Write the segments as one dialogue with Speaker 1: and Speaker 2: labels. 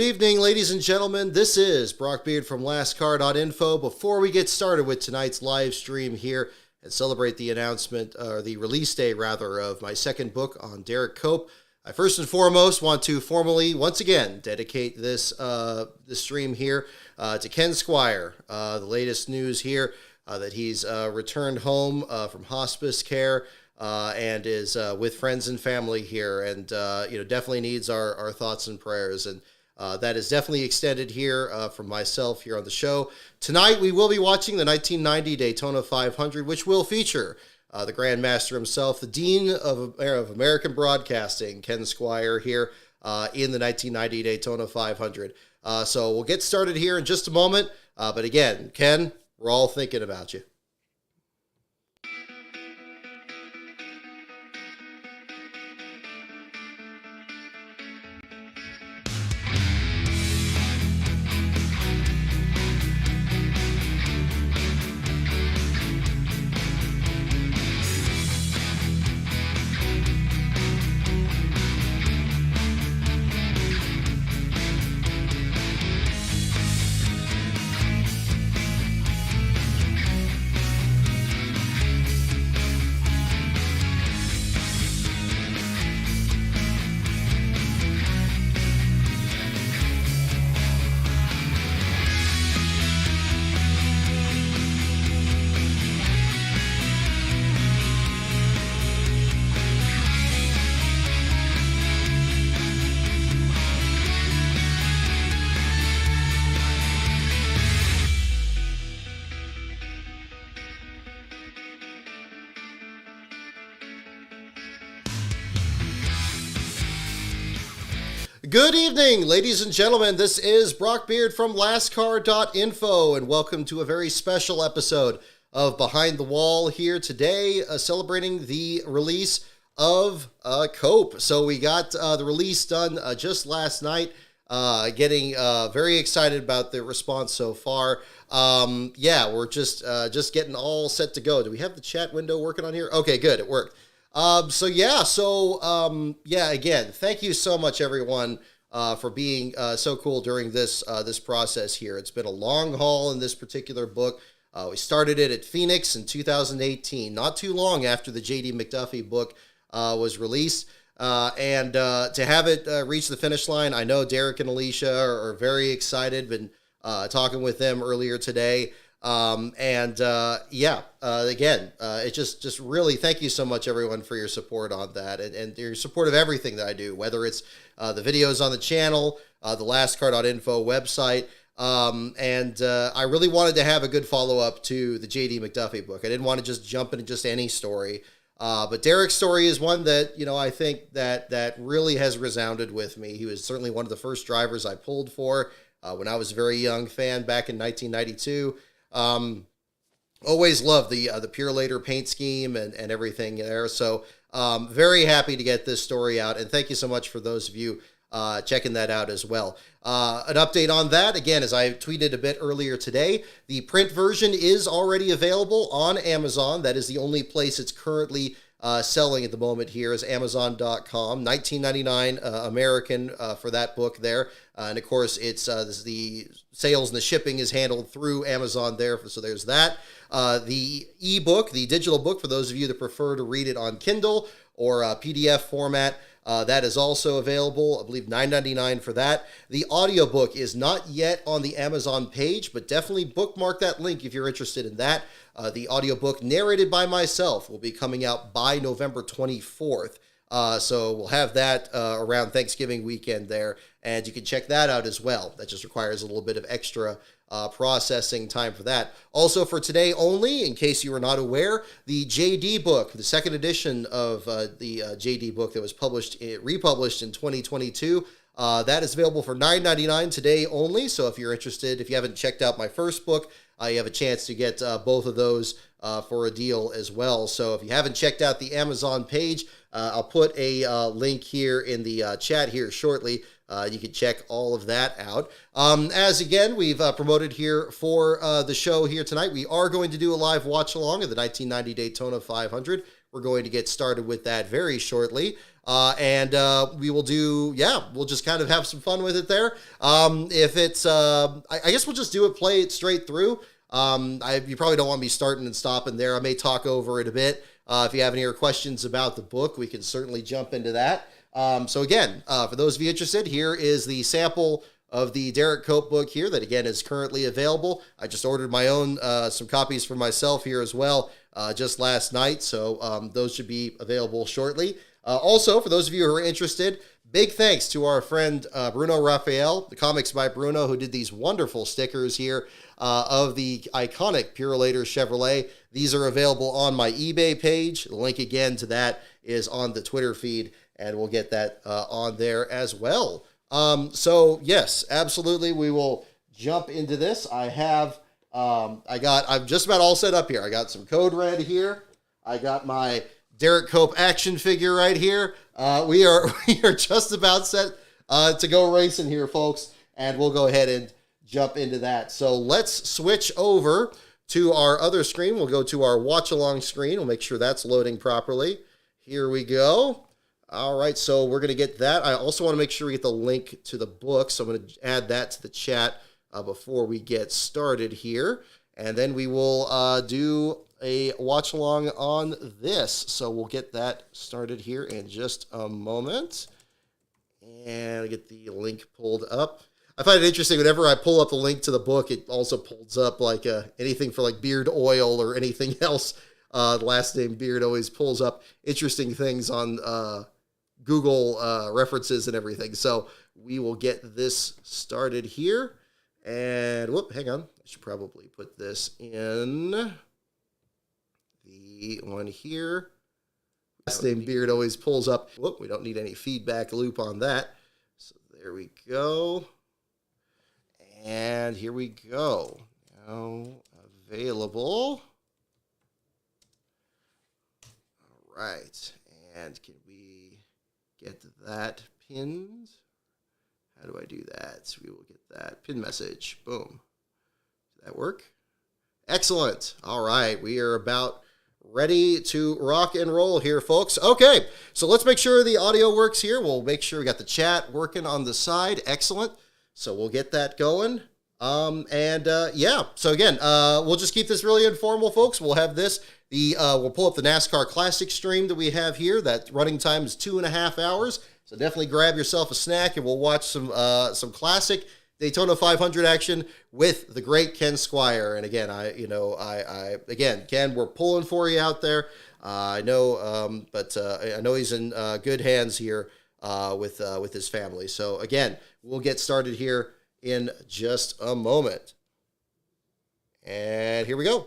Speaker 1: evening, ladies and gentlemen. This is Brock Beard from lastcar.info. Before we get started with tonight's live stream here and celebrate the announcement, or the release day, rather, of my second book on Derek Cope, I first and foremost want to formally, once again, dedicate this stream here to Ken Squire. The latest news here that he's returned home from hospice care and is with friends and family here, and definitely needs our thoughts and prayers. And that is definitely extended here from myself here on the show. Tonight we will be watching the 1990 Daytona 500, which will feature the Grandmaster himself, the Dean of American Broadcasting, Ken Squire, here in the 1990 Daytona 500. So we'll get started here in just a moment. But again, Ken, we're all thinking about you. Good evening, ladies and gentlemen. This is Brock Beard from lastcar.info, and welcome to a very special episode of Behind the Wall here today, celebrating the release of Cope. So we got the release done just last night, getting very excited about the response so far. We're just getting all set to go. Do we have the chat window working on here? Okay, good, it worked. Again, thank you so much, everyone, for being so cool during this process here. It's been a long haul in this particular book. We started it at Phoenix in 2018, not too long after the J.D. McDuffie book was released. And to have it reach the finish line, I know Derek and Alicia are very excited. Been talking with them earlier today. It just really thank you so much, everyone, for your support on that and your support of everything that I do, whether it's the videos on the channel, the lastcar.info website. I really wanted to have a good follow-up to the J.D. McDuffie book. I didn't want to just jump into just any story. But Derek's story is one that, I think that really has resounded with me. He was certainly one of the first drivers I pulled for when I was a very young fan back in 1992. Always loved the Pure Later paint scheme and everything there. So very happy to get this story out, and thank you so much for those of you checking that out as well. An update on that, again, as I tweeted a bit earlier today, the print version is already available on Amazon. That is the only place it's currently selling at the moment here is Amazon.com, $19.99 American for that book there. And of course, it's the sales and the shipping is handled through Amazon there. So there's that. The ebook, the digital book, for those of you that prefer to read it on Kindle or PDF format, that is also available. I believe $9.99 for that. The audiobook is not yet on the Amazon page, but definitely bookmark that link if you're interested in that. The audiobook narrated by myself will be coming out by November 24th. So we'll have that around Thanksgiving weekend there, and you can check that out as well. That just requires a little bit of extra processing time for that. Also for today only, in case you were not aware, the JD book, the second edition of the JD book that was republished in 2022, that is available for $9.99 today only. So if you're interested, if you haven't checked out my first book, you have a chance to get both of those for a deal as well. So if you haven't checked out the Amazon page, I'll put a link here in the chat here shortly. You can check all of that out. As again, we've promoted here for the show here tonight, we are going to do a live watch along of the 1990 Daytona 500. we're going to get started with that very shortly. And we will we'll just kind of have some fun with it there. If it's, I guess we'll just play it straight through. You probably don't want me starting and stopping there. I may talk over it a bit. If you have any questions about the book, we can certainly jump into that. So again, for those of you interested, here is the sample of the Derek Cope book here that, again, is currently available. I just ordered my own, some copies for myself here as well, just last night. So those should be available shortly. Also, for those of you who are interested, big thanks to our friend Bruno Raphael, the Comics by Bruno, who did these wonderful stickers here of the iconic Purolator Chevrolet. These are available on my eBay page. The link again to that is on the Twitter feed, and we'll get that on there as well. So yes, absolutely, we will jump into this. I'm just about all set up here. I got some Code Red here. I got my Derek Cope action figure right here. We are just about set to go racing here, folks, and we'll go ahead and jump into that. So let's switch over to our other screen. We'll go to our watch along screen. We'll make sure that's loading properly. Here we go. All right, so we're going to get that. I also want to make sure we get the link to the book, so I'm going to add that to the chat before we get started here. And then we will do a watch along on this. So we'll get that started here in just a moment. And I'll get the link pulled up. I find it interesting, whenever I pull up the link to the book, it also pulls up like anything for like beard oil or anything else. The last name Beard always pulls up interesting things on Google references and everything. So we will get this started here. And hang on. I should probably put this in the one here. Last name Beard always pulls up. We don't need any feedback loop on that. So there we go. And here we go. Now available. All right. And can we get that pinned? How do I do that? So we will get that pin message. Boom. Did that work? Excellent. All right. We are about ready to rock and roll here, folks. Okay. So let's make sure the audio works here. We'll make sure we got the chat working on the side. Excellent. So we'll get that going. So again, we'll just keep this really informal, folks. We'll have this. We'll pull up the NASCAR Classic stream that we have here. That running time is 2.5 hours. So definitely grab yourself a snack, and we'll watch some classic Daytona 500 action with the great Ken Squire. And again, Ken, we're pulling for you out there. I know, but I know he's in good hands here with his family. So again, we'll get started here in just a moment. And here we go.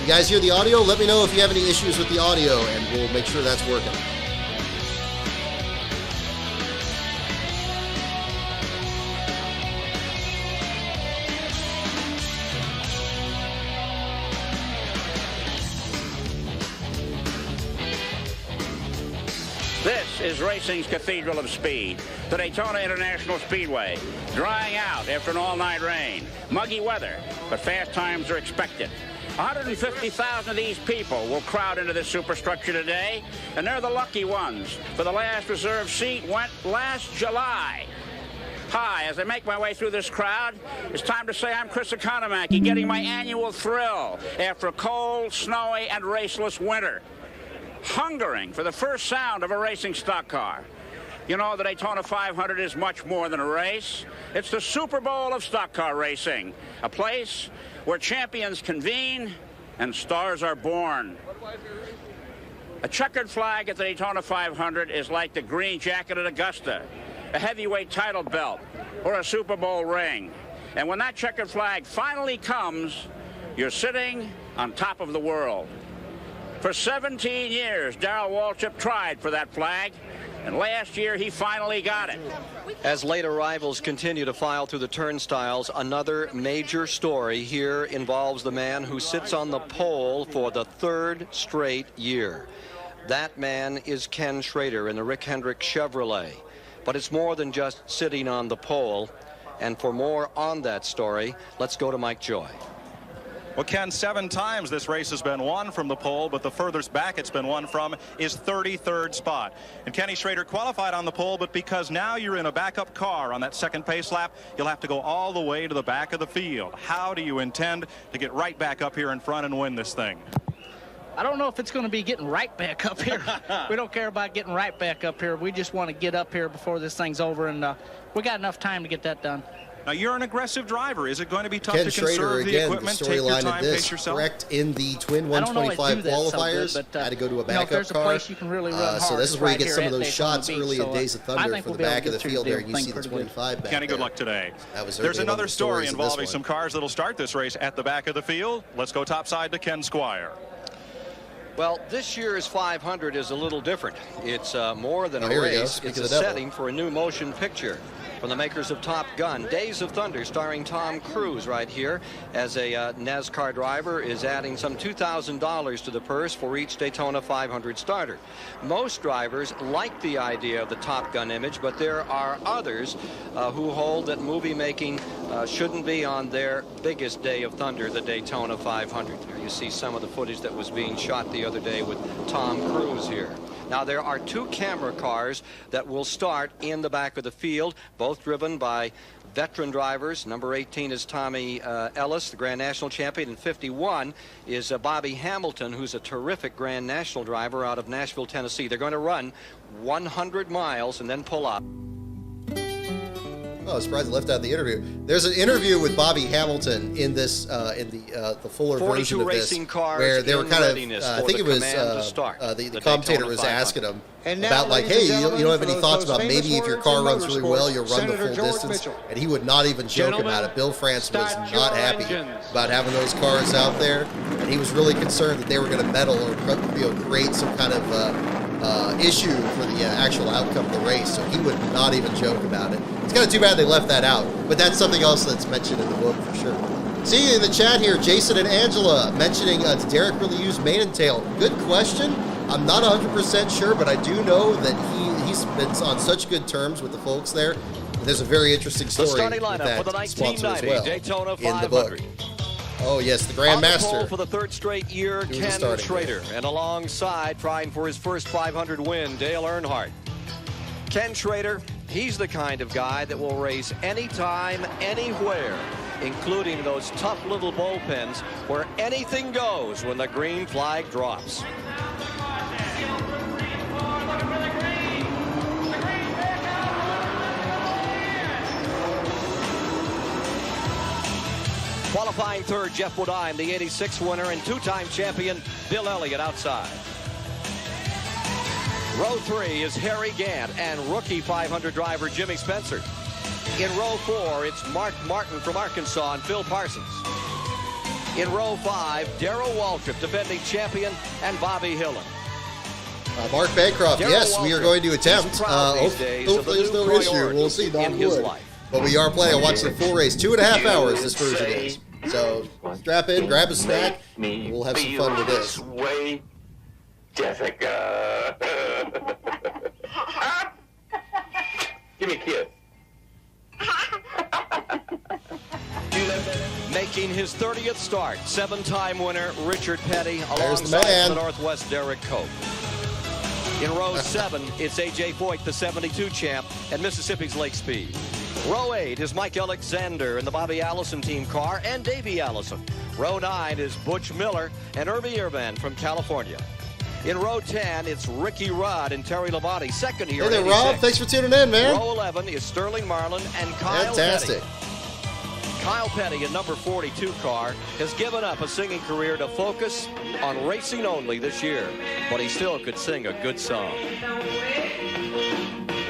Speaker 1: You guys hear the audio? Let me know if you have any issues with the audio, and we'll make sure that's working.
Speaker 2: This is racing's Cathedral of Speed, the Daytona International Speedway, drying out after an all-night rain. Muggy weather, but fast times are expected. 150,000 of these people will crowd into this superstructure today, and they're the lucky ones, for the last reserved seat went last July. Hi, as I make my way through this crowd, it's time to say I'm Chris Economaki, getting my annual thrill after a cold, snowy, and raceless winter. Hungering for the first sound of a racing stock car. You know, the Daytona 500 is much more than a race. It's the Super Bowl of stock car racing, a place where champions convene and stars are born. A checkered flag at the Daytona 500 is like the green jacket at Augusta, a heavyweight title belt, or a Super Bowl ring. And when that checkered flag finally comes, you're sitting on top of the world. For 17 years, Darrell Waltrip tried for that flag, and last year he finally got it.
Speaker 3: As late arrivals continue to file through the turnstiles, another major story here involves the man who sits on the pole for the third straight year. That man is Ken Schrader in the Rick Hendrick Chevrolet. But it's more than just sitting on the pole. And for more on that story, let's go to Mike Joy.
Speaker 4: Well, Ken, 7 times this race has been won from the pole, but the furthest back it's been won from is 33rd spot. And Kenny Schrader qualified on the pole, but because now you're in a backup car on that second pace lap, you'll have to go all the way to the back of the field. How do you intend to get right back up here in front and win this thing?
Speaker 5: I don't know if it's going to be getting right back up here. We don't care about getting right back up here. We just want to get up here before this thing's over, and we got enough time to get that done.
Speaker 4: Now, you're an aggressive driver. Is it going to be tough
Speaker 1: Ken
Speaker 4: to
Speaker 1: Schrader,
Speaker 4: conserve the
Speaker 1: again,
Speaker 4: equipment,
Speaker 1: the
Speaker 4: take your
Speaker 1: storyline
Speaker 4: time,
Speaker 1: of this,
Speaker 4: pace yourself?
Speaker 1: correct in the Twin 125 qualifiers, had to go to a backup car. So this is where you get some of those shots early in Days of Thunder for the back of the field there. You see the 25 back
Speaker 4: Kenny, good luck today. There's another story involving some cars that'll start this race at the back of the field. Let's go topside to Ken Squire.
Speaker 3: Well, this year's 500 is a little different. It's more than a race. It's a setting for a new motion picture from the makers of Top Gun. Days of Thunder, starring Tom Cruise right here as a NASCAR driver, is adding some $2,000 to the purse for each Daytona 500 starter. Most drivers like the idea of the Top Gun image, but there are others who hold that movie making shouldn't be on their biggest day of thunder, the Daytona 500. Here you see some of the footage that was being shot the other day with Tom Cruise here. Now, there are 2 camera cars that will start in the back of the field, both driven by veteran drivers. Number 18 is Tommy Ellis, the Grand National champion, and 51 is Bobby Hamilton, who's a terrific Grand National driver out of Nashville, Tennessee. They're going to run 100 miles and then pull up.
Speaker 1: Oh, I was surprised I left out the interview. There's an interview with Bobby Hamilton in this, in the fuller version of this, where they were kind of, I think it was the commentator was asking him about, like, hey, you don't have any thoughts about maybe if your car runs really well, you'll run the full distance? And he would not even joke about it. Bill France was not happy about having those cars out there, and he was really concerned that they were going to meddle or create some kind of issue for the actual outcome of the race, so he would not even joke about it. It's kind of too bad they left that out, but that's something else that's mentioned in the book for sure. See you in the chat here, Jason and Angela mentioning, did Derek really use mane and tail? Good question. I'm not 100% sure, but I do know that he's been on such good terms with the folks there. There's a very interesting story with that sponsor as well
Speaker 3: Daytona
Speaker 1: in the book. Oh, yes, the Grand Master.
Speaker 3: For the 3rd straight year, Ken Schrader. And alongside, trying for his first 500 win, Dale Earnhardt. Ken Schrader, he's the kind of guy that will race anytime, anywhere, including those tough little bullpens where anything goes when the green flag drops. Qualifying 3rd, Jeff Bodine, the 86 winner, and 2-time champion Bill Elliott outside. Row 3 is Harry Gant and rookie 500 driver Jimmy Spencer. In row 4, it's Mark Martin from Arkansas and Phil Parsons. In row 5, Darrell Waltrip, defending champion, and Bobby Hillin.
Speaker 1: Mark Bancroft, yes, we are going to attempt. Hopefully there's no issue. We'll see, knock wood. But we are planning on watching the full race. 2.5 hours this version is. So strap in, grab a snack, and we'll have some fun with this.
Speaker 6: Way, Jessica. Give me a kiss.
Speaker 3: Making his 30th start, 7-time winner Richard Petty alongside the Northwest Derek Cope. In row 7, it's A.J. Foyt, the 72 champ, and Mississippi's Lake Speed. Row 8 is Mike Alexander in the Bobby Allison team car and Davey Allison. Row 9 is Butch Miller and Irby Irvan from California. In row 10, it's Ricky Rudd and Terry Labonte, second year.
Speaker 1: Hey there, Rob. Thanks for tuning in, man.
Speaker 3: Row 11 is Sterling Marlin and Kyle Petty. Kyle Petty, in number 42 car, has given up a singing career to focus on racing only this year, but he still could sing a good song.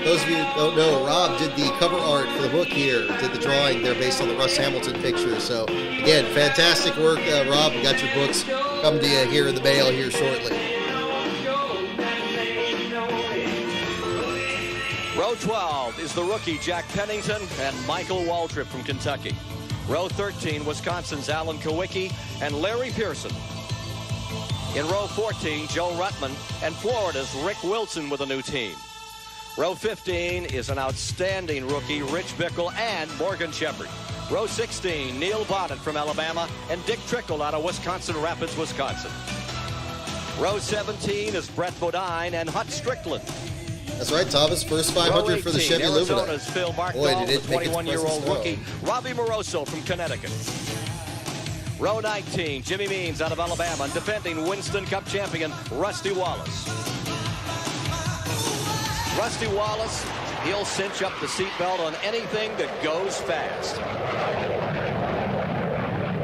Speaker 1: Those of you who don't know, Rob did the cover art for the book here, did the drawing there based on the Russ Hamilton picture. So, again, fantastic work, Rob. We got your books coming to you here in the mail here shortly.
Speaker 3: Row 12 is the rookie Jack Pennington and Michael Waltrip from Kentucky. Row 13, Wisconsin's Alan Kowicki and Larry Pearson. In row 14, Joe Ruttman and Florida's Rick Wilson with a new team. Row 15 is an outstanding rookie, Rich Bickle and Morgan Shepherd. Row 16, Neil Bonnet from Alabama and Dick Trickle out of Wisconsin Rapids, Wisconsin. Row 17 is Brett Bodine and Hut Strickland.
Speaker 1: That's right, Thomas. First 500 for the Chevy Lumina.
Speaker 3: Arizona's Phil Barkdahl, the 21-year-old rookie. Robbie Moroso from Connecticut. Row 19, Jimmy Means out of Alabama and defending Winston Cup champion Rusty Wallace. Rusty Wallace, he'll cinch up the seatbelt on anything that goes fast.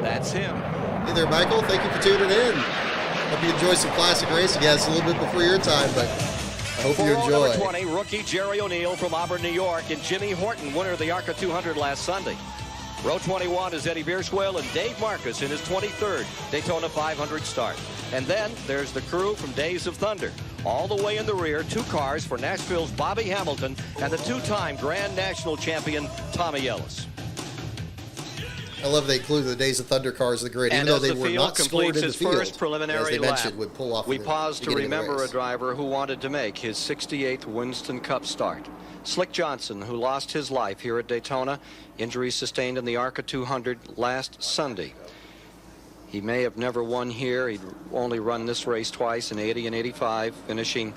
Speaker 3: That's him.
Speaker 1: Hey there, Michael. Thank you for tuning in. Hope you enjoy some classic racing. Yeah, it's a little bit before your time, but I hope you enjoy.
Speaker 3: Number 20, rookie Jerry O'Neill from Auburn, New York, and Jimmy Horton, winner of the ARCA 200 last Sunday. Row 21 is Eddie Bierswell and Dave Marcus in his 23rd Daytona 500 start. And then there's the crew from Days of Thunder. All the way in the rear, 2 cars for Nashville's Bobby Hamilton and the 2-time Grand National champion Tommy Ellis.
Speaker 1: I love they included the Days of Thunder cars in the grid, even though they were not scored in the field.
Speaker 3: First preliminary
Speaker 1: as they
Speaker 3: lap,
Speaker 1: mentioned, would pull off.
Speaker 3: We paused to remember a driver who wanted to make his 68th Winston Cup start. Slick Johnson, who lost his life here at Daytona, injuries sustained in the ARCA 200 last Sunday. He may have never won here. He'd only run this race twice in 80 and 85, finishing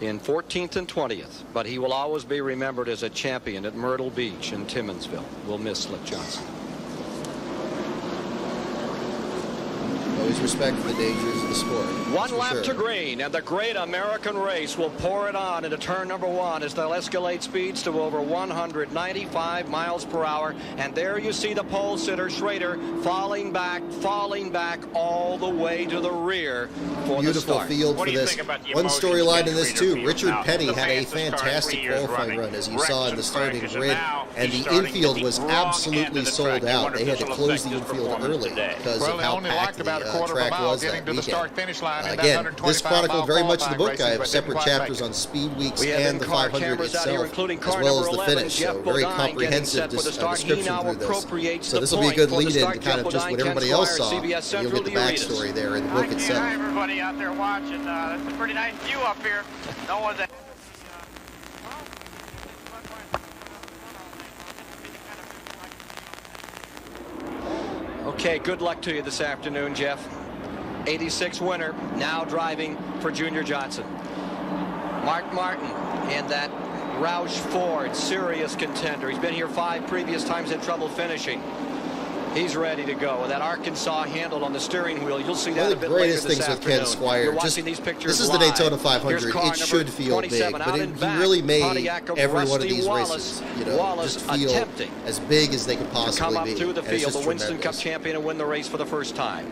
Speaker 3: in 14th and 20th. But he will always be remembered as a champion at Myrtle Beach in Timmonsville. We'll miss Slick Johnson.
Speaker 1: Always respect for the dangers of the sport.
Speaker 3: One lap to green, and the great American race will pour it on into turn number 1 as they'll escalate speeds to over 195 miles per hour. And there you see the pole sitter, Schrader, falling back all the way to the rear for the start.
Speaker 1: Beautiful field for this. One storyline in this, too. Richard Petty had a fantastic qualifying run, as you saw in the starting grid. And the infield was absolutely sold out. They had to close the infield early because of how packed the track was that weekend. Again, this chronicled very much in the book. I have separate chapters on speed weeks and the 500 itself, as well as the finish. So very comprehensive description through this. So this will be a good lead-in to kind of just what everybody else saw. And you'll get the backstory there in the book itself.
Speaker 7: Hi, everybody out there watching. That's a pretty nice view up here. No one's.
Speaker 3: Okay, good luck to you this afternoon, Jeff. 86 winner, now driving for Junior Johnson. Mark Martin in that Roush Ford, serious contender. He's been here 5 previous times, in trouble finishing. He's ready to go. With that Arkansas handle on the steering wheel, you'll see that a bit later this afternoon.
Speaker 1: One of the greatest things with Ken Squire, this is the Daytona 500. It should feel big, but he really made every one of these races, just feel as big as they could possibly be.
Speaker 3: Come up through the field, the Winston Cup champion, and win the race for the first time.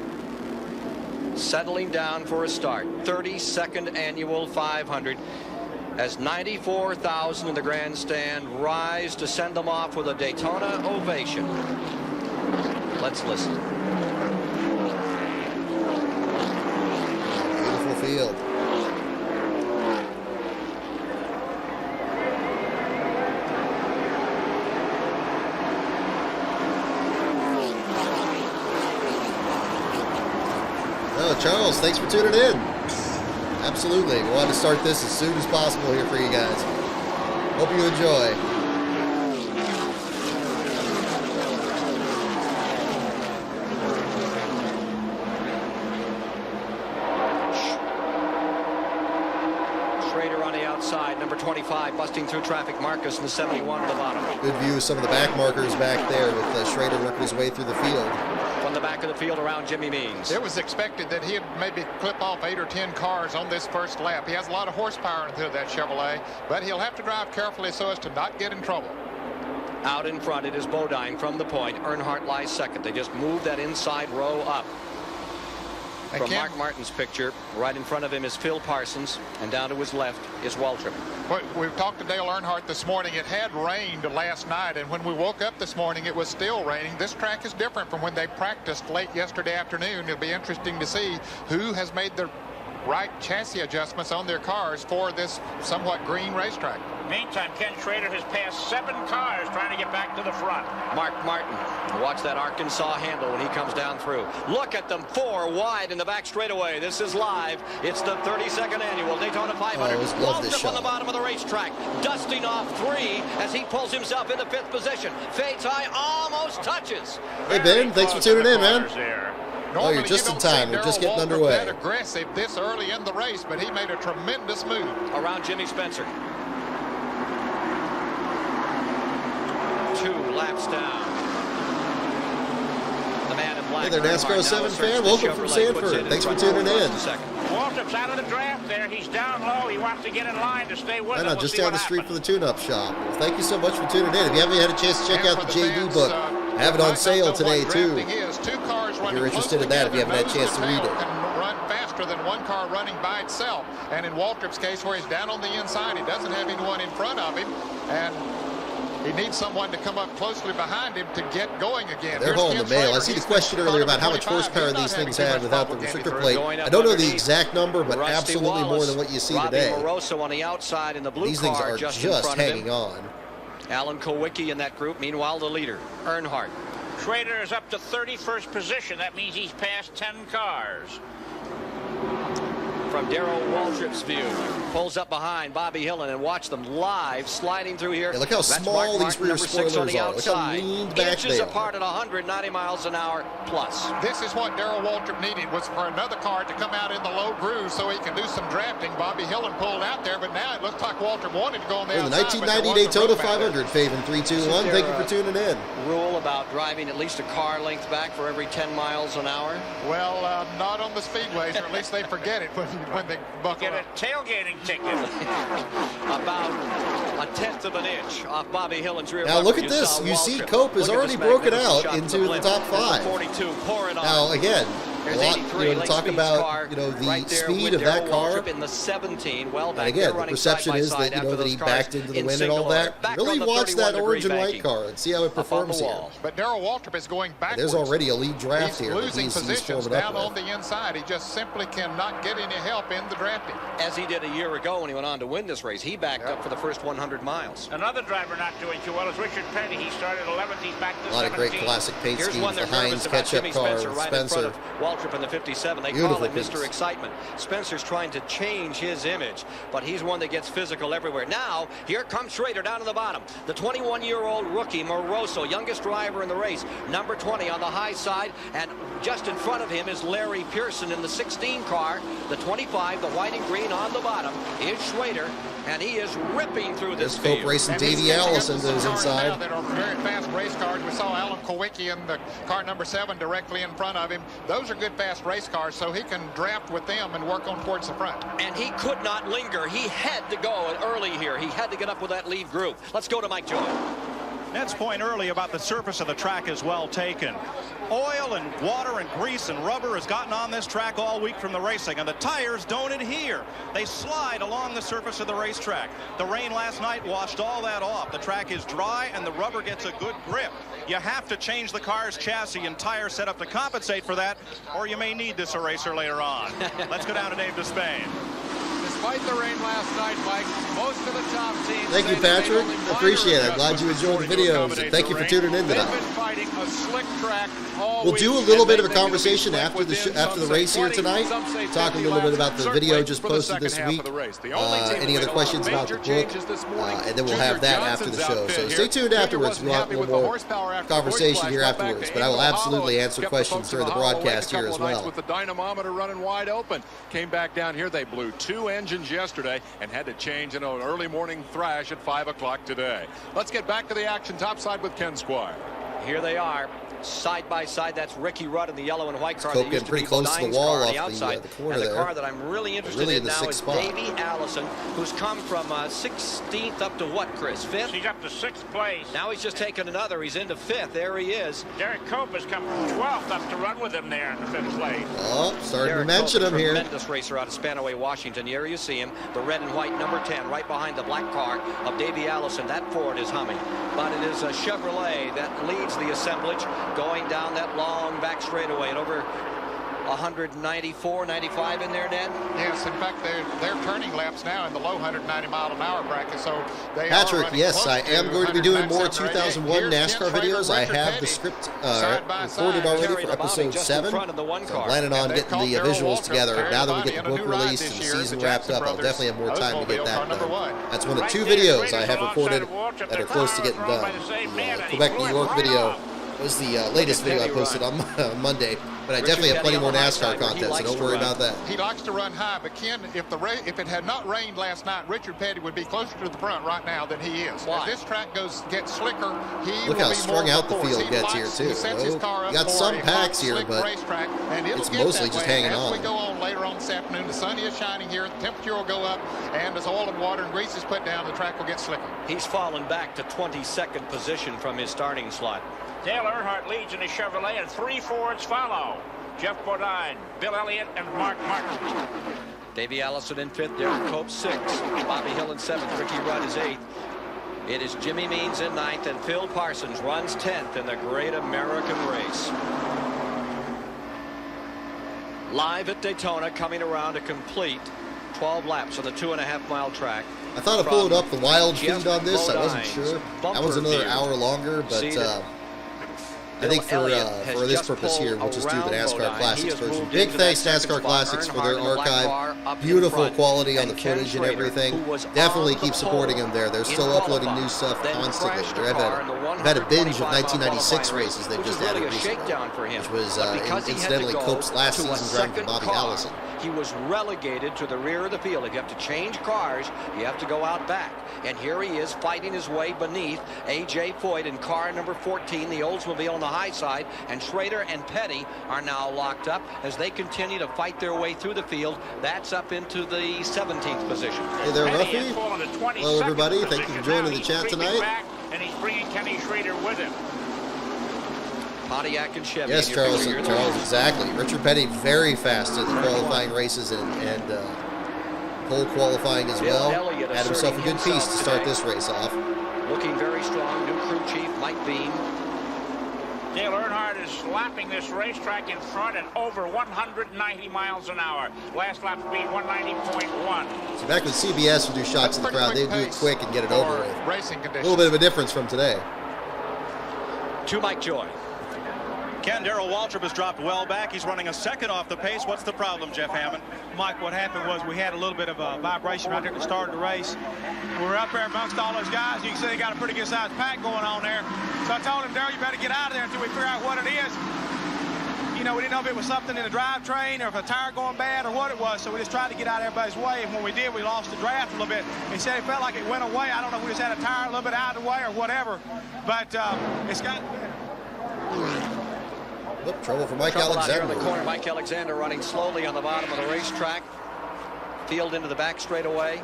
Speaker 3: Settling down for a start, 32nd annual 500. As 94,000 in the grandstand rise to send them off with a Daytona ovation. Let's listen.
Speaker 1: Beautiful field. Oh, Charles, thanks for tuning in. Absolutely. We wanted to start this as soon as possible here for you guys. Hope you enjoy.
Speaker 3: Schrader on the outside, number 25, busting through traffic. Marcus in the 71 at the bottom.
Speaker 1: Good view of some of the back markers back there with Schrader working his way through the field.
Speaker 3: From the back of the field around Jimmy Means.
Speaker 8: It was expected that he'd maybe clip off 8 or 10 cars on this first lap. He has a lot of horsepower into that Chevrolet, but he'll have to drive carefully so as to not get in trouble.
Speaker 3: Out in front, it is Bodine from the point. Earnhardt lies second. They just moved that inside row up. From Mark Martin's picture, right in front of him is Phil Parsons, and down to his left is Waltrip.
Speaker 8: We've talked to Dale Earnhardt this morning. It had rained last night, and when we woke up this morning, it was still raining. This track is different from when they practiced late yesterday afternoon. It'll be interesting to see who has made the right chassis adjustments on their cars for this somewhat green racetrack.
Speaker 2: Meantime, Ken Schrader has passed 7 cars trying to get back to the front.
Speaker 3: Mark Martin, watch that Arkansas handle when he comes down through. Look at them, 4 wide in the back straightaway. This is live. It's the 32nd annual Daytona 500. Waltrip on the bottom of the racetrack, dusting off 3 as he pulls himself into 5th position. Fades high, almost touches.
Speaker 1: Hey Ben, thanks for tuning in, man.
Speaker 8: Normally,
Speaker 1: you're just in time. We're just getting underway.
Speaker 8: That aggressive this early in the race, but he made a tremendous move.
Speaker 3: Around Jimmy Spencer. 2 laps down. The man in black.
Speaker 1: Hey there, NASCAR 7 fan. Welcome from Sanford. Thanks for tuning in.
Speaker 2: Waltrip's out of the draft there. He's down low. He wants to get in line to stay with
Speaker 1: I know, just down the street from the tune-up shop. Well, thank you so much for tuning in. If you haven't had a chance to check out the JD book, I have it on sale today, too. If you're interested in that, if you haven't had a chance to read it.
Speaker 8: Can run faster than one car running by itself. And in Waltrip's case, where he's down on the inside, he doesn't have anyone in front of him. And he needs someone to come up closely behind him to get going again.
Speaker 1: They're hauling the mail. I see the question earlier about how much horsepower these things had without the restrictor plate. I don't know the exact number, but absolutely more than what you see today.
Speaker 3: On the outside in the blue
Speaker 1: these things are just hanging on.
Speaker 3: Alan Kowicki in that group. Meanwhile, the leader, Earnhardt.
Speaker 2: Schrader is up to 31st position. That means he's passed 10 cars.
Speaker 3: From Darrell Waltrip's view, pulls up behind Bobby Hillin and watch them live sliding through here.
Speaker 1: Yeah, look how small these rear spoilers are. Look how leaned back they
Speaker 3: Inches
Speaker 1: are.
Speaker 3: apart at 190 miles an hour plus.
Speaker 8: This is what Darrell Waltrip needed, was for another car to come out in the low groove so he can do some drafting. Bobby Hillin pulled out there, but now it looks like Waltrip wanted to go on the outside.
Speaker 1: The 1990 Daytona 500, Faven 321. Thank you for tuning in.
Speaker 3: Rule about driving at least a car length back for every 10 miles an hour?
Speaker 8: Well, not on the speedways, or at least they forget it when they buckle
Speaker 2: Get a tailgating ticket.
Speaker 3: About 1/10 of an inch off Bobby Hillin's rear.
Speaker 1: Now look at this. You see Cope has already broken out into the top 5.
Speaker 3: 42, pour it on.
Speaker 1: Now again, a lot, to talk about, the speed of that car.
Speaker 3: In the 17, well back
Speaker 1: and again, the perception is that, that he backed into the wind and all that. Really watch that orange and white car and see how it performs here.
Speaker 8: But Darrell Waltrip is going backwards.
Speaker 1: There's already a lead draft here.
Speaker 8: He's losing positions down on the inside. He just simply cannot get any help in the drafting.
Speaker 3: As he did a year ago when he went on to win this race. He backed up for the first 100 miles.
Speaker 2: Another driver not doing too well is Richard Petty. He started 11th. He's back to 17th.
Speaker 1: A lot of great classic paint schemes. The Heinz ketchup car with Spencer.
Speaker 3: Waltrip in the 57. They call it Mr. Excitement. Spencer's trying to change his image, but he's one that gets physical everywhere. Now, here comes Schrader down to the bottom. The 21-year-old rookie, Moroso, youngest driver in the race, number 20 on the high side, and just in front of him is Larry Pearson in the 16 car. The 25, the white and green on the bottom, is Schrader, and he is ripping through this field.
Speaker 1: Cope racing Davey Allison to his inside.
Speaker 8: That are very fast race cars. We saw Alan Kowicki in the car number 7 directly in front of him. Those are good fast race cars, so he can draft with them and work on towards the front.
Speaker 3: And he could not linger. He had to go early here. He had to get up with that lead group. Let's go to Mike Joy.
Speaker 4: Ned's point early about the surface of the track is well taken. Oil and water and grease and rubber has gotten on this track all week from the racing, and the tires don't adhere. They slide along the surface of the racetrack. The rain last night washed all that off. The track is dry and the rubber gets a good grip. You have to change the car's chassis and tire setup to compensate for that, or you may need this eraser later on. Let's go down to Dave Despain.
Speaker 9: Despite the rain last night, Mike, most of the top teams.
Speaker 1: Thank you, Patrick. Appreciate it. I'm glad you enjoyed the videos. And thank you for tuning in tonight. We'll do a little bit of a conversation after the race here tonight. Talk a little bit about the video just posted this week. Any other questions about the book? And then we'll have that after the show. So stay tuned afterwards. We'll have a little more conversation here afterwards. But I will absolutely answer questions during the broadcast here as well.
Speaker 9: With the dynamometer running wide open, came back down here. They blew 2 engines yesterday and had to change in an early morning thrash at 5 o'clock today. Let's get back to the action topside with Ken Squire.
Speaker 3: Here they are. Side by side, that's Ricky Rudd in the yellow and white car.
Speaker 1: Cope getting pretty close to the wall off the corner
Speaker 3: and the
Speaker 1: there.
Speaker 3: car that I'm really interested in now is Davey Allison, who's come from 16th up to what, Chris? 5th?
Speaker 2: He's up to 6th place.
Speaker 3: Now he's just taken another. He's into 5th. There he is.
Speaker 2: Derek Cope has come from 12th up to run with him there in the 5th place.
Speaker 1: Oh, starting to mention him here.
Speaker 3: Tremendous racer out of Spanaway, Washington. Here you see him, the red and white number 10, right behind the black car of Davey Allison. That Ford is humming. But it is a Chevrolet that leads the assemblage going down that long back straightaway and over 194, 95 in there, Ned?
Speaker 8: Yes, in fact, they're turning laps now in the low 190-mile-an-hour bracket, so they
Speaker 1: Patrick,
Speaker 8: are
Speaker 1: yes, I am going to be doing more
Speaker 8: 197
Speaker 1: 2001
Speaker 8: right.
Speaker 1: NASCAR videos. I have the script recorded already for episode 7. So I'm planning on getting the visuals together. Now that we get the book released and the season wrapped up, I'll definitely have more time to get that done. That's one of 2 videos I have recorded that are close to getting done. The Quebec, New York video was the latest video I posted on Monday, but I definitely have plenty more NASCAR content, so don't worry about that.
Speaker 8: He likes to run high, but Ken, if it had not rained last night, Richard Petty would be closer to the front right now than he is.
Speaker 3: Why?
Speaker 8: As this track gets slicker, he
Speaker 1: Look
Speaker 8: will
Speaker 1: how
Speaker 8: be
Speaker 1: strung
Speaker 8: more
Speaker 1: out the
Speaker 8: force.
Speaker 1: field gets here, too.
Speaker 8: He sets his car up
Speaker 1: You got
Speaker 8: for
Speaker 1: some
Speaker 8: a
Speaker 1: packs here,
Speaker 8: slick
Speaker 1: but
Speaker 8: racetrack, and it'll
Speaker 1: it's
Speaker 8: get
Speaker 1: mostly
Speaker 8: that
Speaker 1: just
Speaker 8: way.
Speaker 1: hanging on.
Speaker 8: As we go on later on this afternoon, the sun is shining here, the temperature will go up, and as oil and water and grease is put down, the track will get slicker.
Speaker 3: He's fallen back to 22nd position from his starting slot.
Speaker 2: Dale Earnhardt leads in his Chevrolet, and 3 Fords follow. Jeff Bodine, Bill Elliott, and Mark Martin.
Speaker 3: Davey Allison in 5th, Derek Cope 6th, Bobby Hill in 7th, Ricky Rudd is 8th. It is Jimmy Means in 9th, and Phil Parsons runs 10th in the Great American Race. Live at Daytona, coming around to complete 12 laps on the 2.5-mile track.
Speaker 1: I thought I pulled up the wild feed on this. I wasn't sure. That was another hour longer, but I think for this purpose here, we'll just do the NASCAR Classics version. Big thanks to NASCAR Classics for their archive. Beautiful quality on the footage and everything. Definitely keep supporting them there. They're still uploading new stuff constantly. They've had a binge of 1996 races they've just added recently, which was incidentally Cope's last season driving for Bobby Allison.
Speaker 3: He was relegated to the rear of the field. If you have to change cars, you have to go out back. And here he is fighting his way beneath A.J. Foyt in car number 14, the Oldsmobile on the high side. And Schrader and Petty are now locked up as they continue to fight their way through the field. That's up into the 17th position.
Speaker 1: Hey there, Ruffy. Hello, everybody. Thank you for joining the chat tonight.
Speaker 2: And he's bringing Kenny Schrader with him.
Speaker 3: Pontiac and Chevy.
Speaker 1: Yes, Charles, exactly. Richard Petty very fast in the qualifying races and pole qualifying as well. Had himself a good piece to start this race off.
Speaker 3: Looking very strong. New crew chief, Mike Beam.
Speaker 2: Dale Earnhardt is lapping this racetrack in front at over 190 miles an hour. Last lap speed 190.1.
Speaker 1: So back with CBS would do shots of the crowd, they'd do it quick and get it over with.
Speaker 8: Racing conditions.
Speaker 1: A little bit of a difference from today.
Speaker 3: To Mike Joy.
Speaker 4: Ken, Darrell Waltrip has dropped well back. He's running a second off the pace. What's the problem, Jeff Hammond?
Speaker 10: Mike, what happened was we had a little bit of a vibration right there at the start of the race. We were up there amongst all those guys. You can see they got a pretty good-sized pack going on there. So I told him, Darrell, you better get out of there until we figure out what it is. You know, we didn't know if it was something in the drivetrain or if a tire going bad or what it was, so we just tried to get out of everybody's way, and when we did, we lost the draft a little bit. He said it felt like it went away. I don't know if we just had a tire a little bit out of the way or whatever, but it's got...
Speaker 1: Trouble for Mike
Speaker 3: Trouble
Speaker 1: Alexander.
Speaker 3: Out here in the corner. Mike Alexander running slowly on the bottom of the racetrack. Field into the back straightaway.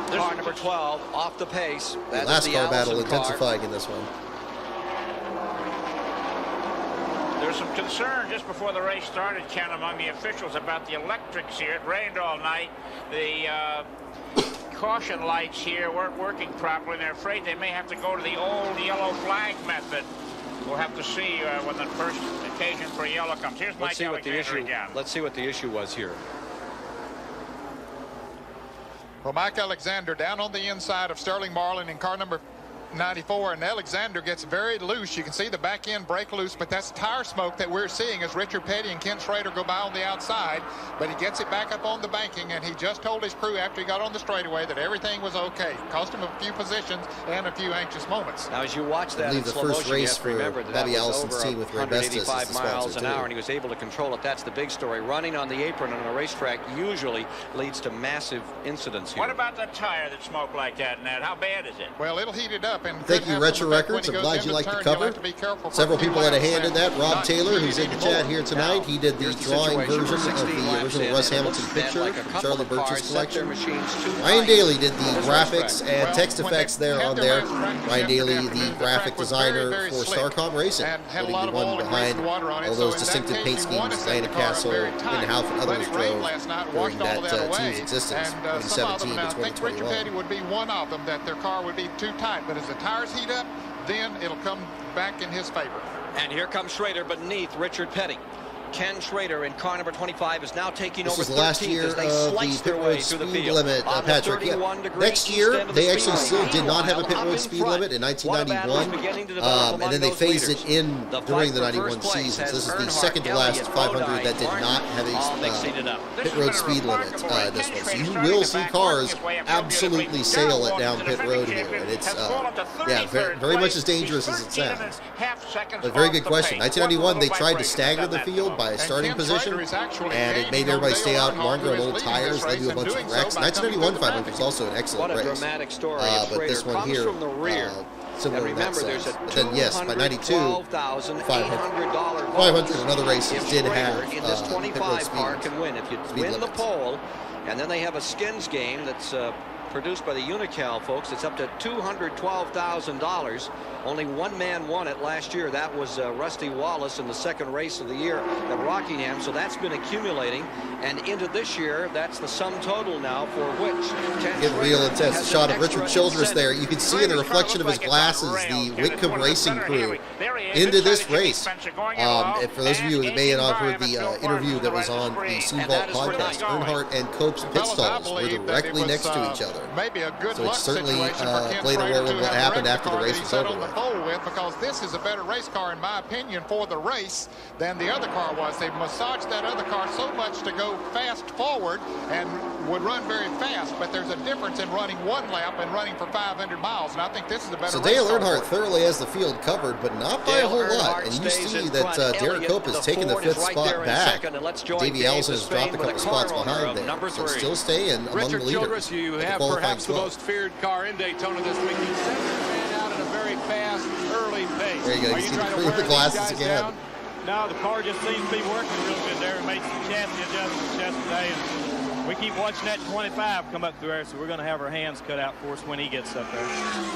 Speaker 3: Car number 12 off the pace.
Speaker 1: The last car battle intensifying in this one.
Speaker 2: There's some concern just before the race started, Ken, among the officials about the electrics here. It rained all night. The caution lights here weren't working properly. They're afraid they may have to go to the old yellow flag method. We'll have to see when the first occasion for yellow comes. Here's Mike Alexander again.
Speaker 3: Let's see what the issue was here.
Speaker 8: Well, Mike Alexander down on the inside of Sterling Marlin in car number 94, and Alexander gets very loose. You can see the back end break loose, but that's tire smoke that we're seeing as Richard Petty and Ken Schrader go by on the outside, but he gets it back up on the banking, and he just told his crew after he got on the straightaway that everything was okay. Cost him a few positions and a few anxious moments.
Speaker 3: Now, as you watch that,
Speaker 1: I believe the first race for Bobby Allison's team with Ray Bestis is the
Speaker 3: miles an hour,
Speaker 1: too.
Speaker 3: and he was able to control it. That's the big story. Running on the apron on a racetrack usually leads to massive incidents here.
Speaker 2: What about the tire that smoked like that, Ned? How bad is it?
Speaker 8: Well, it'll heat it up. And
Speaker 1: thank you, Retro Records. I'm glad you liked the cover. Several people had a hand in that. Rob Taylor, who's in the chat here tonight, he did the drawing version of the original Russ Hamilton picture from Charlie Birch's collection. Ryan Daly did the graphics and text effects there on there. Ryan Daly, the graphic designer for Starcom Racing, putting the one behind all those distinctive paint schemes Diana Castle, Inhofe, and others drove during that team's existence, 2017 to 2021.
Speaker 8: I think Richard Petty would be one of them, that their car would be too tight, but as the tires heat up, then it'll come back in his favor.
Speaker 3: And here comes Schrader beneath Richard Petty. Ken Schrader in car number 25 is now taking
Speaker 1: This
Speaker 3: over
Speaker 1: was the last
Speaker 3: 13th
Speaker 1: year
Speaker 3: as
Speaker 1: of
Speaker 3: they
Speaker 1: the
Speaker 3: slice
Speaker 1: pit
Speaker 3: their way
Speaker 1: road
Speaker 3: through the
Speaker 1: speed
Speaker 3: field.
Speaker 1: limit,
Speaker 3: On the
Speaker 1: Patrick.
Speaker 3: 31-degree
Speaker 1: Next
Speaker 3: east
Speaker 1: year,
Speaker 3: end of
Speaker 1: they
Speaker 3: the
Speaker 1: actually
Speaker 3: speed
Speaker 1: still
Speaker 3: line.
Speaker 1: did not have a pit
Speaker 3: Meanwhile,
Speaker 1: road
Speaker 3: up
Speaker 1: speed
Speaker 3: in front,
Speaker 1: limit in
Speaker 3: what a battle is beginning to
Speaker 1: 1991,
Speaker 3: develop
Speaker 1: and then
Speaker 3: among
Speaker 1: they
Speaker 3: those
Speaker 1: phased it
Speaker 3: leaders.
Speaker 1: in
Speaker 3: The
Speaker 1: during
Speaker 3: fight
Speaker 1: the
Speaker 3: for
Speaker 1: 91
Speaker 3: first place
Speaker 1: season.
Speaker 3: has
Speaker 1: This is the
Speaker 3: Earnhardt,
Speaker 1: second to last
Speaker 3: Elliott,
Speaker 1: 500
Speaker 3: Bodine,
Speaker 1: that did
Speaker 3: Martin,
Speaker 1: not have
Speaker 3: all mixing it up.
Speaker 1: a pit road speed limit this one. So you will see cars absolutely sail it down pit road here, and it's very much as dangerous as it sounds. But very good question. 1991, they tried to stagger the field by starting position, and it made everybody stay out longer on old tires. They do a bunch of wrecks. 1991 500 was also an excellent race.
Speaker 3: What a dramatic story.
Speaker 1: But this one here, similar in that sense. But then, yes, by 92, 500 and other races did have
Speaker 3: in this
Speaker 1: pit road
Speaker 3: 25 car
Speaker 1: speed
Speaker 3: can win. If you win the pole, and then they have a skins game that's produced by the Unocal folks. It's up to $212,000. Only one man won it last year. That was Rusty Wallace in the second race of the year at Rockingham. So that's been accumulating. And into this year, that's the sum total now for which
Speaker 1: Get real intense. A shot of Richard Childress there. You can see in the reflection of his glasses the Whitcomb Racing crew into this race. And for those of you that may not have heard the interview that was on the Scene Vault podcast, Earnhardt and Cope's pit stalls were directly next to each other. So it certainly played a role in what happened after the race was over with.
Speaker 8: Because this is a better race car, in my opinion, for the race than the other car was. They massaged that other car so much to go fast forward and would run very fast, but there's a difference in running one lap and running for 500 miles, and I think this is a better race car.
Speaker 1: So Dale Earnhardt thoroughly has the field covered, but not by a whole lot. And you see that Derek Cope has taken the 5th spot back. Davey Allison has dropped a couple spots behind there, so still staying among the leaders.
Speaker 9: You have perhaps the most feared car in Daytona this week. You sent your man out at a very fast, early pace.
Speaker 1: There you go. You see the crew with the glasses again.
Speaker 10: Down? No, the car just seems to be working real good there. We made some chassis adjustments yesterday, and we keep watching that 25 come up through there, so we're going to have our hands cut out for us when he gets up there.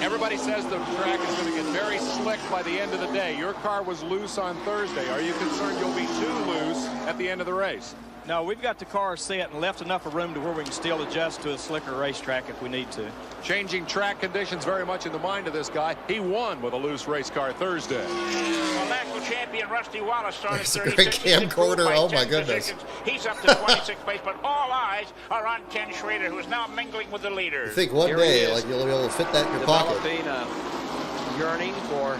Speaker 9: Everybody says the track is going to get very slick by the end of the day. Your car was loose on Thursday. Are you concerned you'll be too loose at the end of the race?
Speaker 10: No, we've got the car set and left enough of room to where we can still adjust to a slicker racetrack if we need to.
Speaker 9: Changing track conditions very much in the mind of this guy. He won with a loose race car Thursday.
Speaker 2: Well, national champion Rusty Wallace started
Speaker 1: There's a great camcorder. Oh, my goodness.
Speaker 2: He's up to 26th place, but all eyes are on Ken Schrader, who is now mingling with the leaders.
Speaker 1: I think one day, like, you'll be able to fit that in your pocket.
Speaker 3: Developing a yearning for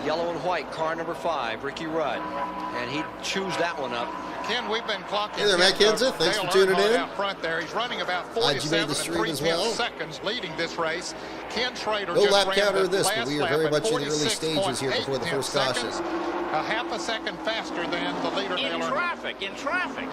Speaker 3: yellow and white, car number 5, Ricky Rudd. And he chews that one up.
Speaker 8: Ken, we've been clocking.
Speaker 1: Hey there, Matt Kenseth. Thanks for tuning in.
Speaker 8: Out front there. He's running about 47 seconds leading this race. Ken Schrader
Speaker 1: no
Speaker 8: just
Speaker 1: lap
Speaker 8: ran
Speaker 1: counter
Speaker 8: the
Speaker 1: this, but
Speaker 8: last
Speaker 1: we are
Speaker 8: lap
Speaker 1: very
Speaker 8: at
Speaker 1: much in the early stages here before the first caution.
Speaker 8: A half a second faster than the leader.
Speaker 2: In traffic.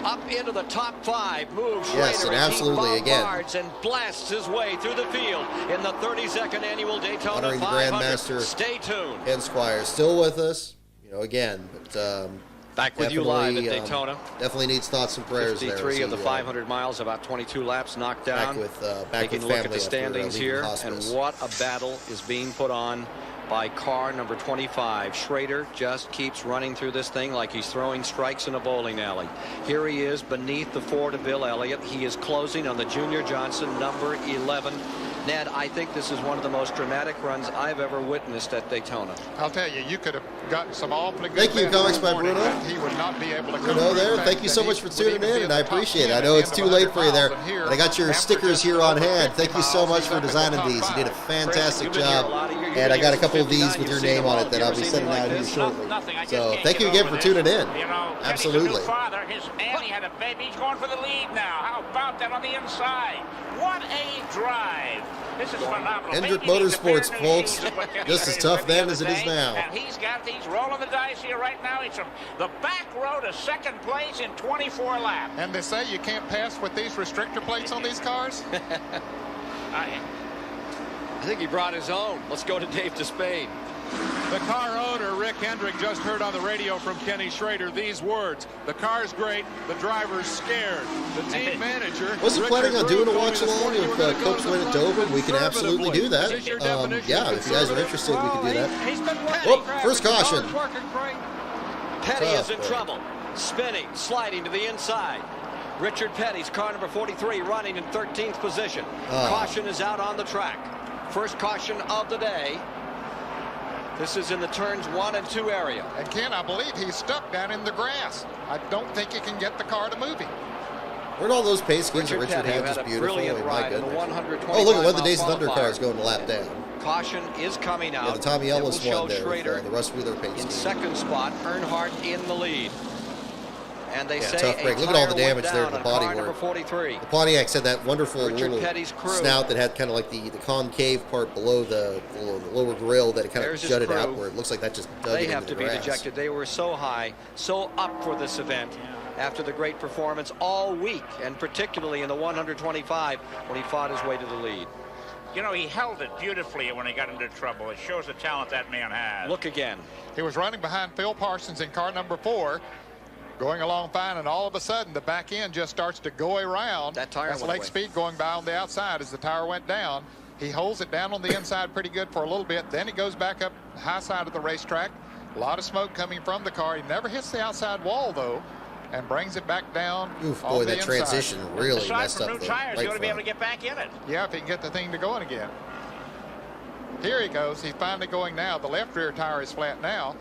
Speaker 3: Up into the top 5 moves Schrader.
Speaker 1: Yes, and absolutely, again.
Speaker 3: And blasts his way through the field in the 32nd annual Daytona
Speaker 1: honoring the
Speaker 3: 500.
Speaker 1: Grandmaster.
Speaker 3: Stay tuned.
Speaker 1: Ken Squire still with us, again, but
Speaker 3: back with you live at Daytona.
Speaker 1: Definitely needs thoughts and prayers
Speaker 3: 53
Speaker 1: there.
Speaker 3: 53 of the 500 miles, about 22 laps knocked down.
Speaker 1: Taking
Speaker 3: a look at the standings here, and what a battle is being put on by car number 25. Schrader just keeps running through this thing like he's throwing strikes in a bowling alley. Here he is beneath the Ford of Bill Elliott. He is closing on the Junior Johnson, number 11. Ned, I think this is one of the most dramatic runs I've ever witnessed at Daytona.
Speaker 8: I'll tell you, you could have gotten some awfully good.
Speaker 1: Thank you, Comics by Bruno.
Speaker 8: He would not be able to
Speaker 1: Bruno there. Thank you so much for tuning in, and I appreciate it. I know it's too late for you there, but I got your stickers here on hand. Thank you so much for designing these. You did a fantastic job, and I got a couple of these with your name on it that I'll be sending out here shortly. So thank you again for tuning in. Absolutely.
Speaker 2: His Annie had a baby. He's going for the lead now. How about that on the inside? What a drive. This is phenomenal.
Speaker 1: Hendrick Motorsports, folks. Just as tough then as it is now.
Speaker 2: And he's got these rolling the dice here right now. He's from the back row to second place in 24 laps.
Speaker 8: And they say you can't pass with these restrictor plates on these cars?
Speaker 3: I think he brought his own. Let's go to Dave Despain.
Speaker 9: The car owner, Rick Hendrick, just heard on the radio from Kenny Schrader these words: the car's great, the driver's scared. The team manager
Speaker 1: was he planning on doing a watch along if Cope's win at Dover? We can absolutely do that. Yeah, if you guys are interested, we can do that. Oh, first caution.
Speaker 3: Petty is in trouble. Spinning, sliding to the inside. Richard Petty's car number 43 running in 13th position. Caution is out on the track. First caution of the day. This is in the turns 1 and 2 area.
Speaker 8: And Ken, I believe he's stuck down in the grass. I don't think he can get the car to move him.
Speaker 1: Weren't all those pace schemes that Richard had just beautiful? My goodness. Oh, look at what the Days of Thunder car is going to lap down.
Speaker 3: Caution is coming out.
Speaker 1: Yeah, the Tommy Ellis one there.
Speaker 3: Schrader
Speaker 1: The Russ Wheeler pace
Speaker 3: in
Speaker 1: scheme.
Speaker 3: 2nd spot, Earnhardt in the lead. And they say
Speaker 1: tough break. Look at all the damage there to the bodywork. The Pontiacs had that wonderful little snout that had kind of like the concave part below the lower grill that it kind of jutted outward. It looks like that just dug
Speaker 3: They
Speaker 1: it
Speaker 3: have
Speaker 1: into
Speaker 3: to
Speaker 1: the
Speaker 3: be
Speaker 1: grass.
Speaker 3: dejected. They were so high, so up for this event after the great performance all week, and particularly in the 125 when he fought his way to the lead.
Speaker 2: You know, he held it beautifully when he got into trouble. It shows the talent that man has.
Speaker 3: Look again.
Speaker 8: He was running behind Phil Parsons in car number 4, going along fine, and all of a sudden the back end just starts to go around.
Speaker 3: That tire
Speaker 8: That's
Speaker 3: went
Speaker 8: Lake
Speaker 3: away.
Speaker 8: Speed going by on the outside as the tire went down. He holds it down on the inside pretty good for a little bit. Then it goes back up the high side of the racetrack. A lot of smoke coming from the car. He never hits the outside wall, though, and brings it back down.
Speaker 1: Oof,
Speaker 8: on
Speaker 1: boy,
Speaker 8: the
Speaker 1: that
Speaker 8: inside.
Speaker 1: transition really
Speaker 2: Aside
Speaker 1: messed
Speaker 2: from
Speaker 1: up
Speaker 2: new
Speaker 1: the
Speaker 2: tires,
Speaker 1: right
Speaker 2: you ought to be able
Speaker 1: front.
Speaker 2: to get back in it.
Speaker 8: Yeah, if he can get the thing to going again. Here he goes. He's finally going now. The left rear tire is flat now.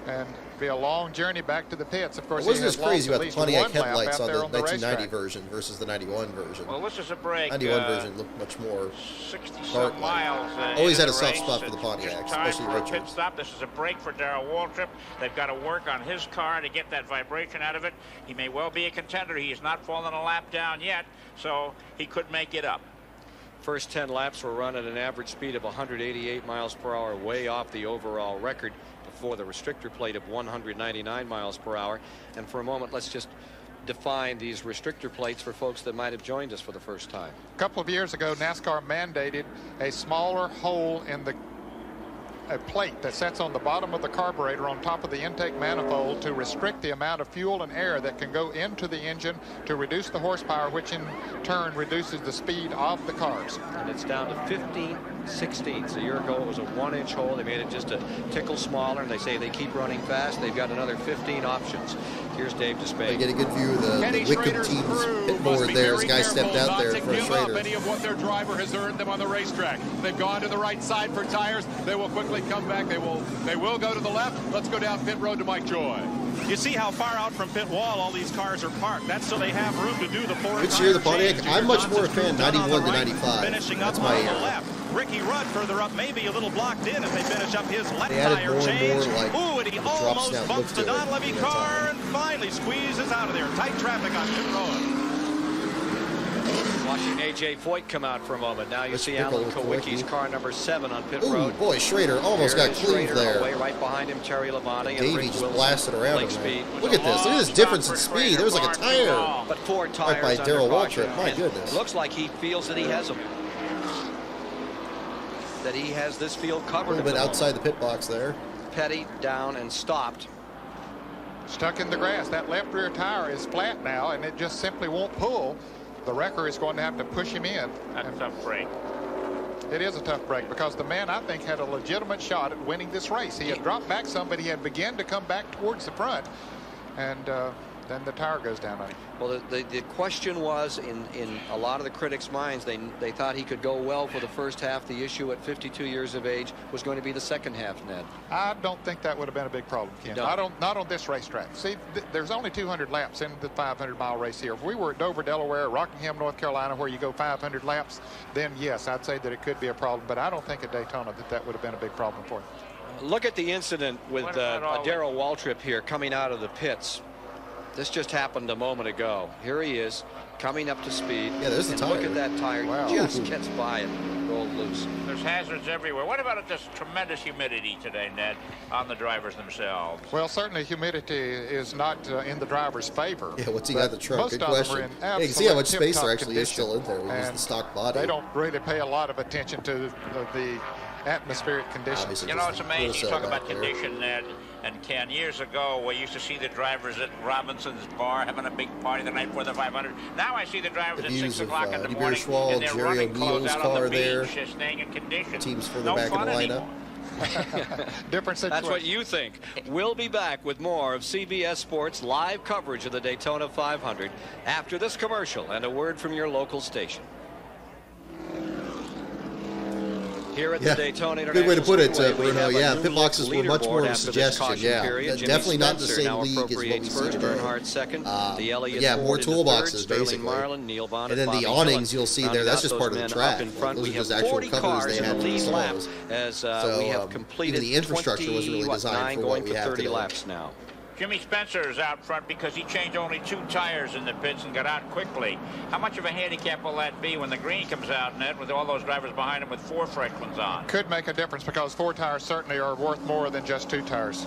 Speaker 8: And be a long journey back to the pits. Of course,
Speaker 1: It wasn't
Speaker 8: he
Speaker 1: as
Speaker 8: has
Speaker 1: crazy
Speaker 8: lost
Speaker 1: about
Speaker 8: at
Speaker 1: the
Speaker 8: least
Speaker 1: Pontiac
Speaker 8: one lap
Speaker 1: headlights
Speaker 8: out
Speaker 1: on
Speaker 8: there
Speaker 1: the
Speaker 8: on the
Speaker 1: 1990
Speaker 8: racetrack.
Speaker 1: version versus the 91 version.
Speaker 2: Well, this is a break.
Speaker 1: 91 version looked much more
Speaker 2: 60-some
Speaker 1: dark.
Speaker 2: miles.
Speaker 1: Always
Speaker 2: into
Speaker 1: had a
Speaker 2: the
Speaker 1: soft
Speaker 2: race.
Speaker 1: spot for the
Speaker 2: It's
Speaker 1: Pontiacs,
Speaker 2: just time
Speaker 1: especially
Speaker 2: for a pit
Speaker 1: Richards.
Speaker 2: stop. This is a break for Darrell Waltrip. They've got to work on his car to get that vibration out of it. He may well be a contender. He has not fallen a lap down yet, so he could make it up.
Speaker 3: First 10 laps were run at an average speed of 188 miles per hour, way off the overall record before the restrictor plate of 199 miles per hour. And for a moment, let's just define these restrictor plates for folks that might have joined us for the first time.
Speaker 8: A couple of years ago, NASCAR mandated a smaller hole in a plate that sits on the bottom of the carburetor on top of the intake manifold to restrict the amount of fuel and air that can go into the engine to reduce the horsepower, which in turn reduces the speed of the cars.
Speaker 3: And it's down to 15/16. A year ago, it was a 1-inch hole. They made it just a tickle smaller, and they say they keep running fast. They've got another 15 options. Here's Dave Despay.
Speaker 1: I get a good view of the Wickham team's pit board there as guys stepped out there for Schrader.
Speaker 9: Any of what their driver has earned them on the racetrack. They've gone to the right side for tires. They will quickly come back. They will go to the left. Let's go down pit road to Mike Joy.
Speaker 4: You see how far out from pit wall all these cars are parked. That's so they have room to do the forward.
Speaker 1: Which year the Pontiac? I'm much more a fan 91 to 95.
Speaker 4: Finishing
Speaker 1: That's
Speaker 4: up
Speaker 1: my
Speaker 4: on the
Speaker 1: era.
Speaker 4: left. Ricky Rudd further up, maybe a little blocked in as they finish up his left
Speaker 1: They added
Speaker 4: tire
Speaker 1: more and
Speaker 4: change.
Speaker 1: more, like,
Speaker 4: Ooh, and he
Speaker 1: drop
Speaker 4: almost
Speaker 1: snout
Speaker 4: bumps
Speaker 1: look
Speaker 4: the
Speaker 1: to it
Speaker 4: Don Levy
Speaker 1: in that
Speaker 4: car
Speaker 1: time.
Speaker 4: and finally squeezes out of there. Tight traffic on pit road.
Speaker 3: Watching A.J. Foyt come out for a moment. Now you
Speaker 1: Let's
Speaker 3: see
Speaker 1: pick
Speaker 3: Alan
Speaker 1: a little
Speaker 3: Kowicki's
Speaker 1: Kowicki.
Speaker 3: car number 7 on pit
Speaker 1: Ooh,
Speaker 3: road.
Speaker 1: boy, Schrader almost got
Speaker 3: Here's
Speaker 1: cleaned
Speaker 3: Schrader
Speaker 1: there.
Speaker 3: away, right behind him, Terry Labonte and
Speaker 1: Davey
Speaker 3: Rick
Speaker 1: just
Speaker 3: Wilson,
Speaker 1: blasted around
Speaker 3: Lake
Speaker 1: him
Speaker 3: Speed.
Speaker 1: there. Look at this. Look at this difference in speed. There was like a tire.
Speaker 3: But 4 tires
Speaker 1: Right by
Speaker 3: under
Speaker 1: Darrell
Speaker 3: caution.
Speaker 1: Waltrip. My
Speaker 3: And
Speaker 1: goodness.
Speaker 3: It looks like he feels that he has them. That he has this field
Speaker 1: A
Speaker 3: covered.
Speaker 1: little bit outside the pit box there.
Speaker 3: Petty down and stopped.
Speaker 8: Stuck in the grass. That left rear tire is flat now, and it just simply won't pull. The wrecker is going to have to push him in.
Speaker 2: That's a tough break.
Speaker 8: It is a tough break because the man, I think, had a legitimate shot at winning this race. He had dropped back some, but he had begun to come back towards the front, and then the tire goes down on him.
Speaker 3: Well, the question was, in a lot of the critics' minds, they thought he could go well for the first half. The issue at 52 years of age was going to be the second half, Ned.
Speaker 8: I don't think that would have been a big problem, Ken. Not on this racetrack. See, there's only 200 laps in the 500-mile race here. If we were at Dover, Delaware, Rockingham, North Carolina, where you go 500 laps, then yes, I'd say that it could be a problem. But I don't think at Daytona that would have been a big problem for him.
Speaker 3: Look at the incident with Darrell Waltrip here coming out of the pits. This just happened a moment ago. Here he is coming up to speed.
Speaker 1: Yeah, there's the
Speaker 3: and
Speaker 1: tire.
Speaker 3: Look at that tire.
Speaker 8: Wow.
Speaker 3: Just gets by and rolled loose.
Speaker 2: There's hazards everywhere. What about this tremendous humidity today, Ned, on the drivers themselves?
Speaker 8: Well, certainly humidity is not in the driver's favor.
Speaker 1: Yeah, what's he got in the trunk?
Speaker 8: Most
Speaker 1: Good
Speaker 8: of them are
Speaker 1: question.
Speaker 8: in
Speaker 1: Yeah, you can see how much
Speaker 8: absolute
Speaker 1: space there
Speaker 8: tip-top
Speaker 1: actually is still in
Speaker 8: condition.
Speaker 1: there. We use the
Speaker 8: And
Speaker 1: stock body.
Speaker 8: They don't really pay a lot of attention to the atmospheric conditions.
Speaker 1: Obviously,
Speaker 2: You know, it's
Speaker 1: just
Speaker 2: amazing. You
Speaker 1: full
Speaker 2: talk
Speaker 1: cell
Speaker 2: about
Speaker 1: back there.
Speaker 2: condition, Ned and Ken. Years ago, we used to see the drivers at Robinson's Bar having a big party the night before the 500. Now I see the drivers
Speaker 1: The
Speaker 2: at
Speaker 1: views
Speaker 2: 6
Speaker 1: of,
Speaker 2: o'clock in the
Speaker 1: Hubert
Speaker 2: morning
Speaker 1: Schwal,
Speaker 2: in their
Speaker 1: Jerry
Speaker 2: running clothes
Speaker 1: O'Neill's
Speaker 2: out on the
Speaker 1: car there.
Speaker 2: beach, staying in condition.
Speaker 1: Teams further
Speaker 2: No
Speaker 1: back in the
Speaker 2: fun
Speaker 1: lineup.
Speaker 2: anymore.
Speaker 8: Different situation.
Speaker 3: That's what you think. We'll be back with more of CBS Sports live coverage of the Daytona 500 after this commercial and a word from your local station. Here at the Daytona International
Speaker 1: Good way to put it,
Speaker 3: Speedway,
Speaker 1: Bruno. Yeah, pit boxes were much more of a
Speaker 3: after this
Speaker 1: suggestion.
Speaker 3: caution
Speaker 1: Yeah,
Speaker 3: period.
Speaker 1: definitely not the
Speaker 3: Spencer
Speaker 1: same
Speaker 3: now
Speaker 1: league as what we
Speaker 3: appropriates
Speaker 1: see
Speaker 3: first,
Speaker 1: today.
Speaker 3: Earnhardt second, the Elliott
Speaker 1: yeah, more
Speaker 3: Ford into
Speaker 1: toolboxes,
Speaker 3: third, Sterling
Speaker 1: basically.
Speaker 3: Marlin, Neil Vaughn,
Speaker 1: And then
Speaker 3: Bobby
Speaker 1: the awnings
Speaker 3: Hillin
Speaker 1: you'll see there,
Speaker 3: rounded
Speaker 1: that's
Speaker 3: out
Speaker 1: just
Speaker 3: those
Speaker 1: part of the
Speaker 3: men
Speaker 1: track.
Speaker 3: up in front.
Speaker 1: Those
Speaker 3: We
Speaker 1: are
Speaker 3: have
Speaker 1: just actual
Speaker 3: 40
Speaker 1: covers
Speaker 3: cars
Speaker 1: they
Speaker 3: in the
Speaker 1: had to
Speaker 3: lead
Speaker 1: install
Speaker 3: lap
Speaker 1: those.
Speaker 3: as we have completed
Speaker 1: even the infrastructure wasn't really designed for what
Speaker 3: going
Speaker 1: we
Speaker 3: for
Speaker 1: have
Speaker 3: 30
Speaker 1: today.
Speaker 3: laps now.
Speaker 2: Jimmy Spencer is out front because he changed only 2 tires in the pits and got out quickly. How much of a handicap will that be when the green comes out, Ned, with all those drivers behind him with 4 fresh ones on?
Speaker 8: Could make a difference because 4 tires certainly are worth more than just 2 tires.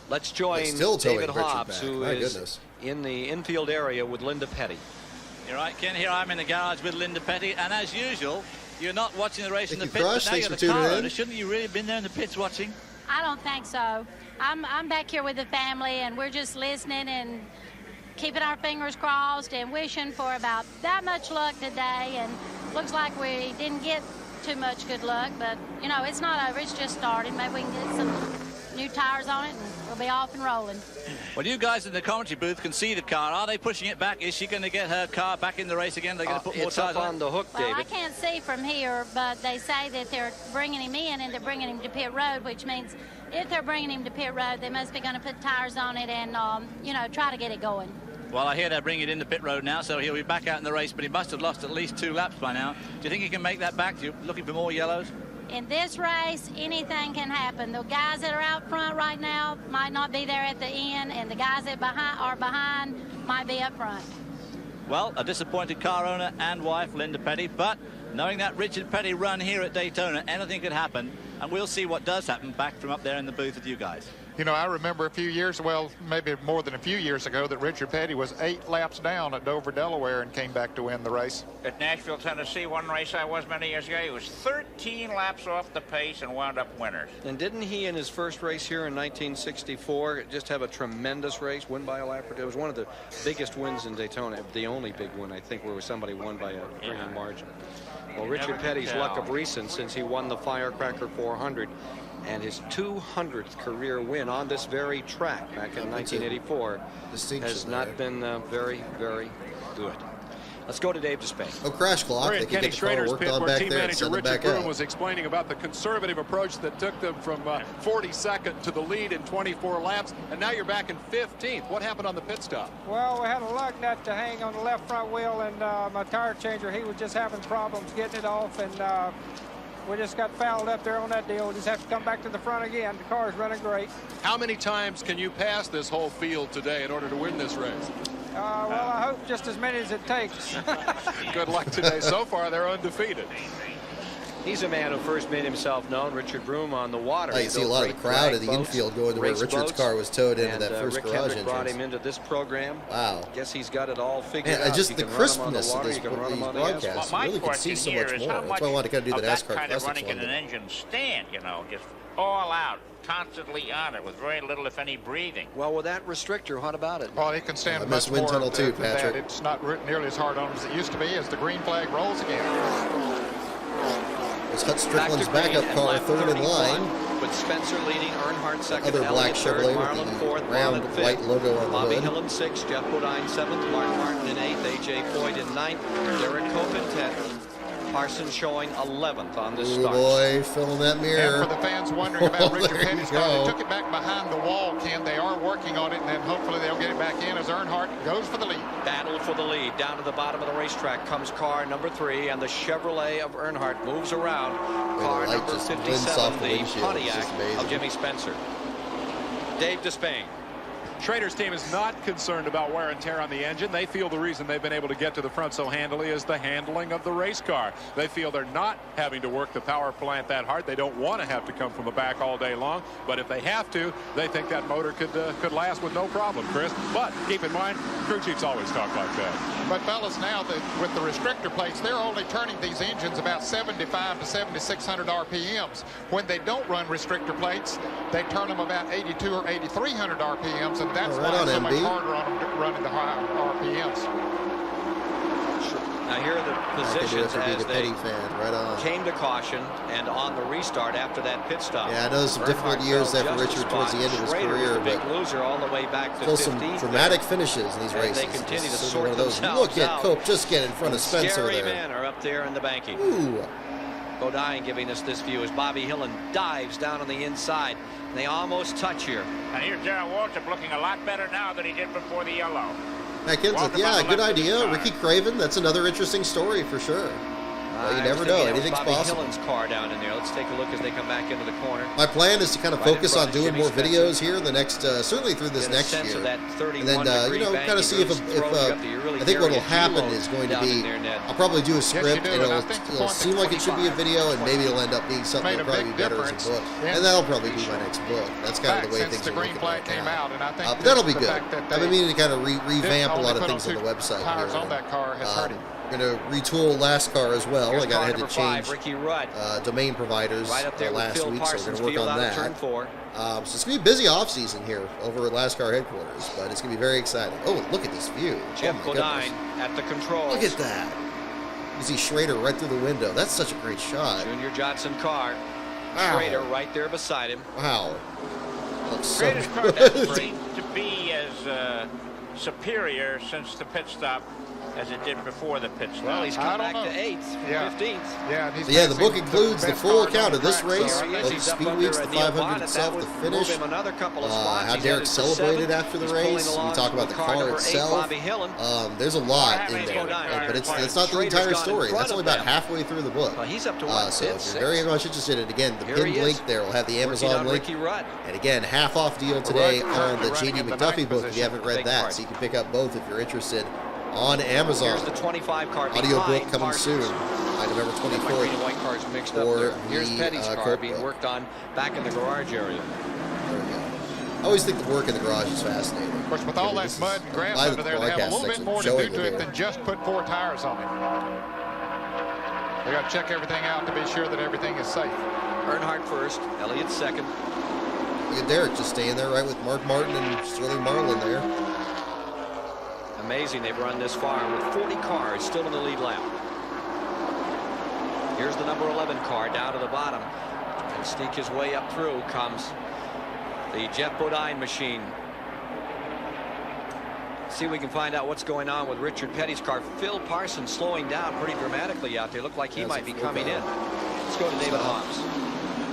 Speaker 3: Let's join David Hobbs, who is in the infield area with Linda Petty.
Speaker 11: You're right, Ken. Here I'm in the garage with Linda Petty, and as usual, you're not watching the race in the pits, but now you're the car owner. Shouldn't you really have been there in the pits watching?
Speaker 12: I don't think so. I'm back here with the family, and we're just listening and keeping our fingers crossed and wishing for about that much luck today. And looks like we didn't get too much good luck, but you know, it's not over. It's just started. Maybe we can get some new tires on it and we'll be off and rolling.
Speaker 11: Well, you guys in the commentary booth can see the car. Are they pushing it back? Is she going to get her car back in the race again? They're going to put more tires
Speaker 3: on the hook, David.
Speaker 12: Well, I can't see from here, but they say that they're bringing him in and they're bringing him to pit road, which means if they're bringing him to pit road, they must be going to put tires on it and, you know, try to get it going.
Speaker 11: Well, I hear they're bringing it into pit road now, so he'll be back out in the race, but he must have lost at least 2 laps by now. Do you think he can make that back? You're looking for more yellows?
Speaker 12: In this race, anything can happen. The guys that are out front right now might not be there at the end, and the guys that are behind might be up front.
Speaker 11: Well, a disappointed car owner and wife, Linda Petty, but knowing that Richard Petty run here at Daytona, anything could happen, and we'll see what does happen back from up there in the booth with you guys.
Speaker 8: You know, I remember a few years, well, maybe more than a few years ago, that Richard Petty was 8 laps down at Dover, Delaware, and came back to win the race.
Speaker 2: At Nashville, Tennessee, one race I was many years ago, he was 13 laps off the pace and wound up winners.
Speaker 3: And didn't he, in his first race here in 1964, just have a tremendous race, win by a lap or two? It was one of the biggest wins in Daytona, the only big win, I think, where somebody won by a ringing margin. Well, Richard Petty's luck of recent since he won the Firecracker 400 and his 200th career win on this very track back in 1984 has not been very, very good. Let's go to Dave Despain.
Speaker 1: Oh, crash clock.
Speaker 9: We're
Speaker 1: They
Speaker 9: in
Speaker 1: can
Speaker 9: Kenny
Speaker 1: get the car
Speaker 9: Schrader's
Speaker 1: worked
Speaker 9: pit
Speaker 1: on
Speaker 9: where
Speaker 1: back
Speaker 9: team
Speaker 1: there and
Speaker 9: manager
Speaker 1: send it
Speaker 9: Richard
Speaker 1: back
Speaker 9: Broom
Speaker 1: up.
Speaker 9: was explaining about the conservative approach that took them from 42nd to the lead in 24 laps, and now you're back in 15th. What happened on the pit stop?
Speaker 13: Well, we had a lug nut to hang on the left front wheel, and my tire changer, he was just having problems getting it off, and we just got fouled up there on that deal. We just have to come back to the front again. The car's running great.
Speaker 9: How many times can you pass this whole field today in order to win this race?
Speaker 13: Well, I hope just as many as it takes.
Speaker 9: Good luck today. So far, they're undefeated.
Speaker 3: He's a man who first made himself known, Richard Broom, on the water.
Speaker 1: You see a lot of the crowd in the infield going to where Richard's car was towed into that first
Speaker 3: Rick
Speaker 1: garage
Speaker 3: Hendrick
Speaker 1: entrance.
Speaker 3: brought him into this program.
Speaker 1: Wow.
Speaker 3: Guess he's got it all figured out.
Speaker 1: Just
Speaker 3: you
Speaker 1: the
Speaker 3: can
Speaker 1: crispness
Speaker 3: run
Speaker 1: of
Speaker 3: him on the water,
Speaker 1: these
Speaker 3: you can run him on the
Speaker 1: broadcasts.
Speaker 3: asphalt.
Speaker 2: My
Speaker 1: really can see
Speaker 2: question
Speaker 1: so
Speaker 2: here
Speaker 1: much
Speaker 2: is
Speaker 1: more.
Speaker 2: how
Speaker 1: That's
Speaker 2: much
Speaker 1: why I wanted to kind of do the
Speaker 2: that
Speaker 1: NASCAR
Speaker 2: kind of
Speaker 1: Classics
Speaker 2: running in
Speaker 1: one
Speaker 2: an
Speaker 1: day.
Speaker 2: engine stand, you know, just all out, constantly on it with very little, if any, breathing.
Speaker 3: Well, with that restrictor, what about it?
Speaker 8: Well, he can stand much more than that. It's not nearly as hard on him as it used to be as the green flag rolls again.
Speaker 1: It's Hut Strickland's backup car, third in line.
Speaker 3: With Spencer leading, Earnhardt second,
Speaker 1: Other black Chevrolet
Speaker 3: Marlin
Speaker 1: with
Speaker 3: fourth,
Speaker 1: the round
Speaker 3: Marlin fifth,
Speaker 1: white logo on
Speaker 3: Bobby
Speaker 1: the hood.
Speaker 3: Hillin sixth, Jeff Bodine seventh, Mark Martin in eighth, A.J. Foyt in ninth, Derek Cope in 10th, Parson showing 11th on this start.
Speaker 1: Boy, filling that mirror.
Speaker 8: And for the fans wondering about Richard Petty's car, they took it back behind the wall, Ken. They are working on it, and then hopefully they'll get it back in as Earnhardt goes for the lead.
Speaker 3: Battle for the lead. Down to the bottom of the racetrack comes car number 3, and the Chevrolet of Earnhardt moves around. Car number 57, the Pontiac of Jimmy Spencer. Dave Despain.
Speaker 9: Schrader's team is not concerned about wear and tear on the engine. They feel the reason they've been able to get to the front so handily is the handling of the race car. They feel they're not having to work the power plant that hard. They don't want to have to come from the back all day long. But if they have to, they think that motor could last with no problem, Chris. But keep in mind, crew chiefs always talk like that.
Speaker 8: But fellas, now with the restrictor plates, they're only turning these engines about 75 to 7,600 RPMs. When they don't run restrictor plates, they turn them about 82 or 8,300 RPMs, and that's why it's so much harder on them running the high RPMs.
Speaker 3: Now here are the positions as they
Speaker 1: right
Speaker 3: came to caution and on the restart after that pit stop.
Speaker 1: Yeah, I know some difficult years there for Richard towards the end of his career,
Speaker 3: the big loser all the way back to
Speaker 1: still some dramatic finishes in these races.
Speaker 3: They continue to sort
Speaker 1: one of those.
Speaker 3: themselves
Speaker 1: Look at
Speaker 3: out.
Speaker 1: Cope just get in front of Spencer
Speaker 3: Scary
Speaker 1: there.
Speaker 3: men are up there in the banking.
Speaker 1: Ooh.
Speaker 3: Bodine giving us this view as Bobby Hillen dives down on the inside. They almost touch here.
Speaker 2: And here's Darrell Waltrip looking a lot better now than he did before the yellow.
Speaker 1: Matt Kenseth, yeah, good idea. Ricky Craven, that's another interesting story for sure. Well, you never know. Anything's possible.
Speaker 3: Hillen's car down in there. Let's take a look as they come back into the corner.
Speaker 1: My plan is to kind of focus on doing more videos here in the next, certainly through this next year. And then, you know, kind of see if I think what will happen is going to be, I'll probably do a script, and it'll seem like it should be a video, and maybe it'll end up being something that'll probably be better as a book. And that'll probably be my next book. That's kind of the way things are looking right now. But that'll be good. I've been meaning to kind of revamp a lot of things on the website here. We're going to retool last car as well. I got to change domain providers last week, so we're going to work on that. So it's going to be a busy off season here over at Last Car headquarters, but it's going to be very exciting. Oh, look at this view.
Speaker 3: Jeff Bodine at the controls.
Speaker 1: Look at that. You see Schrader right through the window. That's such a great shot.
Speaker 3: Junior Johnson car. Wow. Schrader right there beside him.
Speaker 1: Wow. Looks so
Speaker 2: Schrader's car doesn't seem to be as superior since the pit stop as it did before the pit stop.
Speaker 3: Well, he's come back to 8th, 15th.
Speaker 1: Yeah, the book includes the full account of this race, both the Speed Weeks, the 500 itself, the finish, how Derek celebrated after the race. We talk about the car itself. There's a lot in there, but it's not the entire story. That's only about halfway through the book. So if you're very much interested in, again, the pinned link there will have the Amazon link. And again, half off deal today on the J.D. McDuffie book if you haven't read that. So you can pick up both if you're interested. On Amazon.
Speaker 3: Here's the 25 car
Speaker 1: audiobook coming soon, November 24th.
Speaker 3: Green and white cars mixed up there. Here's Petty's car being worked on back in the garage area.
Speaker 1: There we go. I always think the work in the garage is fascinating.
Speaker 8: Of course, with all that mud and grass under there, they have a little bit more to do to it than just put 4 tires on it. They got to check everything out to be sure that everything is safe.
Speaker 3: Earnhardt first, Elliott second.
Speaker 1: Look at Derek just staying there right with Mark Martin and Sterling Marlin there.
Speaker 3: Amazing they've run this far with 40 cars still in the lead lap. Here's the number 11 car down to the bottom. And sneak his way up through comes the Jeff Bodine machine. See if we can find out what's going on with Richard Petty's car. Phil Parsons slowing down pretty dramatically out there. Looked like he might be coming in. Let's go to David Hobbs.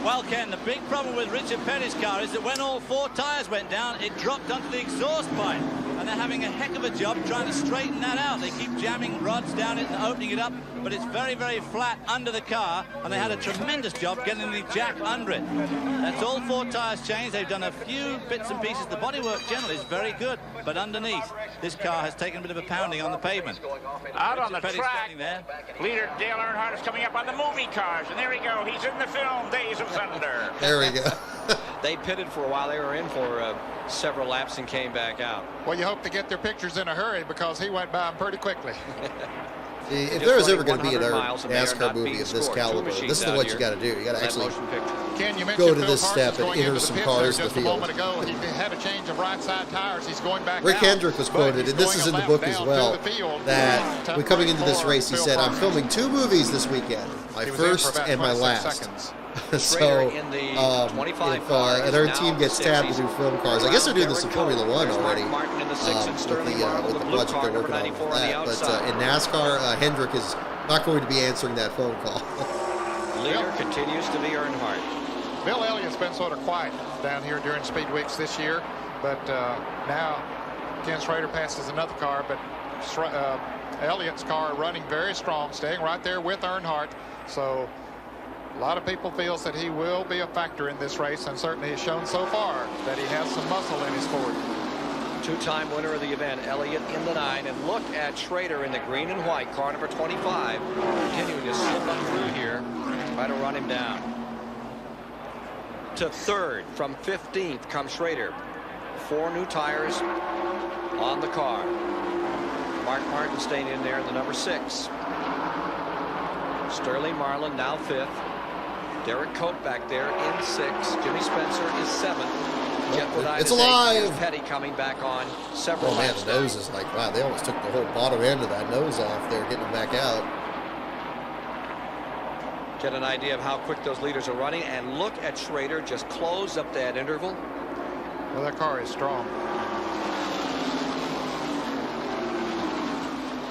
Speaker 11: Well, Ken, the big problem with Richard Petty's car is that when all 4 tires went down, it dropped onto the exhaust pipe. And they're having a heck of a job trying to straighten that out. They keep jamming rods down it and opening it up, but it's very, very flat under the car, and they had a tremendous job getting the jack under it. That's all 4 tires changed. They've done a few bits and pieces. The bodywork generally is very good, but underneath, this car has taken a bit of a pounding on the pavement.
Speaker 2: Out on the track, leader Dale Earnhardt is coming up on the movie cars, and there we go. He's in the film Days of Thunder.
Speaker 1: There we go.
Speaker 3: They pitted for a while. They were in for several laps and came back out.
Speaker 8: Well, you hope to get their pictures in a hurry because he went by them pretty quickly.
Speaker 1: If there was ever going to be another NASCAR movie of this caliber, this is what you got to do. You got to actually go to this step and enter some cars in the field.
Speaker 8: He had a change of right side tires. He's going back
Speaker 1: Rick Hendrick was quoted, and this is in the book as well, that when coming into this race, he said, "I'm filming 2 movies this weekend, my first and my last." So if another team gets tabbed to do film cars, I guess they're doing this in Formula 1 already with the project they're working on for that. But in NASCAR, Hendrick is not going to be answering that phone call.
Speaker 3: Leader continues to be Earnhardt.
Speaker 8: Bill Elliott's been sort of quiet down here during Speed Weeks this year, but now Ken Schrader passes another car, but Elliott's car running very strong, staying right there with Earnhardt. So a lot of people feels that he will be a factor in this race, and certainly has shown so far that he has some muscle in his Ford.
Speaker 3: 2-time winner of the event, Elliott in the 9, and look at Schrader in the green and white, car number 25, continuing to slip up through here, try to run him down. To 3rd, from 15th comes Schrader. 4 new tires on the car. Mark Martin staying in there in the number 6. Sterling Marlin now 5th. Derek Cope back there in 6th. Jimmy Spencer is 7th.
Speaker 1: It's alive!
Speaker 3: Petty coming back on several
Speaker 1: Oh man,
Speaker 3: laps
Speaker 1: the nose is like, wow, they almost took the whole bottom end of that nose off there, getting them back out.
Speaker 3: Get an idea of how quick those leaders are running, and look at Schrader just close up that interval.
Speaker 8: Well, that car is strong.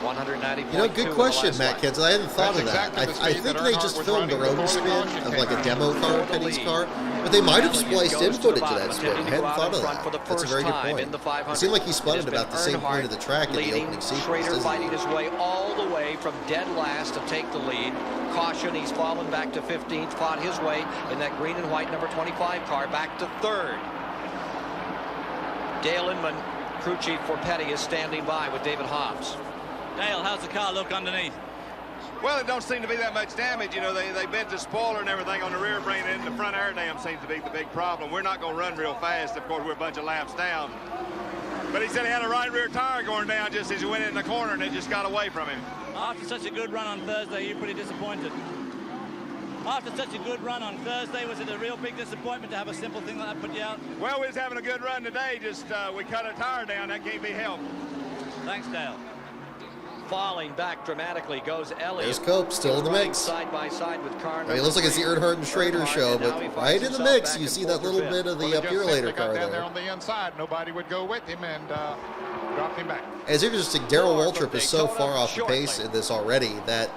Speaker 3: 190.2.
Speaker 1: Good question, Matt Kids. I hadn't thought of that. I think they just filmed the rotor spin of like a demo car of Petty's car, but they might have spliced in footage of that spin. I hadn't thought of that. That's a very good point. It seemed like he spun at about the same point of the track in the opening sequence.
Speaker 3: Schrader fighting his way all the way from dead last to take the lead. Caution, he's fallen back to 15th, fought his way in that green and white number 25 car back to 3rd. Dale Inman, crew chief for Petty, is standing by with David Hobbs.
Speaker 11: Dale, how's the car look underneath?
Speaker 14: Well, it don't seem to be that much damage. You know, they bent the spoiler and everything on the rear, bringing it in. The front air dam seems to be the big problem. We're not going to run real fast. Of course, we're a bunch of laps down. But he said he had a right rear tire going down just as he went in the corner, and it just got away from him.
Speaker 11: After such a good run on Thursday, you're pretty disappointed. After such a good run on Thursday, was it a real big disappointment to have a simple thing like that put you out?
Speaker 14: Well, we was having a good run today. Just we cut a tire down. That can't be helped.
Speaker 11: Thanks, Dale.
Speaker 3: Falling back dramatically goes Elliott.
Speaker 1: There's Cope still in the mix.
Speaker 3: Side by side with car.
Speaker 1: I mean, it looks like it's the Earnhardt and Schrader show, but right in the mix, you see that little bit of the Purelator car
Speaker 8: down
Speaker 1: there.
Speaker 8: On the inside, nobody would go with him and dropped him back.
Speaker 1: It's interesting. Darrell Waltrip is so far off the pace in this already that,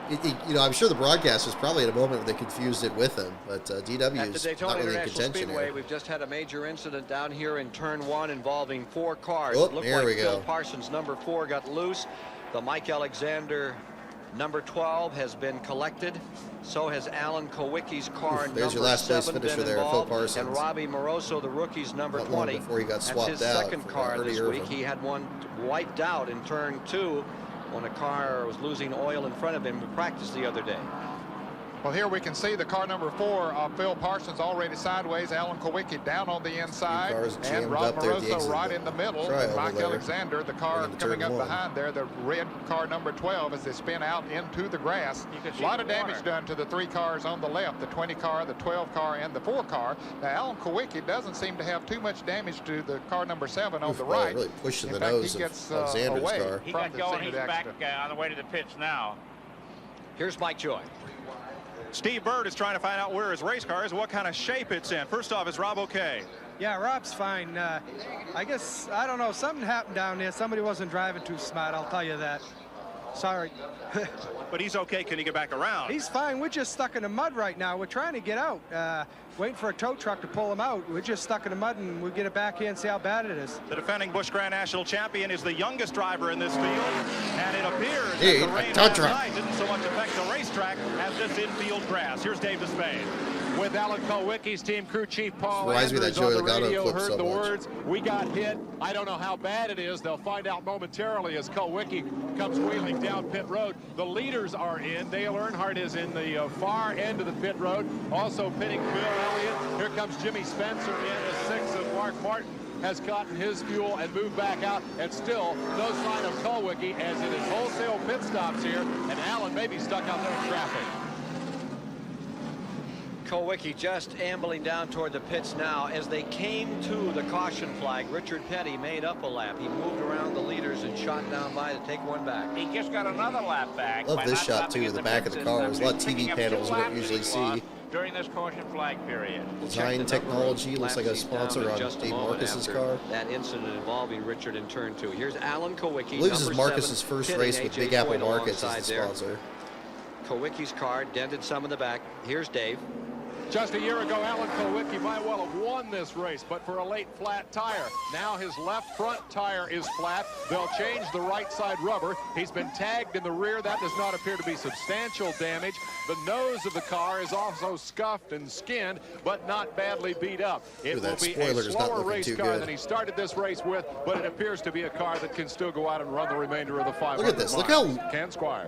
Speaker 1: I'm sure the broadcasters probably at a moment when they confused it with him, but DW is not really in contention here.
Speaker 3: We've just had a major incident down here in turn 1 involving 4 cars.
Speaker 1: Oh,
Speaker 3: it looked
Speaker 1: there
Speaker 3: like
Speaker 1: we go.
Speaker 3: Phil Parsons, number 4, got loose. The Mike Alexander number 12 has been collected. So has Alan Kowicki's car.
Speaker 1: There's your last place finisher there, Phil Parsons.
Speaker 3: And Robbie Moroso, the rookie's number 20.
Speaker 1: Before he got swapped
Speaker 3: That's his
Speaker 1: out
Speaker 3: second car this week. He had one wiped out in turn 2 when a car was losing oil in front of him in practice the other day.
Speaker 8: Well, here we can see the car number 4 of Phil Parsons already sideways. Alan Kowicki down on the inside. And Rob Moroso right in the middle. And Mike Alexander, the car coming up behind there, the red car number 12, as they spin out into the grass. A lot of damage done to the 3 cars on the left, the 20 car, the 12 car, and the 4 car. Now, Alan Kowicki doesn't seem to have too much damage to the car number 7 on the right.
Speaker 1: Really pushing the nose of Alexander's car.
Speaker 7: He got going. He's back on the way to the pits now.
Speaker 3: Here's Mike Joy.
Speaker 4: Steve Bird is trying to find out where his race car is, what kind of shape it's in. First off, is Rob okay?
Speaker 15: Yeah, Rob's fine. I guess, I don't know, something happened down there. Somebody wasn't driving too smart, I'll tell you that. Sorry.
Speaker 4: But he's okay. Can he get back around?
Speaker 15: He's fine. We're just stuck in the mud right now. We're trying to get out. Waiting for a tow truck to pull him out. We're just stuck in the mud, and we'll get it back here and see how bad it is.
Speaker 4: The defending Busch Grand National champion is the youngest driver in this field, and it appears that the rain last night didn't so much affect the racetrack as this infield grass. Here's Dave Despade.
Speaker 9: With Alan Kowicki's team crew chief Paul
Speaker 1: Reminds me of that
Speaker 9: Andrews
Speaker 1: Joey
Speaker 9: on the
Speaker 1: Logano
Speaker 9: radio
Speaker 1: clip
Speaker 9: heard
Speaker 1: so
Speaker 9: the
Speaker 1: much.
Speaker 9: words, "We got hit." I don't know how bad it is. They'll find out momentarily as Kowicki comes wheeling down pit road. The leaders are in. Dale Earnhardt is in the far end of the pit road. Also pitting Bill Elliott. Here comes Jimmy Spencer in. The 6 of Mark Martin has gotten his fuel and moved back out, and still no sign of Kowicki as it is wholesale pit stops here, and Allen may be stuck out there in traffic.
Speaker 3: Kowicki just ambling down toward the pits now. As they came to the caution flag, Richard Petty made up a lap. He moved around the leaders and shot down by to take one back.
Speaker 7: He just got another lap back.
Speaker 1: Love this shot too, the back of the car. There's a lot of TV panels we don't usually see.
Speaker 7: During this caution flag period.
Speaker 1: Design Technology looks like a sponsor on Dave Marcus's car.
Speaker 3: That incident involving Richard in turn 2. Here's Alan Kowicki.
Speaker 1: I believe this is Marcus's first race with Big Apple Markets as the sponsor.
Speaker 3: Kowicki's car dented some in the back. Here's Dave.
Speaker 9: Just a year ago, Alan Kowicki might well have won this race, but for a late flat tire. Now his left front tire is flat. They'll change the right side rubber. He's been tagged in the rear. That does not appear to be substantial damage. The nose of the car is also scuffed and skinned, but not badly beat up. It will be a slower race car than he started this race with, but it appears to be a car that can still go out and run the remainder of the 500
Speaker 1: Look at this. Look how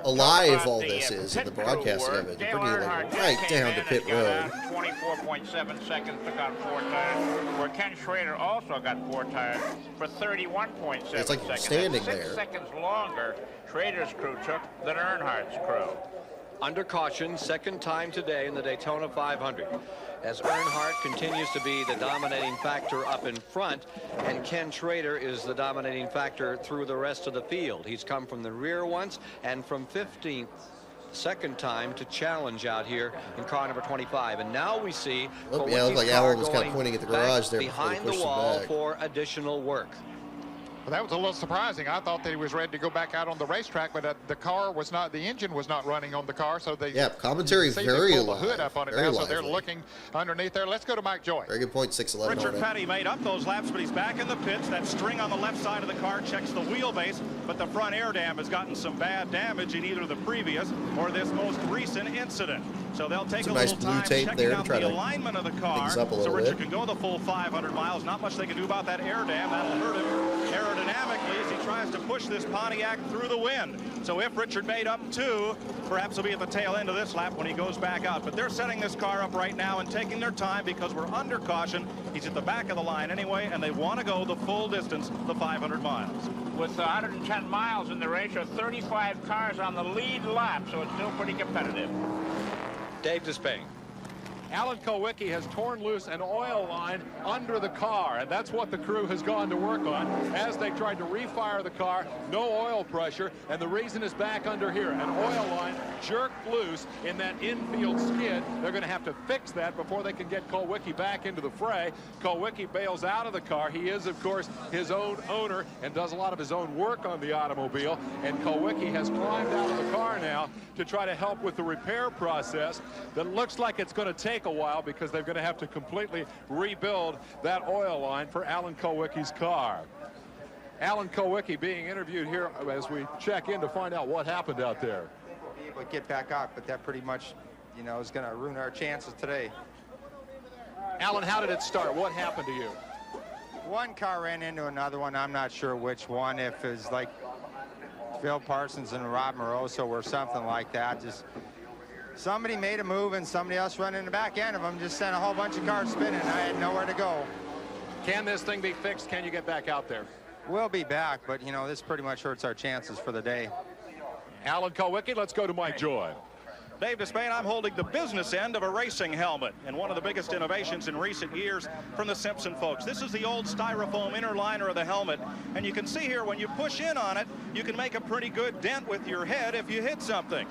Speaker 1: alive all this is in the broadcasting of it. You're pretty like right down to pit road.
Speaker 7: 24.7 seconds, took on 4 tires, where Ken Schrader also got 4 tires for 31.7 seconds.
Speaker 1: It's like you're standing
Speaker 7: That's 6
Speaker 1: there.
Speaker 7: seconds longer Schrader's crew took than Earnhardt's crew.
Speaker 3: under caution, second time today in the Daytona 500. As Earnhardt continues to be the dominating factor up in front, and Ken Schrader is the dominating factor through the rest of the field. He's come from the rear once and from 15th, second time to challenge out here in car number 25. And now we see
Speaker 1: yeah, it looked like Alan was kind of pointing at the garage there
Speaker 3: behind the wall for additional work.
Speaker 8: Well, that was a little surprising. I thought that he was ready to go back out on the racetrack, but the car was not, the engine was not running on the car, so they
Speaker 1: commentary very
Speaker 8: pull the
Speaker 1: live,
Speaker 8: hood up on it
Speaker 1: very
Speaker 8: now, so
Speaker 1: lively.
Speaker 8: they're looking underneath there. Let's go to Mike Joy.
Speaker 1: Very good point, 611.
Speaker 4: Richard Petty made up those laps, but he's back in the pits. That string on the left side of the car checks the wheelbase, but the front air dam has gotten some bad damage in either the previous or this most recent incident. So they'll take a
Speaker 1: nice
Speaker 4: little
Speaker 1: blue
Speaker 4: time
Speaker 1: tape
Speaker 4: checking
Speaker 1: there to
Speaker 4: out
Speaker 1: try
Speaker 4: the
Speaker 1: to
Speaker 4: alignment of the car,
Speaker 1: things up a
Speaker 4: so
Speaker 1: little
Speaker 4: Richard
Speaker 1: bit.
Speaker 4: can go the full 500 miles. Not much they can do about that air dam. That'll hurt him aerodynamically as he tries to push this Pontiac through the wind. So if Richard made up 2, perhaps he'll be at the tail end of this lap when he goes back out. But they're setting this car up right now and taking their time because we're under caution. He's at the back of the line anyway, and they want to go the full distance, the 500 miles.
Speaker 7: With 110 miles in the race, 35 cars on the lead lap, so it's still pretty competitive.
Speaker 3: Dave Despain.
Speaker 9: Alan Kulwicki has torn loose an oil line under the car, and that's what the crew has gone to work on as they tried to refire the car. No oil pressure, and the reason is back under here. An oil line jerked loose in that infield skid. They're going to have to fix that before they can get Kulwicki back into the fray. Kulwicki bails out of the car. He is, of course, his own owner and does a lot of his own work on the automobile, and Kulwicki has climbed out of the car now to try to help with the repair process that looks like it's going to take a while because they're going to have to completely rebuild that oil line for Alan Kulwicki's car. Alan Kulwicki being interviewed here as we check in to find out what happened out there.
Speaker 16: Be able to get back out, but that pretty much, you know, is going to ruin our chances today.
Speaker 9: Alan, how did it start? What happened to you?
Speaker 16: One car ran into another one. I'm not sure which one. If it's like Phil Parsons and Rob Moroso or something like that, just somebody made a move and somebody else running in the back end of them just sent a whole bunch of cars spinning. I had nowhere to go.
Speaker 9: Can this thing be fixed? Can you get back out there?
Speaker 16: We'll be back, but you know, this pretty much hurts our chances for the day.
Speaker 9: Alan Kulwicki, let's go to Mike Joy.
Speaker 4: Dave Despain, I'm holding the business end of a racing helmet, and one of the biggest innovations in recent years from the Simpson folks. This is the old styrofoam inner liner of the helmet, and you can see here when you push in on it, you can make a pretty good dent with your head if you hit something.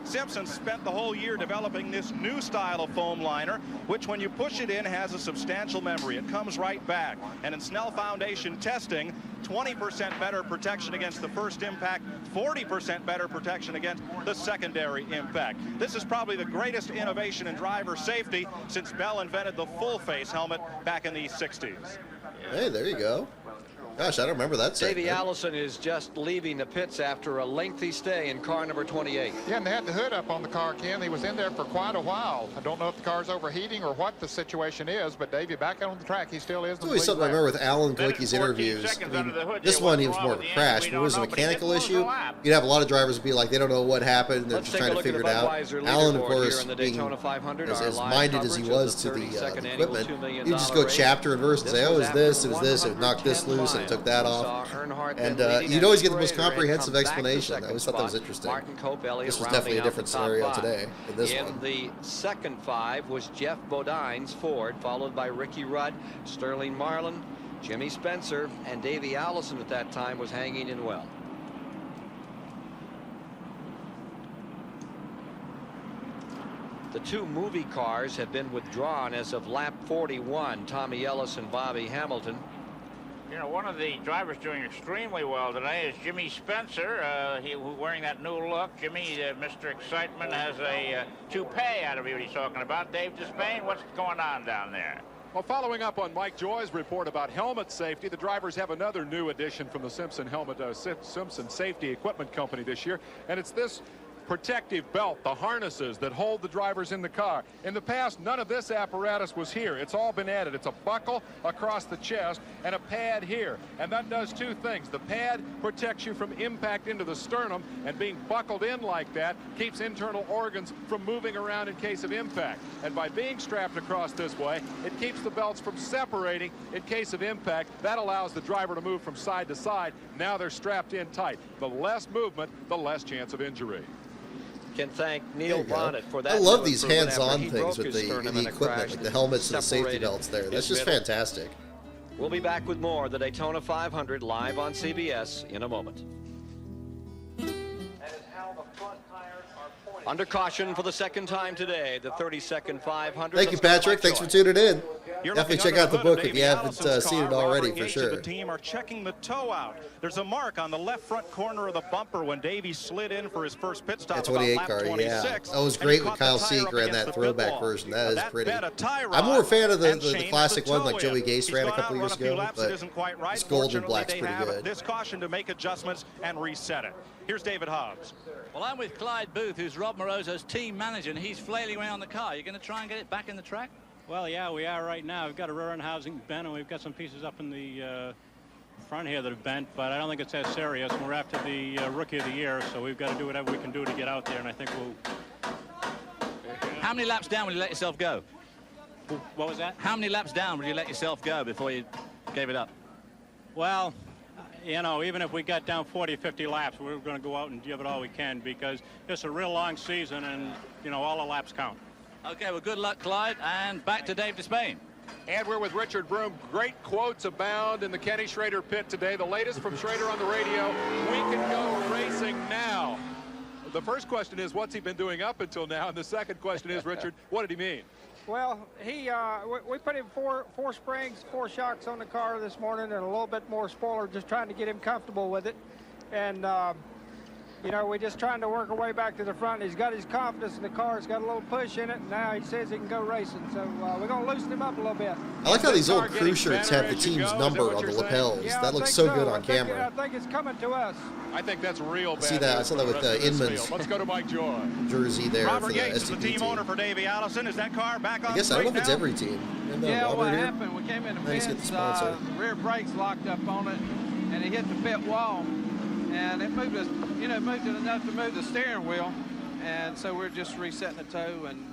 Speaker 4: Simpson spent the whole year developing this new style of foam liner, which when you push it in has a substantial memory. It comes right back. And in Snell Foundation testing, 20% better protection against the first impact, 40% better protection against the secondary impact. This is probably the greatest innovation in driver safety since Bell invented the full face helmet back in the 60s.
Speaker 1: Hey, there you go. Gosh, I don't remember that segment.
Speaker 3: Davey Allison is just leaving the pits after a lengthy stay in car number 28.
Speaker 8: Yeah, and they had the hood up on the car, Ken. He was in there for quite a while. I don't know if the car's overheating or what the situation is, but Davey, back out on the track, he still is.
Speaker 1: There's always something I remember with Alan Kulwicki's interviews. I mean, this one, he was more of a crash, but it was a mechanical issue. You'd have a lot of drivers be like, they don't know what happened. They're just trying to figure it out. Alan, of course, being as minded as he was to the equipment, he'd just go chapter and verse and say, oh, it was this, it knocked this loose, and took that off. And you'd always get the most comprehensive explanation. I always thought that was interesting. This was definitely a different scenario today than this one.
Speaker 3: In the second 5 was Jeff Bodine's Ford, followed by Ricky Rudd, Sterling Marlin, Jimmy Spencer, and Davey Allison at that time was hanging in well. The 2 movie cars have been withdrawn as of lap 41, Tommy Ellis and Bobby Hamilton.
Speaker 7: You know, one of the drivers doing extremely well today is Jimmy Spencer. He wearing that new look. Jimmy, Mr. Excitement, has a toupee out of what he's talking about. Dave Despain, what's going on down there?
Speaker 9: Well, following up on Mike Joy's report about helmet safety, the drivers have another new addition from the Simpson Safety Equipment Company this year, and it's this protective belt, the harnesses that hold the drivers in the car. In the past, none of this apparatus was here. It's all been added. It's a buckle across the chest and a pad here. And that does 2 things. The pad protects you from impact into the sternum, and being buckled in like that keeps internal organs from moving around in case of impact. And by being strapped across this way, it keeps the belts from separating in case of impact. That allows the driver to move from side to side. Now they're strapped in tight. The less movement, the less chance of injury.
Speaker 3: can thank Neil Bonnet for that.
Speaker 1: I love these hands-on things with the equipment, like the helmets and the safety belts there. That's just fantastic.
Speaker 3: We'll be back with more of the Daytona 500 live on CBS in a moment. Under caution for the second time today, the 32nd 500.
Speaker 1: Thank you, Patrick. Thanks for tuning in. Definitely check out the book if you haven't seen it already, for sure.
Speaker 4: The team are checking the toe out. There's a mark on the left front corner of the bumper when Davey slid in for his first pit stop.
Speaker 1: That 28 car, yeah. That was great with Kyle Seeger and that throwback version. That is pretty. I'm more a fan of the classic one like Joey Gase ran a couple years ago, but this gold and black's pretty good.
Speaker 4: This caution to make adjustments and reset it. Here's David Hobbs.
Speaker 11: Well, I'm with Clyde Booth, who's Rob Morozo's team manager, and he's flailing around the car. You're going to try and get it back in the track?
Speaker 17: Well, yeah, we are right now. We've got a rear end housing bent, and we've got some pieces up in the front here that have bent, but I don't think it's that serious. We're after the Rookie of the Year, so we've got to do whatever we can do to get out there, and I think we'll...
Speaker 11: How many laps down will you let yourself go?
Speaker 17: What was that?
Speaker 11: How many laps down will you let yourself go before you gave it up?
Speaker 17: Well, you know, even if we got down 40 or 50 laps, we're going to go out and give it all we can, because it's a real long season, and, you know, all the laps count.
Speaker 11: Okay, well, good luck, Clyde, and back to Dave Despain.
Speaker 9: And we're with Richard Broom. Great quotes abound in the Kenny Schrader pit today. The latest from Schrader on the radio: we can go racing now. The first question is, what's he been doing up until now? And the second question is, Richard, what did he mean?
Speaker 13: Well, we put him four springs, 4 shocks on the car this morning, and a little bit more spoiler, just trying to get him comfortable with it. And you know, we're just trying to work our way back to the front. He's got his confidence in the car. It's got a little push in it, and now he says he can go racing. So we're going to loosen him up a little bit.
Speaker 1: I like how these old crew shirts have the team's number on the lapels.
Speaker 13: Yeah,
Speaker 1: that looks so good on camera.
Speaker 13: I think it's coming to us.
Speaker 9: I think that's real bad.
Speaker 1: See that? I saw that with Inman's
Speaker 9: Let's go to Mike Joy.
Speaker 1: Jersey there
Speaker 4: Robert
Speaker 1: for the
Speaker 4: Yates is the
Speaker 1: STP
Speaker 4: team owner for Davey Allison. Is that car back on?
Speaker 1: I guess I don't know if it's every team.
Speaker 18: Yeah, what happened? We came in the pits, rear brakes locked up on it, and it hit the pit wall. And it moved us, you know, moved it enough to move the steering wheel. And so we're just resetting the toe, and,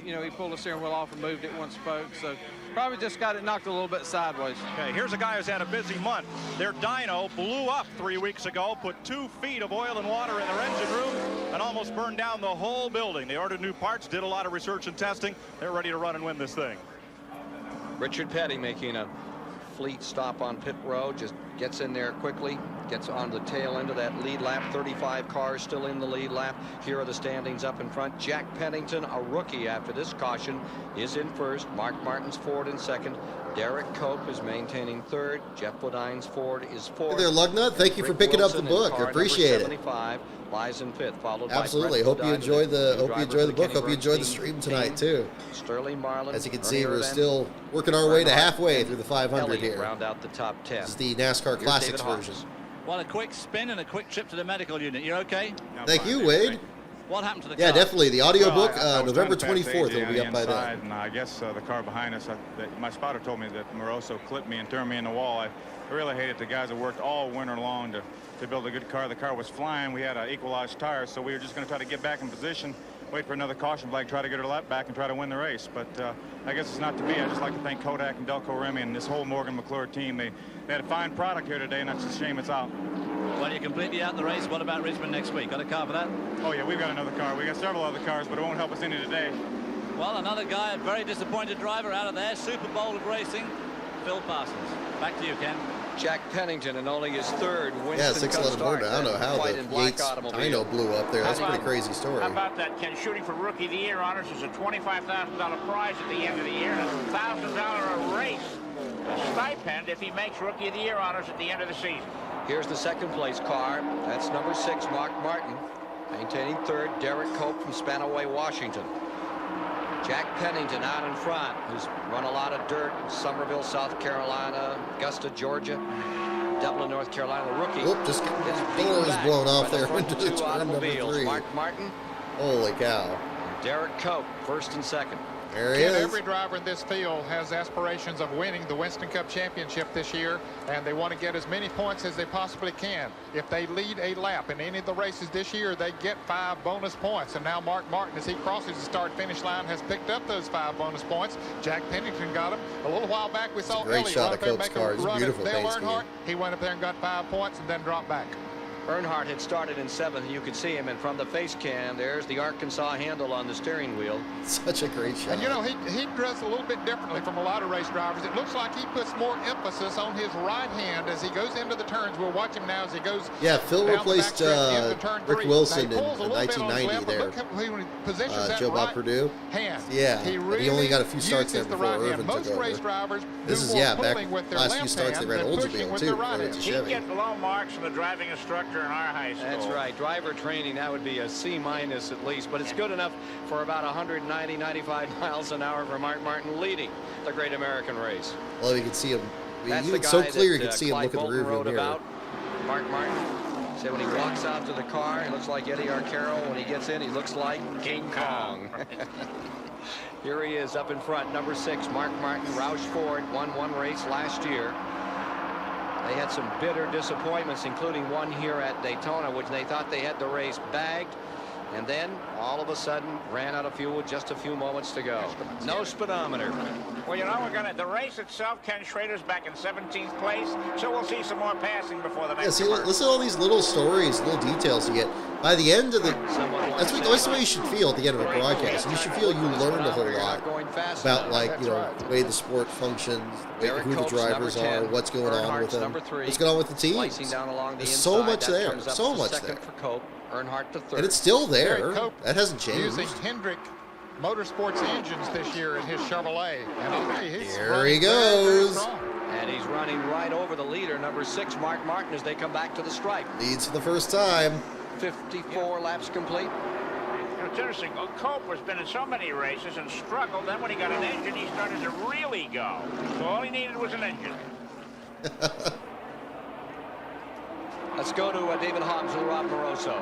Speaker 18: you know, he pulled the steering wheel off and moved it one spoke. So probably just got it knocked a little bit sideways.
Speaker 4: Okay, here's a guy who's had a busy month. Their dyno blew up 3 weeks ago, put 2 feet of oil and water in their engine room, and almost burned down the whole building. They ordered new parts, did a lot of research and testing. They're ready to run and win this thing.
Speaker 3: Richard Petty making a fleet stop on pit road, just gets in there quickly, gets on the tail end of that lead lap. 35 cars still in the lead lap. Here are the standings up in front. Jack Pennington, a rookie after this caution, is in first. Mark Martin's Ford in second. Derek Cope is maintaining third. Jeff Bodine's Ford is fourth.
Speaker 1: Hey there, Lugnut. Thank you for picking up the book. I appreciate it.
Speaker 3: Lies in fifth, followed
Speaker 1: absolutely.
Speaker 3: By
Speaker 1: hope you enjoy the book. Hope you enjoy the stream tonight too.
Speaker 3: Sterling Marlin.
Speaker 1: As you can see, we're still working our way to halfway through the 500 here.
Speaker 3: Round out the top 10.
Speaker 1: This is the NASCAR Classics version.
Speaker 11: Well, a quick spin and a quick trip to the medical unit. You're okay?
Speaker 1: Thank you, Wade.
Speaker 11: What happened to the car?
Speaker 1: Yeah, definitely. The audio book, November 24th, will be up by then.
Speaker 19: And I guess the car behind us, my spotter told me that Moroso clipped me and turned me in the wall. I really hated the guys that worked all winter long to build a good car. The car was flying. We had equalized tires, so we were just going to try to get back in position, wait for another caution flag, try to get her lap back and try to win the race. But I guess it's not to be. I just like to thank Kodak and Delco Remy and this whole Morgan McClure team. They had a fine product here today, and that's a shame it's out.
Speaker 11: Well, you're completely out the race. What about Richmond next week? Got a car for that?
Speaker 19: Oh, yeah, we've got another car. We got several other cars, but it won't help us any today.
Speaker 11: Well, another guy, a very disappointed driver out of there. Super Bowl of racing, Phil Parsons. Back to you, Ken.
Speaker 3: Jack Pennington, and only his third Winston
Speaker 1: Yeah, 611 Honda. I don't know how the Yates dyno blew up there. That's a pretty crazy story.
Speaker 7: How about that? Ken, shooting for Rookie of the Year honors is a $25,000 prize at the end of the year and a $1,000 a race. A stipend if he makes Rookie of the Year honors at the end of the season.
Speaker 3: Here's the second place car. That's number 6, Mark Martin. Maintaining third, Derek Cope from Spanaway, Washington. Jack Pennington out in front, who's run a lot of dirt in Somerville, South Carolina, Augusta, Georgia, Dublin, North Carolina. The rookie.
Speaker 1: Whoop, just the door is blown off there into the turn number 3.
Speaker 3: Mark Martin.
Speaker 1: Holy cow.
Speaker 3: Derek Cope, first and second.
Speaker 1: There he is.
Speaker 8: Every driver in this field has aspirations of winning the Winston Cup Championship this year, and they want to get as many points as they possibly can. If they lead a lap in any of the races this year, they get 5 bonus points. And now Mark Martin, as he crosses the start-finish line, has picked up those 5 bonus points. Jack Pennington got them. A little while back, we saw
Speaker 1: Great
Speaker 8: Ellie
Speaker 1: shot
Speaker 8: run
Speaker 1: of
Speaker 8: up there and
Speaker 1: Cope's
Speaker 8: make
Speaker 1: car.
Speaker 8: a
Speaker 1: It's a
Speaker 8: run
Speaker 1: beautiful
Speaker 8: at Dale
Speaker 1: paint scheme.
Speaker 8: Earnhardt. He went up there and got 5 points and then dropped back.
Speaker 3: Earnhardt had started in 7th. You could see him, and from the face cam, there's the Arkansas handle on the steering wheel.
Speaker 1: Such a great shot.
Speaker 8: And you know, he dressed a little bit differently from a lot of race drivers. It looks like he puts more emphasis on his right hand as he goes into the turns. We'll watch him now as he goes.
Speaker 1: Yeah, Phil replaced Rick Wilson in 1990 there. Joe Bob Purdue. Yeah, he only got a few starts there before Irvin took over. This is, back last few starts they ran Oldsmobile too.
Speaker 7: He'd get low marks from the driving instructor in our high school.
Speaker 3: That's right. Driver training, that would be a C- at least, but it's good enough for about 190, 95 miles an hour for Mark Martin leading the Great American Race.
Speaker 1: Well, you can see him. It's so clear you can see him look at the rearview mirror.
Speaker 3: Mark Martin said when he walks out to the car, he looks like Eddie Arcaro. When he gets in, he looks like King Kong. Here he is up in front, number 6, Mark Martin. Roush Ford won one race last year. They had some bitter disappointments, including one here at Daytona, which they thought they had the race bagged, and then all of a sudden ran out of fuel with just a few moments to go. No speedometer.
Speaker 7: Well, you know, the race itself, Ken Schrader's back in 17th place, so we'll see some more passing before the next.
Speaker 1: Yeah, see, listen to all these little stories, little details you get. By the end of that's the way you should feel at the end of a broadcast. You should feel you learned a whole lot about, like, you know, the way the sport functions, who the drivers are, what's going on with them, what's going on with the teams. There's so much there, so much there.
Speaker 3: Earnhardt to 3rd.
Speaker 1: And it's still there. That hasn't changed.
Speaker 8: Using Hendrick Motorsports engines this year in his Chevrolet. And
Speaker 1: here he goes.
Speaker 3: And he's running right over the leader, number 6, Mark Martin, as they come back to the stripe.
Speaker 1: Leads for the first time.
Speaker 3: 54 laps complete.
Speaker 7: You know, it's interesting. Cope has been in so many races and struggled. Then when he got an engine, he started to really go. So all he needed was an engine.
Speaker 3: Let's go to David Hobbs and Rob Moroso.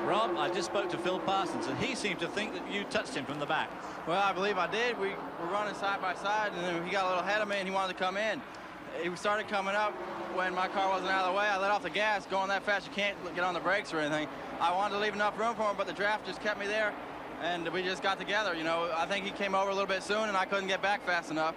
Speaker 11: Rob, I just spoke to Phil Parsons, and he seemed to think that you touched him from the back.
Speaker 20: Well, I believe I did. We were running side by side, and then he got a little ahead of me, and he wanted to come in. He started coming up when my car wasn't out of the way. I let off the gas. Going that fast, you can't get on the brakes or anything. I wanted to leave enough room for him, but the draft just kept me there, and we just got together. You know, I think he came over a little bit soon, and I couldn't get back fast enough.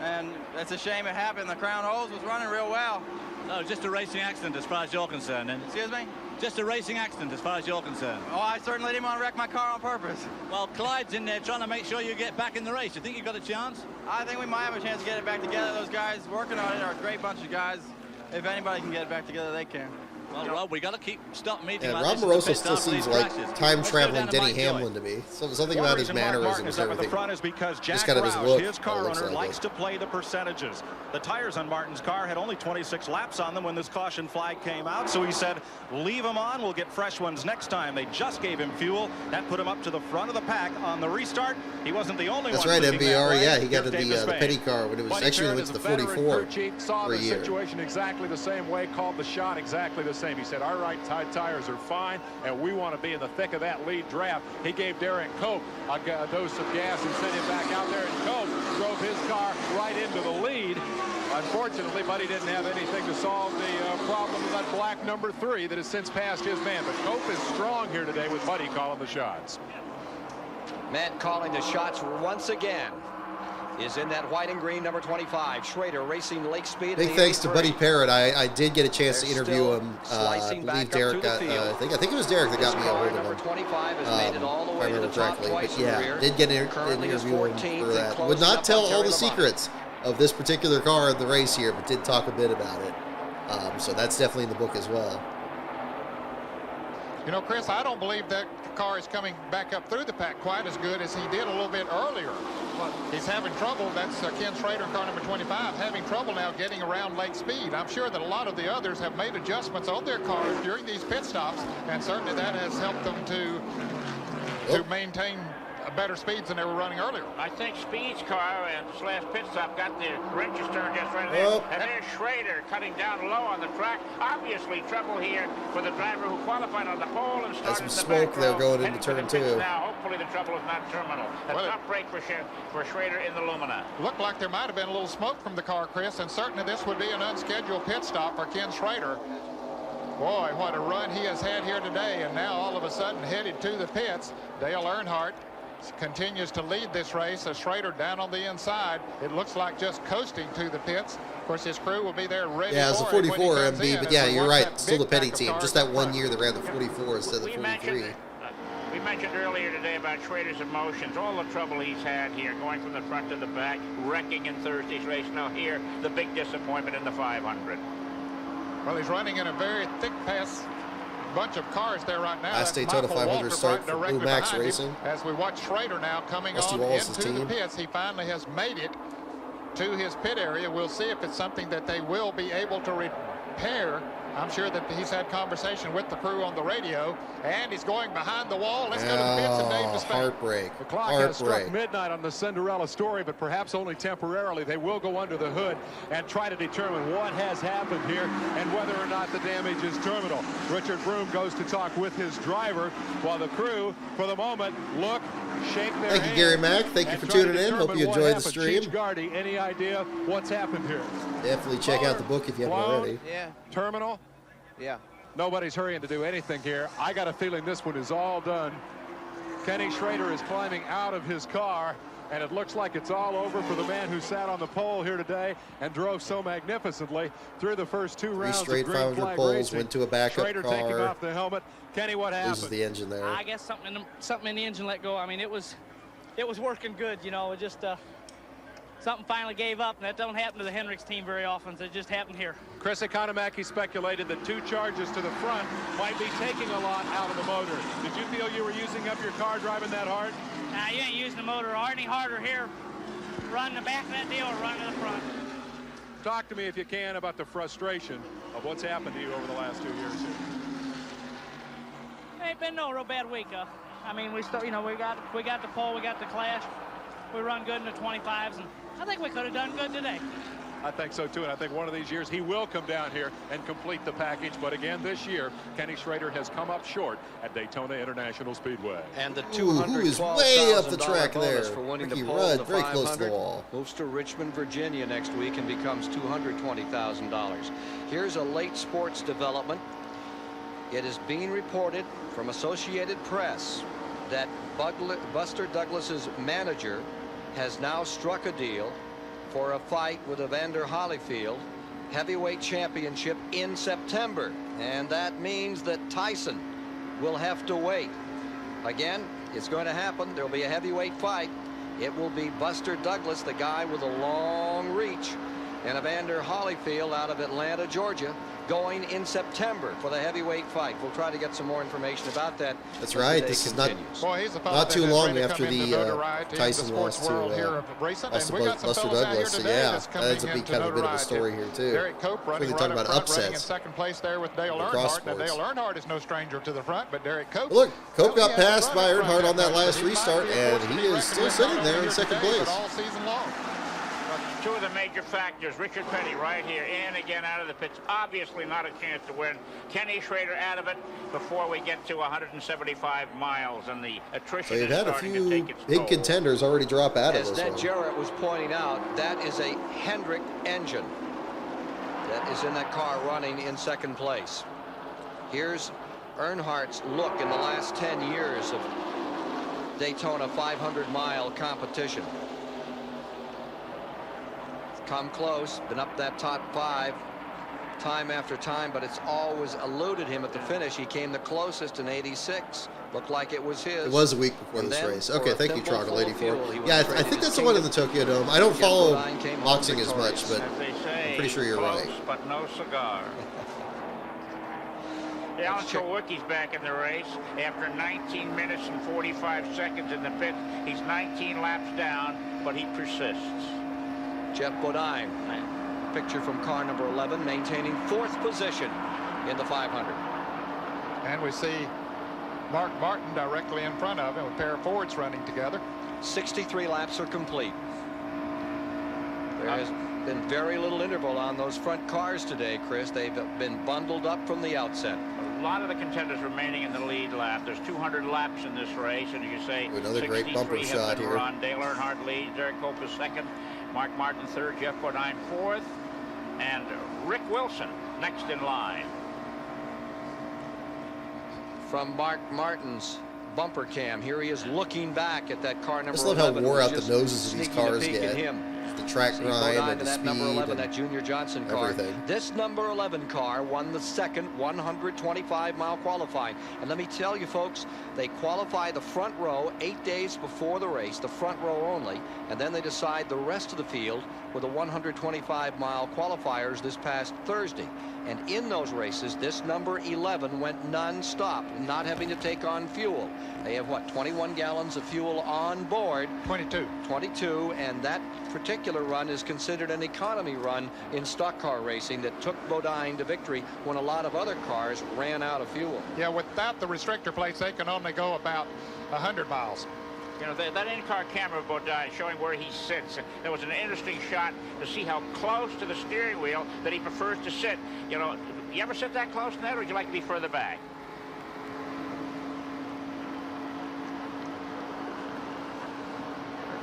Speaker 20: And it's a shame it happened. The Crown Hose was running real well.
Speaker 11: No, just a racing accident as far as you're concerned. And
Speaker 20: excuse me?
Speaker 11: Just a racing accident as far as you're concerned.
Speaker 20: Oh, I certainly didn't want to wreck my car on purpose.
Speaker 11: Well, Clyde's in there trying to make sure you get back in the race. You think you've got a chance?
Speaker 20: I think we might have a chance to get it back together. Those guys working on it are a great bunch of guys. If anybody can get it back together, they can.
Speaker 11: Well, Rob, we got to stop meeting.
Speaker 1: Yeah,
Speaker 11: like
Speaker 1: Rob Moroso still seems like time-traveling Denny Hamlin to me. Something about his mannerisms and everything.
Speaker 4: Front is because Jack
Speaker 1: just kind of his
Speaker 4: Roush,
Speaker 1: look.
Speaker 4: His car owner likes to play the percentages. The tires on Martin's car had only 26 laps on them when this caution flag came out, so he said, leave them on, we'll get fresh ones next time. They just gave him fuel. That put him up to the front of the pack on the restart. He wasn't the only one.
Speaker 1: That's right, MBR. Yeah, he got the petty car when it was actually when it went to the 44
Speaker 9: saw
Speaker 1: for a
Speaker 9: the
Speaker 1: year.
Speaker 9: Situation exactly the same way, called the shot exactly the same. He said, all right, tires are fine, and we want to be in the thick of that lead draft. He gave Derek Cope a dose of gas and sent him back out there, and Cope drove his car right into the lead. Unfortunately, Buddy didn't have anything to solve the problem of that black number 3 that has since passed his man. But Cope is strong here today with Buddy calling the shots.
Speaker 3: Matt calling the shots once again is in that white and green number 25. Schrader racing lake speed.
Speaker 1: Big thanks to Buddy Parrott. I did get a chance to interview him. I believe Derek got, I think it was Derek that got me a hold of him.
Speaker 3: Number 25 has made it all the way to the top twice.
Speaker 1: But yeah, did get an interview him for that. Would not tell all the secrets of this particular car in the race here, but did talk a bit about it. So that's definitely in the book as well.
Speaker 8: You know, Chris, I don't believe that car is coming back up through the pack quite as good as he did a little bit earlier. But he's having trouble. That's Ken Schrader, car number 25, having trouble now getting around lake speed. I'm sure that a lot of the others have made adjustments on their cars during these pit stops, and certainly that has helped them to maintain better speeds than they were running earlier.
Speaker 7: I think Speed's car at this last pit stop got the wrenches turned just right there. And there's Schrader cutting down low on the track. Obviously trouble here for the driver who qualified on the pole and started
Speaker 1: some
Speaker 7: in the
Speaker 1: smoke there going into turn 2.
Speaker 7: Now, hopefully the trouble is not terminal. A tough break for Schrader in the Lumina.
Speaker 8: Looked like there might have been a little smoke from the car, Chris, and certainly this would be an unscheduled pit stop for Ken Schrader. Boy, what a run he has had here today, and now all of a sudden headed to the pits. Dale Earnhardt continues to lead this race as Schrader down on the inside. It looks like just coasting to the pits. Of course, his crew will be there ready.
Speaker 1: Yeah, it's a
Speaker 8: for him
Speaker 1: 44
Speaker 8: when he comes
Speaker 1: MB,
Speaker 8: in,
Speaker 1: but
Speaker 8: as
Speaker 1: yeah,
Speaker 8: we
Speaker 1: you're
Speaker 8: watch
Speaker 1: right.
Speaker 8: that
Speaker 1: Still the
Speaker 8: big
Speaker 1: Petty
Speaker 8: pack of
Speaker 1: team.
Speaker 8: cars
Speaker 1: Just
Speaker 8: up
Speaker 1: that 1
Speaker 8: front.
Speaker 1: year they ran the 44 instead of the 43.
Speaker 7: We mentioned earlier today about Schrader's emotions, all the trouble he's had here, going from the front to the back, wrecking in Thursday's race. Now here, the big disappointment in the 500.
Speaker 8: Well, he's running in a very thick pass bunch of cars there right now.
Speaker 1: Last
Speaker 8: That's
Speaker 1: Daytona
Speaker 8: Michael
Speaker 1: 500
Speaker 8: Waltrip
Speaker 1: start
Speaker 8: right
Speaker 1: for
Speaker 8: directly
Speaker 1: Blue Max
Speaker 8: behind him.
Speaker 1: Racing.
Speaker 8: As we watch Schrader now coming
Speaker 1: Rusty
Speaker 8: on
Speaker 1: Wallace's
Speaker 8: into the
Speaker 1: team.
Speaker 8: pits, he finally has made it to his pit area. We'll see if it's something that they will be able to repair. I'm sure that he's had conversation with the crew on the radio, and he's going behind the wall. Let's go to the pits and Dave Despain.
Speaker 1: Heartbreak.
Speaker 9: The clock has struck midnight on the Cinderella story, but perhaps only temporarily. They will go under the hood and try to determine what has happened here and whether or not the damage is terminal. Richard Broom goes to talk with his driver while the crew, for the moment, look, shake their
Speaker 1: Thank you, Gary Mack. Thank you for tuning in. Hope you enjoyed the stream.
Speaker 9: Chief Gardy, any idea what's happened here?
Speaker 1: Definitely check out the book if you haven't already.
Speaker 20: Yeah.
Speaker 9: Terminal?
Speaker 20: Yeah.
Speaker 9: Nobody's hurrying to do anything here. I got a feeling this one is all done. Kenny Schrader is climbing out of his car, and it looks like it's all over for the man who sat on the pole here today and drove so magnificently through the first 2 rounds of
Speaker 1: straight
Speaker 9: green
Speaker 1: 500
Speaker 9: flag
Speaker 1: poles,
Speaker 9: racing.
Speaker 1: went to a backup
Speaker 9: Schrader
Speaker 1: car.
Speaker 9: taking off the helmet. Kenny, what happened?
Speaker 1: Loses the engine there.
Speaker 5: I guess something in the engine let go. I mean, it was working good, you know. It just something finally gave up, and that don't happen to the Hendricks team very often. So it just happened here.
Speaker 9: Chris Economaki speculated that 2 charges to the front might be taking a lot out of the motor. Did you feel you were using up your car driving that hard?
Speaker 5: Nah, you ain't using the motor any harder here. Run the back of that deal or run to the front.
Speaker 9: Talk to me, if you can, about the frustration of what's happened to you over the last 2 years here.
Speaker 5: It ain't been no real bad week. I mean, we got the pole, we got the clash. We run good in the 25s, and I think we could have done good today.
Speaker 9: I think so too, and I think one of these years he will come down here and complete the package. But again, this year, Kenny Schrader has come up short at Daytona International Speedway.
Speaker 3: And the
Speaker 1: who is way up the track there?
Speaker 3: For winning
Speaker 1: Ricky
Speaker 3: the pole,
Speaker 1: Rudd,
Speaker 3: the
Speaker 1: very close to the
Speaker 3: 500,
Speaker 1: wall.
Speaker 3: moves to Richmond, Virginia next week and becomes $220,000. Here's a late sports development. It is being reported from Associated Press that Buster Douglas's manager has now struck a deal for a fight with Evander Holyfield heavyweight championship in September, and that means that Tyson will have to wait. Again, it's going to happen. There'll be a heavyweight fight. It will be Buster Douglas, the guy with a long reach, and Evander Holyfield out of Atlanta, Georgia, going in September for the heavyweight fight. We'll try to get some more information about that.
Speaker 1: That's right. This is not too long after the Tyson loss to Buster Douglas. So yeah, that ends up being kind of a bit of a story here too.
Speaker 8: Derek Cope running
Speaker 1: Really talking about
Speaker 8: running in
Speaker 1: upsets.
Speaker 8: second place there with Dale Earnhardt. Now Dale Earnhardt is no stranger to the front, but Derek Cope.
Speaker 1: Look, Cope got passed by Earnhardt on that last restart, and he is still sitting there in second place.
Speaker 8: All season long.
Speaker 7: 2 of the major factors. Richard Petty right here, in again out of the pits. Obviously not a chance to win. Kenny Schrader out of it before we get to 175 miles, and the attrition
Speaker 1: So you've
Speaker 7: is
Speaker 1: had a
Speaker 7: starting to
Speaker 1: few
Speaker 7: take its
Speaker 1: big
Speaker 7: toll.
Speaker 1: contenders already drop out of
Speaker 3: As
Speaker 1: this
Speaker 3: Ned
Speaker 1: one.
Speaker 3: Jarrett was pointing out, that is a Hendrick engine that is in that car running in second place. Here's Earnhardt's look in the last 10 years of Daytona 500-mile competition. Come close, been up that top 5 time after time, but it's always eluded him at the finish. He came the closest in '86. Looked like it was his.
Speaker 1: It was a week before
Speaker 3: And
Speaker 1: this
Speaker 3: then,
Speaker 1: race.
Speaker 3: for
Speaker 1: Okay,
Speaker 3: a
Speaker 1: thank you,
Speaker 3: thimble
Speaker 1: Troggle
Speaker 3: full of
Speaker 1: 84.
Speaker 3: fuel, he was
Speaker 1: Yeah, I
Speaker 3: traded
Speaker 1: think
Speaker 3: his
Speaker 1: that's the one in the Tokyo Dome. I don't follow boxing as much, but
Speaker 7: As they say,
Speaker 1: I'm pretty sure you're
Speaker 7: close,
Speaker 1: right.
Speaker 7: but no cigar. Alan Chilwicky's back in the race after 19 minutes and 45 seconds in the pit. He's 19 laps down, but he persists.
Speaker 3: Jeff Bodine, picture from car number 11, maintaining 4th position in the 500.
Speaker 8: And we see Mark Martin directly in front of him, a pair of Fords running together.
Speaker 3: 63 laps are complete. There has been very little interval on those front cars today, Chris. They've been bundled up from the outset.
Speaker 7: A lot of the contenders remaining in the lead lap. There's 200 laps in this race, and you say
Speaker 1: another great bumper
Speaker 7: 63
Speaker 1: shot
Speaker 7: have been
Speaker 1: here.
Speaker 7: run. Dale Earnhardt leads. Derek Cope is second. Mark Martin third. Jeff Bodine fourth. And Rick Wilson next in line.
Speaker 3: From Mark Martin's bumper cam. Here he is looking back at that car number 11.
Speaker 1: I just love how wore out the noses of these cars get. The track grind and the
Speaker 3: that
Speaker 1: speed
Speaker 3: number 11,
Speaker 1: and
Speaker 3: that Junior Johnson car.
Speaker 1: Everything.
Speaker 3: This number 11 car won the second 125-mile qualifying. And let me tell you, folks, they qualify the front row 8 days before the race, the front row only, and then they decide the rest of the field with the 125-mile qualifiers this past Thursday. And in those races, this number 11 went non-stop, not having to take on fuel. They have, what, 21 gallons of fuel on board?
Speaker 8: 22.
Speaker 3: 22, and that particular run is considered an economy run in stock car racing that took Bodine to victory when a lot of other cars ran out of fuel.
Speaker 8: Yeah, without the restrictor plates, they can only go about 100 miles.
Speaker 7: You know, that in-car camera of Bodine showing where he sits. There was an interesting shot to see how close to the steering wheel that he prefers to sit. You know, you ever sit that close to that, or would you like to be further back?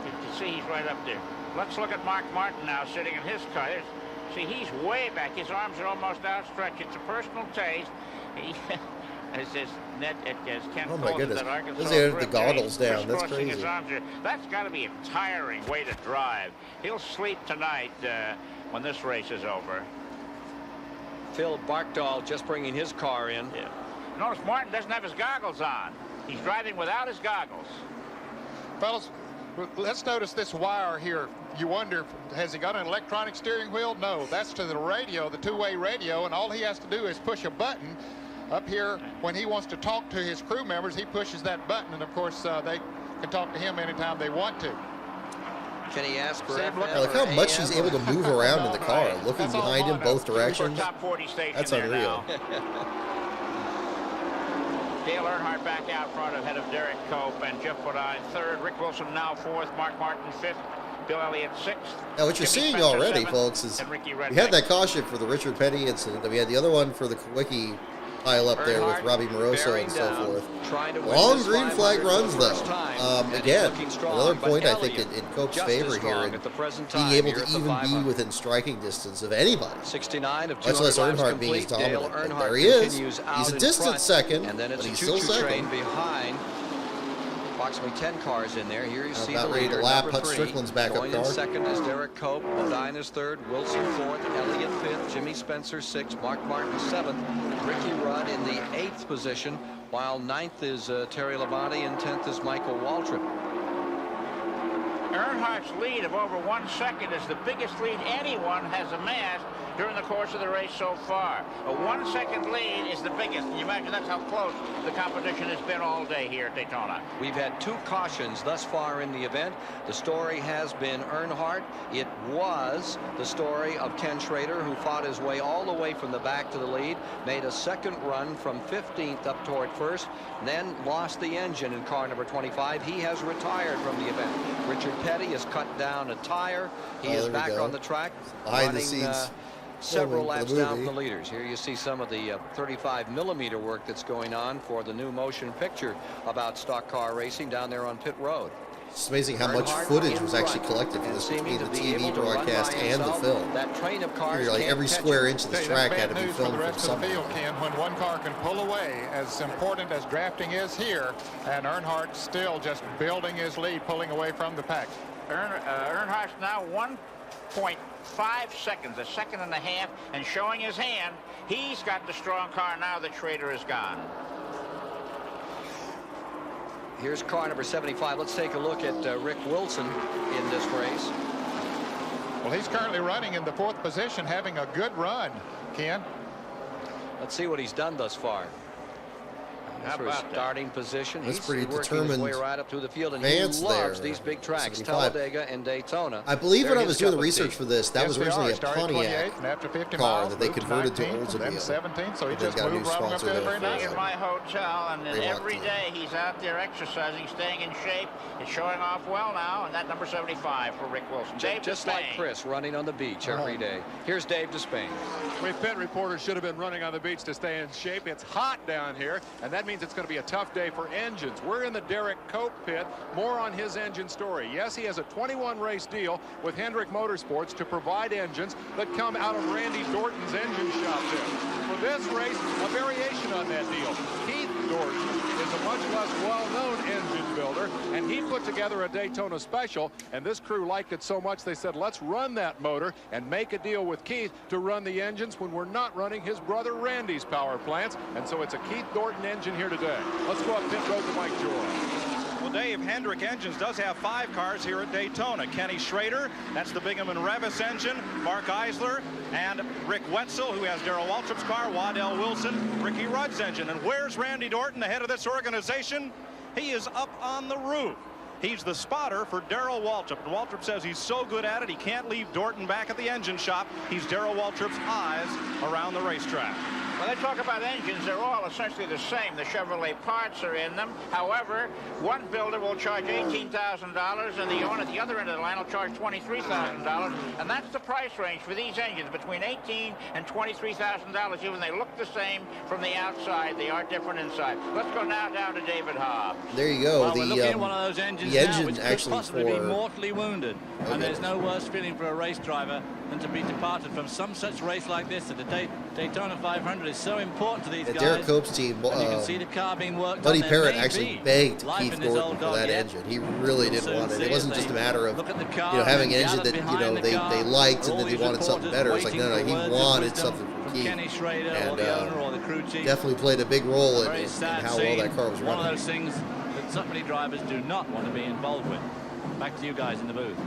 Speaker 7: You can see he's right up there. Let's look at Mark Martin now sitting in his car. See, he's way back. His arms are almost outstretched. It's a personal taste. As Ken
Speaker 1: oh my goodness!
Speaker 7: That
Speaker 1: Does he have the goggles down? That's crazy.
Speaker 7: That's got to be a tiring way to drive. He'll sleep tonight when this race is over.
Speaker 3: Phil Barkdahl just bringing his car in.
Speaker 7: Yeah. Notice Martin doesn't have his goggles on. He's driving without his goggles.
Speaker 8: Fellas, let's notice this wire here. You wonder, has he got an electronic steering wheel? No, that's to the radio, the two-way radio, and all he has to do is push a button. Up here, when he wants to talk to his crew members, he pushes that button, and of course, they can talk to him anytime they want to.
Speaker 3: Can he ask for
Speaker 1: look how much he's able to move around in the car, looking behind him both directions.
Speaker 7: Top 40 station.
Speaker 1: That's unreal.
Speaker 7: Dale Earnhardt back out front ahead of Derek Cope and Jeff Bodine third. Rick Wilson now fourth. Mark Martin fifth. Bill Elliott sixth.
Speaker 1: Now, what you're seeing already, folks, is we had that caution for the Richard Petty incident. Then we had the other one for the Kwiatkowski pile up there with Robbie Moroso and so forth. Long green flag runs, though. Again, another point I think in Cope's favor here, and being able to even be within striking distance of anybody.
Speaker 3: 69 of
Speaker 1: much less Earnhardt being as dominant. But there he is. He's a distant second, but he's still second.
Speaker 3: Behind. Approximately 10 cars in there. Here you see
Speaker 1: about
Speaker 3: the
Speaker 1: ready
Speaker 3: leader,
Speaker 1: to lap
Speaker 3: number
Speaker 1: Hut
Speaker 3: 3.
Speaker 1: Strickland's backup
Speaker 3: Going
Speaker 1: car.
Speaker 3: in second is Derek Cope. Bodine is third. Wilson fourth. Elliott fifth. Jimmy Spencer sixth. Mark Martin seventh. Ricky Rudd in the 8th position, while 9th is Terry Labonte and 10th is Michael Waltrip.
Speaker 7: Earnhardt's lead of over 1 second is the biggest lead anyone has amassed during the course of the race so far. A 1 second lead is the biggest. Can you imagine that's how close the competition has been all day here at Daytona?
Speaker 3: We've had 2 cautions thus far in the event. The story has been Earnhardt. It was the story of Ken Schrader, who fought his way all the way from the back to the lead, made a second run from 15th up toward first, then lost the engine in car number 25. He has retired from the event. Richard Petty has cut down a tire. He is back on the track,
Speaker 1: behind the scenes.
Speaker 3: Several laps down from the leaders. Here you see some of the 35mm work that's going on for the new motion picture about stock car racing down there on pit road.
Speaker 1: It's amazing how much footage was actually collected for this between the TV broadcast and the film.
Speaker 3: That train of cars,
Speaker 1: like every square inch of the track had to be filmed from somewhere.
Speaker 8: Ken, when one car can pull away, as important as drafting is here, and Earnhardt still just building his lead, pulling away from the pack.
Speaker 7: Earnhardt's now 1.5 seconds, a second and a half, and showing his hand. He's got the strong car now that Schrader is gone.
Speaker 3: Here's car number 75. Let's take a look at Rick Wilson in this race.
Speaker 8: Well, he's currently running in the 4th position, having a good run, Ken.
Speaker 3: Let's see what he's done thus far. That's for his starting position.
Speaker 1: That's
Speaker 3: He's
Speaker 1: pretty
Speaker 3: working his way right up through the field, and he loves these big tracks, 75. Talladega and Daytona.
Speaker 1: I believe when I was doing the research for this, that was originally a Pontiac car that they converted to Oldsmobile.
Speaker 8: 17, so he
Speaker 1: just got a new sponsor there.
Speaker 7: In my hotel, and then every day he's out there exercising, staying in shape. It's showing off well now, and that number 75 for Rick Wilson. Dave
Speaker 3: just like Chris running on the beach every day. Here's Dave Despain.
Speaker 9: We pit reporters should have been running on the beach to stay in shape. It's hot down here, and that means it's going to be a tough day for engines. We're in the Derek Cope pit. More on his engine story. Yes, he has a 21 race deal with Hendrick Motorsports to provide engines that come out of Randy Dorton's engine shop there. For this race, a variation on that deal. Keith Dorsey is a much less well-known engine builder, and he put together a Daytona special, and this crew liked it so much they said, let's run that motor and make a deal with Keith to run the engines when we're not running his brother Randy's power plants. And so it's a Keith Thornton engine here today. Let's go up pit road to Mike Joy.
Speaker 4: Well, Dave, Hendrick Engines does have 5 cars here at Daytona. Kenny Schrader, that's the Bingham and Revis engine, Mark Eisler, and Rick Wetzel, who has Darrell Waltrip's car, Waddell Wilson, Ricky Rudd's engine. And where's Randy Dorton, the head of this organization? He is up on the roof. He's the spotter for Darrell Waltrip. And Waltrip says he's so good at it, he can't leave Dorton back at the engine shop. He's Darrell Waltrip's eyes around the racetrack.
Speaker 7: When they talk about engines, they're all essentially the same. The Chevrolet parts are in them. However, one builder will charge $18,000, and the owner at the other end of the line will charge $23,000. And that's the price range for these engines, between $18,000 and $23,000. Even they look the same from the outside, they are different inside. Let's go now down to David Hobbs.
Speaker 1: There you go.
Speaker 11: Well, we're looking at one of those engines now, which could possibly be mortally wounded.
Speaker 1: Okay.
Speaker 11: And there's no worse feeling for a race driver than to be departed from some such race like this. At the Daytona 500 is so important to these guys.
Speaker 1: Derek Cope's team,
Speaker 11: and you can see the car being worked
Speaker 1: Buddy
Speaker 11: on.
Speaker 1: Parrott actually begged Keith Thornton for that engine. He really didn't want it. It wasn't just a matter of having an engine that they liked and then they wanted something better. It's like no, he wanted something from Keith.
Speaker 11: Kenny Schrader,
Speaker 1: and
Speaker 11: or the owner, or the crew chief.
Speaker 1: Definitely played a big role in how well that car was running.
Speaker 11: One of those things that so many drivers do not want to be involved with. Back to you guys in the booth.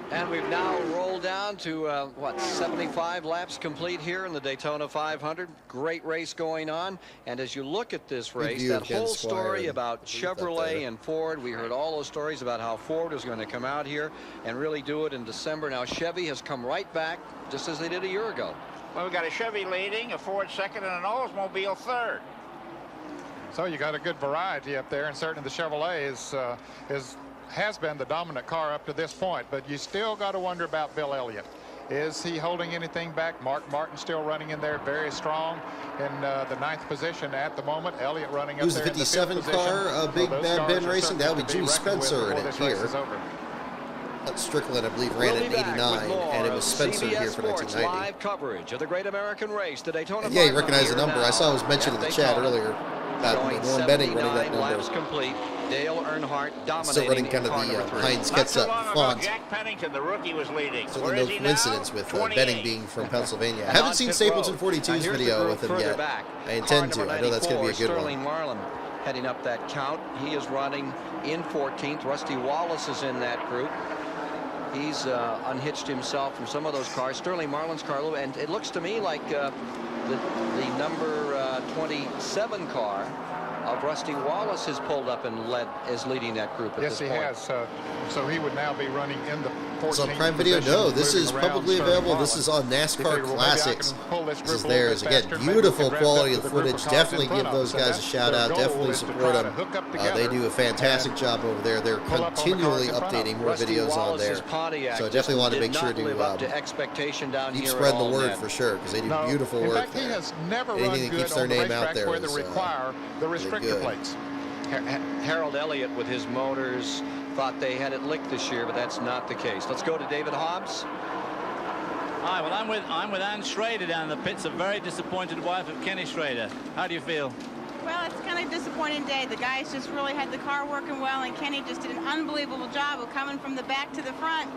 Speaker 3: And we've now rolled down to, 75 laps complete here in the Daytona 500. Great race going on. And as you look at this race, that whole story about Chevrolet and Ford, we heard all those stories about how Ford was going to come out here and really do it in December. Now Chevy has come right back, just as they did a year ago.
Speaker 7: Well, we've got a Chevy leading, a Ford second, and an Oldsmobile third.
Speaker 8: So you got a good variety up there, and certainly the Chevrolet has been the dominant car up to this point, but you still got to wonder about Bill Elliott. Is he holding anything back? Mark Martin still running in there very strong in the 9th position at the moment. Elliott running up there in the
Speaker 1: 57 car, Big Bad Ben Racing? That would be Jimmy Spencer in it here. That's Strickland, I believe, ran in '89, and it was Spencer here for 1990.
Speaker 3: Live coverage of the Great American Race, the Daytona.
Speaker 1: Yeah, you recognize the number. I saw it was mentioned in the chat earlier about Norm Benning running that number.
Speaker 3: Laps complete. Dale Earnhardt dominating.
Speaker 1: Still running kind of the Heinz Ketchup font.
Speaker 7: Jack Pennington, the rookie, was leading.
Speaker 1: Certainly no coincidence with Benning being from Pennsylvania. I haven't seen Stapleton 42's video with him yet. I intend to. I know that's going to be a good one.
Speaker 3: Sterling Marlin heading up that count. He is running in 14th. Rusty Wallace is in that group. He's unhitched himself from some of those cars. Sterling Marlin's car, and it looks to me like the number 27 car of Rusty Wallace has pulled up and is leading that group at this point.
Speaker 8: Yes, he has. So he would now be running in the 14th
Speaker 1: It's on Prime Video? No, this is publicly available. This is on NASCAR Classics. This is theirs. Again, beautiful quality of the footage. Definitely give those guys a shout out. Definitely support them. They do a fantastic job over there. They're continually updating more videos on there. So definitely want to make sure to keep spreading the word for sure, because they do beautiful work there. Anything that keeps their name out there is
Speaker 8: restrictor plates.
Speaker 3: Harold Elliott with his motors thought they had it licked this year, but that's not the case. Let's go to David Hobbs.
Speaker 11: Hi, well, I'm with Ann Schrader down in the pits, a very disappointed wife of Kenny Schrader. How do you feel?
Speaker 21: Well, it's kind of a disappointing day. The guys just really had the car working well, and Kenny just did an unbelievable job of coming from the back to the front.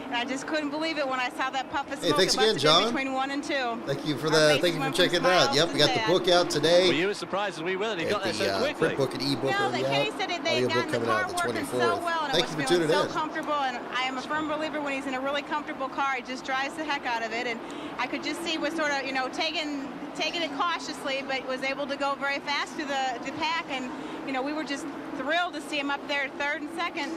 Speaker 21: And I just couldn't believe it when I saw that puff of smoke.
Speaker 1: Hey, thanks again, John.
Speaker 21: Between 1 and 2.
Speaker 1: Thank you for that. Thank you for checking it out. Yep, we got the book out today.
Speaker 11: Were you as surprised as we were that he got there so quickly?
Speaker 1: Print book and ebook
Speaker 21: no, Kenny said they had gotten the car working so well, and it was feeling so comfortable. And I am a firm believer when he's in a really comfortable car, he just drives the heck out of it. And I could just see he was sort of, taking it cautiously, but was able to go very fast through the pack. And we were just thrilled to see him up there at 3rd and 2nd.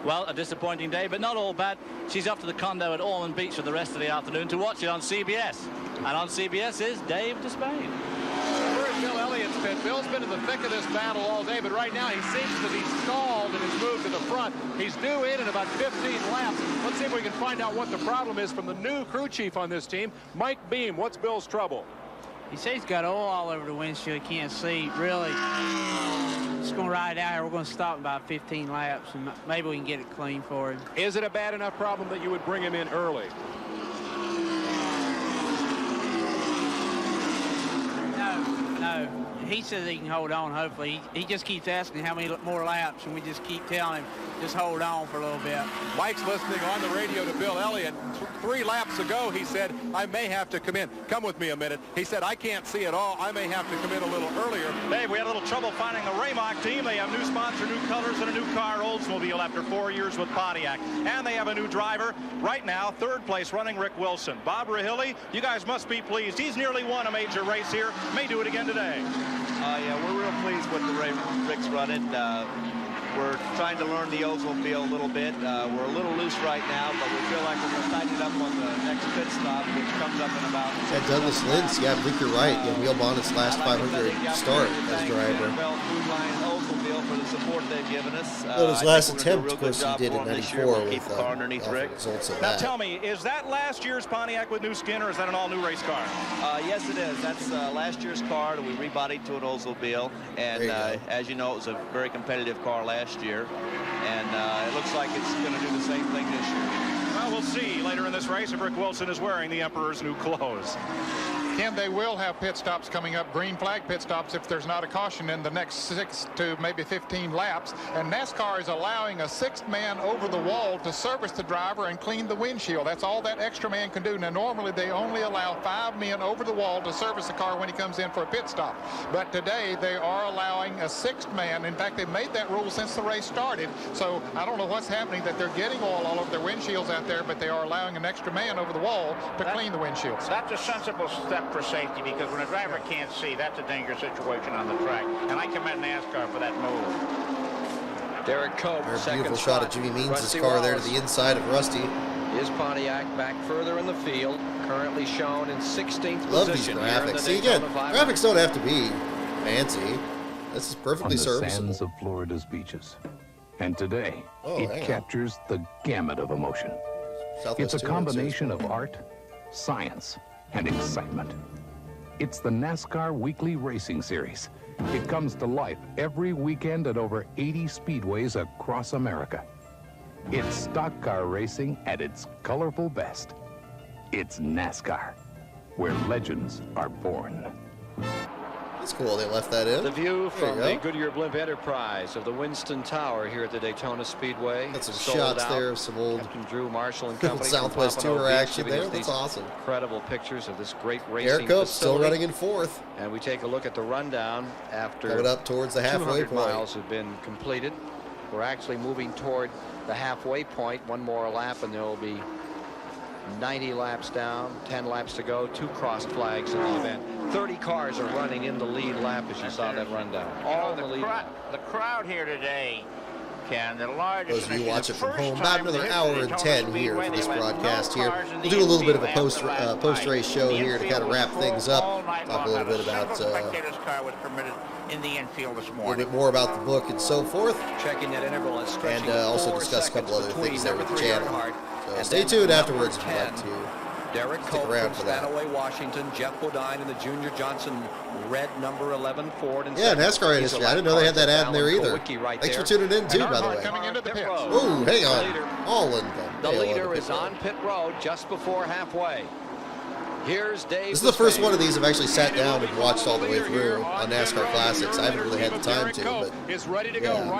Speaker 11: Well, a disappointing day, but not all bad. She's off to the condo at Ormond Beach for the rest of the afternoon to watch it on CBS. And on CBS is Dave Despain.
Speaker 9: Where's Bill Elliott's been? Bill's been in the thick of this battle all day, but right now he seems to be stalled in his move to the front. He's due in about 15 laps. Let's see if we can find out what the problem is from the new crew chief on this team, Mike Beam. What's Bill's trouble?
Speaker 5: He says he's got oil all over the windshield. He can't see, really. Just going to ride out here. We're going to stop in about 15 laps, and maybe we can get it clean for him.
Speaker 9: Is it a bad enough problem that you would bring him in early?
Speaker 5: No,
Speaker 18: No, he says he can hold on, hopefully. He just keeps asking how many more laps, and we just keep telling him, just hold on for a little bit.
Speaker 9: Mike's listening on the radio to Bill Elliott. 3 laps ago, he said, I may have to come in. Come with me a minute. He said, I can't see at all. I may have to come in a little earlier.
Speaker 4: Dave, we had a little trouble finding the Raymock team. They have new sponsor, new colors, and a new car, Oldsmobile, after 4 years with Pontiac. And they have a new driver. Right now, 3rd place, running Rick Wilson. Bob Rahilly, you guys must be pleased. He's nearly won a major race here. May do it again today.
Speaker 6: Yeah, we're real pleased with the way Rick's running. We're trying to learn the Oldsmobile a little bit. We're a little loose right now, but we feel like we're going to tighten it up on the next pit stop, which comes up in about...
Speaker 1: Yeah, Douglas Lintz, yeah, I think you're right. Yeah, Neil Bonnet's last 500 start as driver.
Speaker 6: Oldsmobile for the support they've given us.
Speaker 1: Well, his last attempt, of course, he did in '94 with
Speaker 6: underneath Rick.
Speaker 1: Results of
Speaker 4: Now
Speaker 1: that.
Speaker 4: tell me, is that last year's Pontiac with new skin, or is that an all-new race car?
Speaker 6: Yes, it is. That's last year's car that we rebodied to an Oldsmobile, and as you know, it was a very competitive car last year, and it looks like it's going to do the same thing this year.
Speaker 4: Well, we'll see later in this race if Rick Wilson is wearing the Emperor's new clothes.
Speaker 8: Ken, they will have pit stops coming up, green flag pit stops, if there's not a caution in the next 6 to maybe 15 laps. And NASCAR is allowing a 6th man over the wall to service the driver and clean the windshield. That's all that extra man can do. Now, normally they only allow 5 men over the wall to service the car when he comes in for a pit stop. But today they are allowing a 6th man. In fact, they've made that rule since the race started. So I don't know what's happening, that they're getting oil all over their windshields out there, but they are allowing an extra man over the wall to clean the windshields.
Speaker 7: That's a sensible step for safety, because when a driver can't see, that's a dangerous situation on the track. And I commend NASCAR for that move.
Speaker 3: Derek Cope, second
Speaker 1: beautiful shot of Jimmy Means' car there to the inside of Rusty.
Speaker 3: His Pontiac back further in the field, currently shown in 16th
Speaker 1: Love
Speaker 3: position.
Speaker 1: these graphics. See, again, graphics don't have to be fancy. This is perfectly serviceable.
Speaker 22: On the sands of Florida's beaches. And today, it captures the gamut of emotion. It's a combination of art, science, and excitement. It's the NASCAR Weekly Racing Series. It comes to life every weekend at over 80 speedways across America. It's stock car racing at its colorful best. It's NASCAR, where legends are born.
Speaker 1: That's cool, they left that in.
Speaker 3: The view from the Goodyear Blimp Enterprise of the Winston Tower here at the Daytona Speedway.
Speaker 1: Got some shots there of some old
Speaker 3: Captain Drew Marshall and company
Speaker 1: Southwest Tour action there. That's awesome.
Speaker 3: Incredible pictures of this great racing
Speaker 1: Eric Cope still running in 4th.
Speaker 3: And we take a look at the rundown after
Speaker 1: coming up towards the halfway
Speaker 3: 200
Speaker 1: point.
Speaker 3: miles have been completed. We're actually moving toward the halfway point. One more lap and there will be 90 laps down, 10 laps to go, 2 crossed flags in the event. 30 cars are running in the lead lap as you saw that rundown. All in the lead lap.
Speaker 7: The crowd here today, Ken, the largest...
Speaker 1: Those of you watching from home, about another hour and 10 here for this broadcast here. We'll do a little bit of a post-race show here to kind of wrap things up. Talk a little bit about...
Speaker 7: spectators' car was permitted in the infield this morning.
Speaker 1: A little bit more about the book and so forth.
Speaker 3: Checking that interval and stretching.
Speaker 1: And also discuss a couple other things there with the channel. So stay tuned afterwards if you'd like to.
Speaker 3: Derek
Speaker 1: stick
Speaker 3: Cope
Speaker 1: around
Speaker 3: from
Speaker 1: for that.
Speaker 3: Spanaway, Washington. Jeff Bodine in the Junior Johnson red number 11 Ford.
Speaker 1: Yeah, NASCAR industry. I didn't know they had that ad in there either. Thanks for tuning in too, by the way.
Speaker 8: Coming into the pits.
Speaker 1: Oh, hang on. All in
Speaker 3: the leader is on pit road just before halfway. Here's Dave.
Speaker 1: This is the first one of these I've actually sat down and watched all the way through on NASCAR Classics. I haven't really had the time to, but yeah.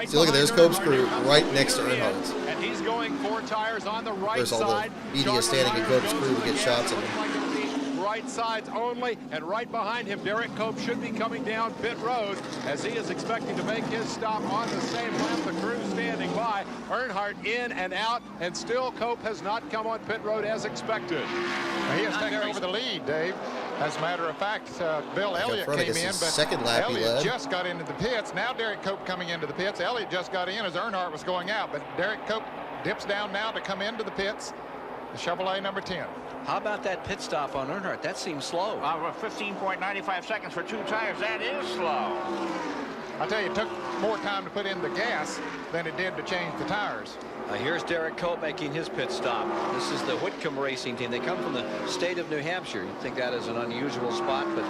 Speaker 1: See, look at there's Cope's crew right next to Earnhardt's.
Speaker 9: And he's going 4 tires on the right side.
Speaker 1: There's all the media standing in Cope's crew to get shots of him.
Speaker 9: Right sides only, and right behind him, Derek Cope should be coming down pit road as he is expecting to make his stop on the same lap. The crew standing by. Earnhardt in and out, and still Cope has not come on pit road as expected.
Speaker 8: He has taken over the lead, Dave. As a matter of fact, Bill Elliott came in, but
Speaker 1: second lap
Speaker 8: Elliott just got into the pits. Now Derek Cope coming into the pits. Elliott just got in as Earnhardt was going out, but Derek Cope dips down now to come into the pits. The Chevrolet number 10.
Speaker 3: How about that pit stop on Earnhardt? That seems slow.
Speaker 7: 15.95 seconds for 2 tires. That is slow.
Speaker 8: I tell you, it took more time to put in the gas than it did to change the tires.
Speaker 3: Here's Derek Cope making his pit stop. This is the Whitcomb racing team. They come from the state of New Hampshire. You'd think that is an unusual spot, but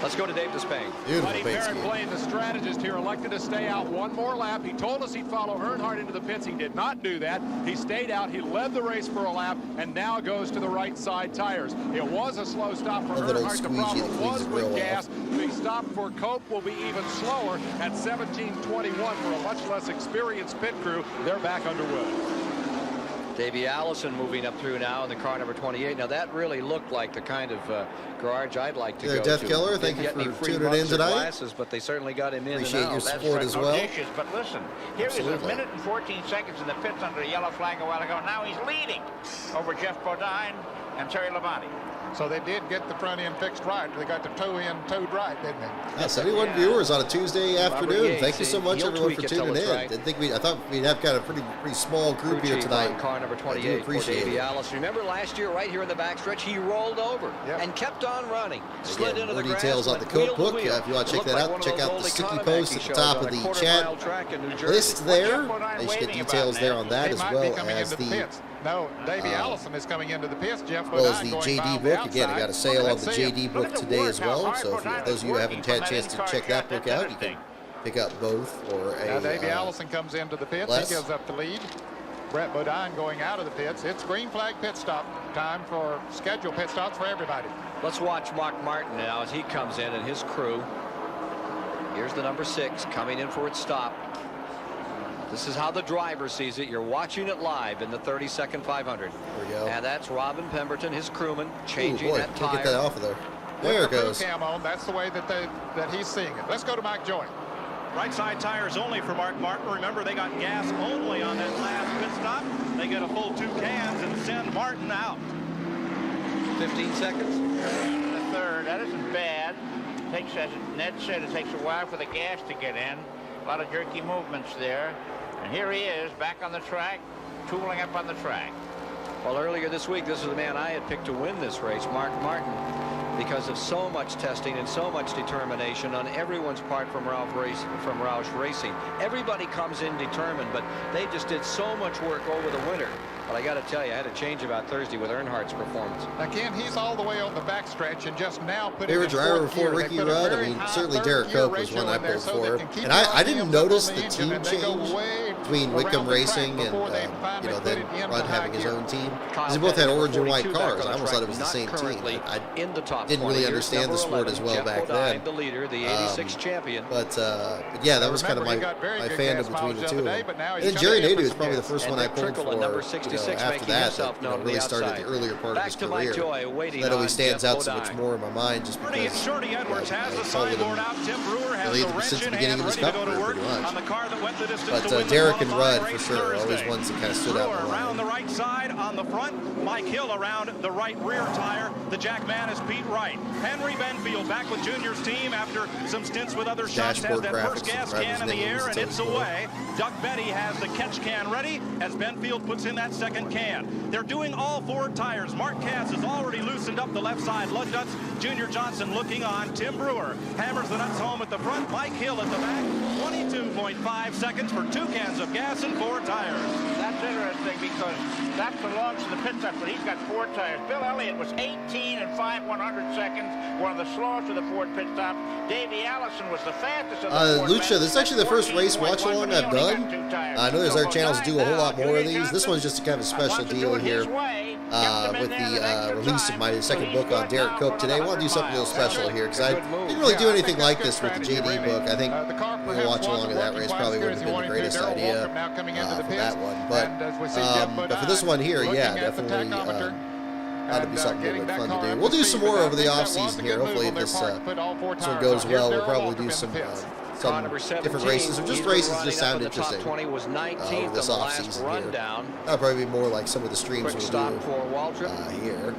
Speaker 3: Let's go to Dave Despain.
Speaker 9: Buddy Barrett, playing the strategist here, elected to stay out one more lap. He told us he'd follow Earnhardt into the pits. He did not do that. He stayed out. He led the race for a lap and now goes to the right side tires. It was a slow stop for Earnhardt. The problem was with gas. The stop for Cope will be even slower at 17:21 for a much less experienced pit crew. They're back underway.
Speaker 3: Davey Allison moving up through now in the car number 28. Now that really looked like the kind of garage I'd like to go to.
Speaker 1: Death Killer, thank you for tuning in tonight.
Speaker 3: Glasses, but they certainly got him in.
Speaker 1: Appreciate your support as well.
Speaker 7: But listen, here is a minute and 14 seconds in the pits under a yellow flag a while ago. Now he's leading over Jeff Bodine and Terry Labonte.
Speaker 8: So they did get the front end fixed right. They got the toe end towed right, didn't they?
Speaker 1: 71 viewers on a Tuesday afternoon. Thank you so much, everyone, for tuning in.
Speaker 3: Right.
Speaker 1: I thought we'd have got a pretty small group here tonight.
Speaker 3: Car number 28 for Davey Allison. Remember last year, right here in the backstretch, he rolled over and kept on running. Slid into the grass.
Speaker 1: Details on the Cope book. If you want to check that out, check out the sticky post at the top of the chat list there. They should get details there on that, as well as the.
Speaker 8: No, Davey Allison is coming into the pits. Jeff
Speaker 1: Bodine as the JD book. Again, I got a sale on the JD book today as well. So if those of you who haven't had a chance to check that book out, you can pick up both for a.
Speaker 8: Now Davey Allison comes into the pits. He gives up the lead. Brett Bodine going out of the pits. It's green flag pit stop time for scheduled pit stops for everybody.
Speaker 3: Let's watch Mark Martin now as he comes in and his crew. Here's the number 6 coming in for its stop. This is how the driver sees it. You're watching it live in the 30-second 500.
Speaker 1: There we go.
Speaker 3: And that's Robin Pemberton, his crewman, changing that tire.
Speaker 1: Get that off of there. There it goes.
Speaker 8: Cam on. That's the way that he's seeing it. Let's go to Mike Joy.
Speaker 4: Right side tires only for Mark Martin. Remember, they got gas only on that last pit stop. They get a full 2 cans and send Martin out.
Speaker 3: 15 seconds.
Speaker 7: The third. That isn't bad. Takes, as Ned said, it takes a while for the gas to get in. A lot of jerky movements there. And here he is back on the track, tooling up on the track.
Speaker 3: Well, earlier this week, this is the man I had picked to win this race, Mark Martin, because of so much testing and so much determination on everyone's part from Roush Racing. Everybody comes in determined, but they just did so much work over the winter. But I got to tell you, I had a change about Thursday with Earnhardt's performance.
Speaker 8: Again, he's all the way on the backstretch and just now putting
Speaker 1: favorite driver before Ricky Rudd. I mean, certainly Derek Cope was one I pulled for. And I didn't notice the team change between Wickham Racing and then Rudd having his own team. Because they both had orange and white cars. I almost thought it was the same team. I didn't really understand the sport as well back then.
Speaker 3: The leader, the 86 champion.
Speaker 1: But yeah, that was kind of my fandom between the two of them. And then Jerry Nadeau was probably the first one I pulled for. After that, really started the earlier part of his career. That always stands out so much more in my mind, just because
Speaker 4: Shorty Edwards has the signboard out. Tim Brewer has the wrench in hand, ready to go to work on the car that went the distance to win the
Speaker 1: Derek and Rudd,
Speaker 4: race
Speaker 1: for sure, always ones that kind of stood out.
Speaker 4: Around the right side on the front, Mike Hill around the right rear tire. The Jack Man is Pete Wright. Henry Benfield back with Junior's team after some stints with other shops. Has that first gas can in the air, and it's away. Duck Betty has the catch can ready as Benfield puts in that second can. They're doing all 4 tires. Mark Cass has already loosened up the left side lug nuts. Junior Johnson looking on. Tim Brewer hammers the nuts home at the front. Mike Hill at the back. 22.5 seconds for 2 cans of gas and 4 tires.
Speaker 7: That's interesting because that belongs to the pit stop, but he's got 4 tires. Bill Elliott was 18 and 5/100 seconds, one of the slowest of the Ford pit stop. Davey Allison was the fastest of the Ford.
Speaker 1: Lucha, this is actually the first race watch-along I've done. I know there's other channels do a whole lot more of these. This one's just kind of a special deal here with the release of my second book on Derek Cope today. I want to do something a little special here because I didn't really do anything like this with the JD book. I think the watch along of that race probably would have been the greatest idea for that one. But for this one here, yeah, definitely that'd be something that would be fun to do. We'll do some more over the off season here. Hopefully, if this one goes well, we'll probably do some different races or just races that just sound interesting this off season here. That'll probably be more like some of the streams we'll do here.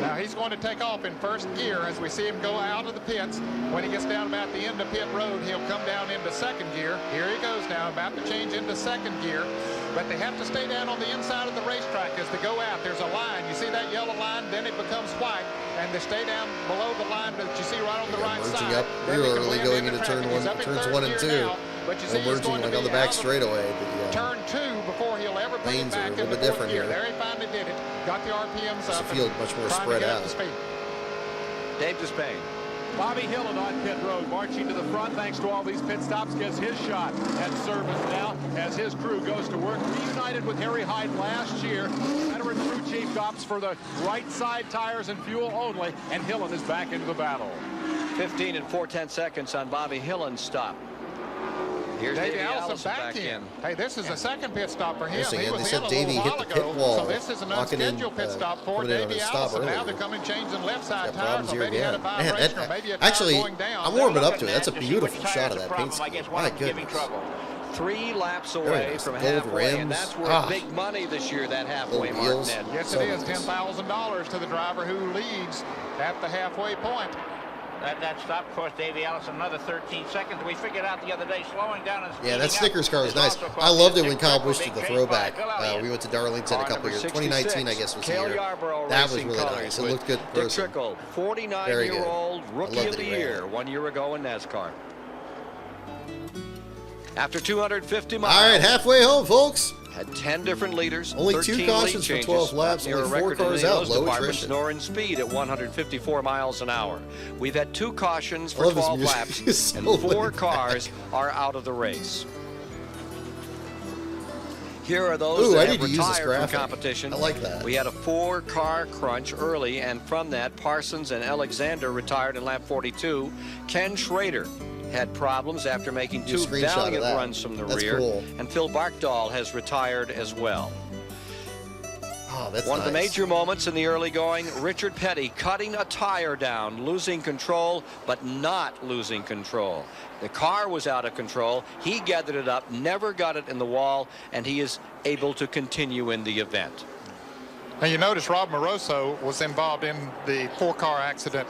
Speaker 8: Now he's going to take off in first gear as we see him go out of the pits. When he gets down about the end of pit road, he'll come down into second gear. Here he goes now, about to change into second gear. But they have to stay down on the inside of the racetrack as they go out. There's a line. You see that yellow line? Then it becomes white. And they stay down below the line that you see right on the right side.
Speaker 1: Up real early going into turns 1 and 2. Merging like on the back straightaway.
Speaker 8: Turn 2 before he'll ever put it back in the fourth gear. There he finally did it. Got the RPMs up.
Speaker 1: The field much more spread out.
Speaker 3: Dave Despain.
Speaker 9: Bobby Hillin on pit road, marching to the front thanks to all these pit stops, gets his shot at service now as his crew goes to work. Reunited with Harry Hyde last year. Veteran crew chief opts for the right side tires and fuel only, and Hillin is back into the battle.
Speaker 3: 15 and 4/10 seconds on Bobby Hillin's stop. Here's
Speaker 8: Davey
Speaker 3: Davey
Speaker 8: Allison back in. Hey, this is the second pit stop for him. He was in a little while ago, so this is an unscheduled pit stop for Davey Allison. Now they're coming changing left side tires, so maybe had a vibration or maybe a tire going down.
Speaker 1: I'm warming up to it. That's a beautiful shot of that paint scheme. My goodness.
Speaker 3: 3 laps away from halfway, and that's worth big money this year, that halfway mark, Ned.
Speaker 8: Yes, it is. $10,000 to the driver who leads at the halfway point.
Speaker 7: That stop cost Davey Allison another 13 seconds. We figured out the other day slowing down and
Speaker 1: yeah, that Snickers car was nice. I loved it when Kyle Busch did the throwback. We went to Darlington a couple years. 2019, I guess, was the year. That was really nice. It looked good.
Speaker 3: Dick Trickle, 49-year-old rookie of the year 1 year ago in NASCAR. After 250 miles.
Speaker 1: All right, halfway home, folks.
Speaker 3: Had 10 different leaders,
Speaker 1: only 2 cautions for 12 laps, only 4 cars out, low attrition.
Speaker 3: Nor in speed at 154 miles an hour. We've had 2 cautions for 12 laps, and 4 cars are out of the race. Here are those that have retired from competition.
Speaker 1: I like that.
Speaker 3: We had a 4-car crunch early, and from that, Parsons and Alexander retired in lap 42. Ken Schrader had problems after making 2 valiant runs from the rear.
Speaker 1: Cool.
Speaker 3: And Phil Barkdahl has retired as well.
Speaker 1: Oh, that's
Speaker 3: One of the major moments in the early going, Richard Petty cutting a tire down, losing control, but not losing control. The car was out of control. He gathered it up, never got it in the wall, and he is able to continue in the event.
Speaker 8: And you notice Rob Moroso was involved in the 4-car accident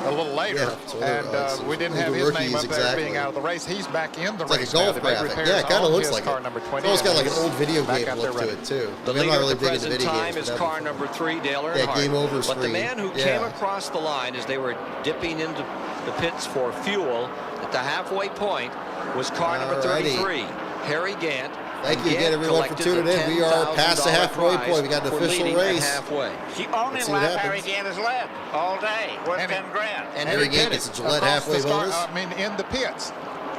Speaker 8: a little later, and we didn't have his name up there being out of the race. He's back in the race.
Speaker 1: Like a golf graphic. Yeah, it kind of looks like
Speaker 8: car number 20.
Speaker 1: It's almost got like an old video game look to it too.
Speaker 3: The leader at the present time is car number 3, Dale Earnhardt.
Speaker 1: Yeah, game over screen.
Speaker 3: But the man who came across the line as they were dipping into the pits for fuel at the halfway point was car number 33, Harry Gant.
Speaker 1: Thank you again, everyone, for tuning in. We are past the halfway point. We got an official race.
Speaker 7: The only lap Harry Gant has led all day worth 10 grand.
Speaker 1: And Harry Gant gets a Gillette halfway bonus.
Speaker 8: I mean, in the pits.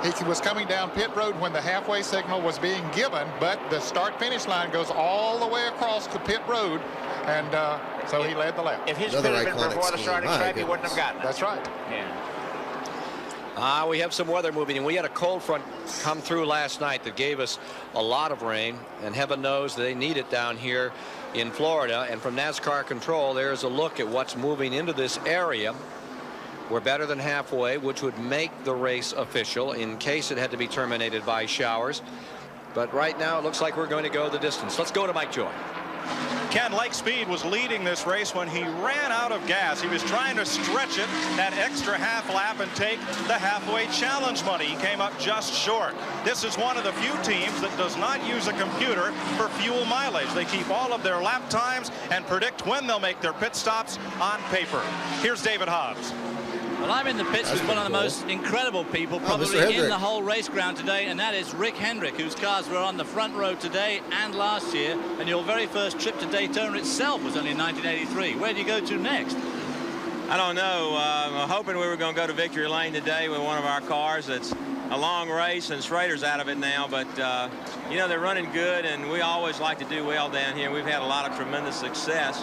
Speaker 8: He was coming down pit road when the halfway signal was being given, but the start-finish line goes all the way across the pit road, and so he led the lap.
Speaker 7: If his pit had been before the starting stripe, he wouldn't have gotten it.
Speaker 8: That's right.
Speaker 7: Yeah.
Speaker 3: We have some weather moving in. We had a cold front come through last night that gave us a lot of rain, and heaven knows they need it down here in Florida. And from NASCAR Control, there's a look at what's moving into this area. We're better than halfway, which would make the race official in case it had to be terminated by showers. But right now, it looks like we're going to go the distance. Let's go to Mike Joy.
Speaker 4: Ken, Lake Speed was leading this race when he ran out of gas. He was trying to stretch it that extra half lap and take the halfway challenge money. He came up just short. This is one of the few teams that does not use a computer for fuel mileage. They keep all of their lap times and predict when they'll make their pit stops on paper. Here's David Hobbs.
Speaker 11: Well, I'm in the pits with one of the most incredible people probably in the whole race ground today, and that is Rick Hendrick, whose cars were on the front row today and last year. And your very first trip to Daytona itself was only in 1983. Where do you go to next?
Speaker 10: I don't know. I'm hoping we were going to go to Victory Lane today with one of our cars. It's a long race, and Schrader's out of it now, but you know, they're running good, and we always like to do well down here. We've had a lot of tremendous success.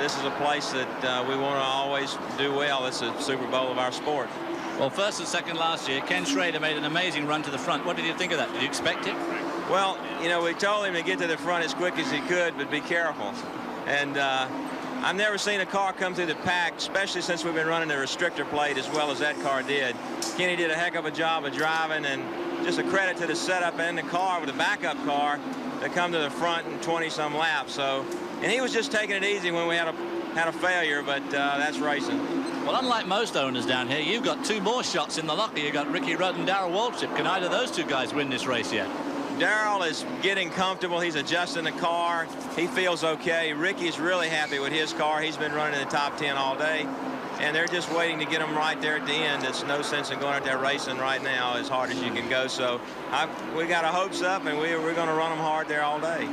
Speaker 10: This is a place that we want to always do well. It's a Super Bowl of our sport.
Speaker 11: Well, first and second last year, Ken Schrader made an amazing run to the front. What did you think of that? Did you expect it?
Speaker 10: Well, you know, we told him to get to the front as quick as he could, but be careful. And I've never seen a car come through the pack, especially since we've been running the restrictor plate as well as that car did. Kenny did a heck of a job of driving, and just a credit to the setup and the car with the backup car that come to the front in 20-some laps. So, and he was just taking it easy when we had a failure, but that's racing.
Speaker 11: Well, unlike most owners down here, you've got 2 more shots in the locker. You've got Ricky Rudd and Darrell Waltrip. Can either of those 2 guys win this race yet?
Speaker 10: Darrell is getting comfortable. He's adjusting the car. He feels okay. Ricky's really happy with his car. He's been running in the top 10 all day, and they're just waiting to get him right there at the end. There's no sense in going out there racing right now as hard as you can go. So we got our hopes up, and we're going to run them hard there all day.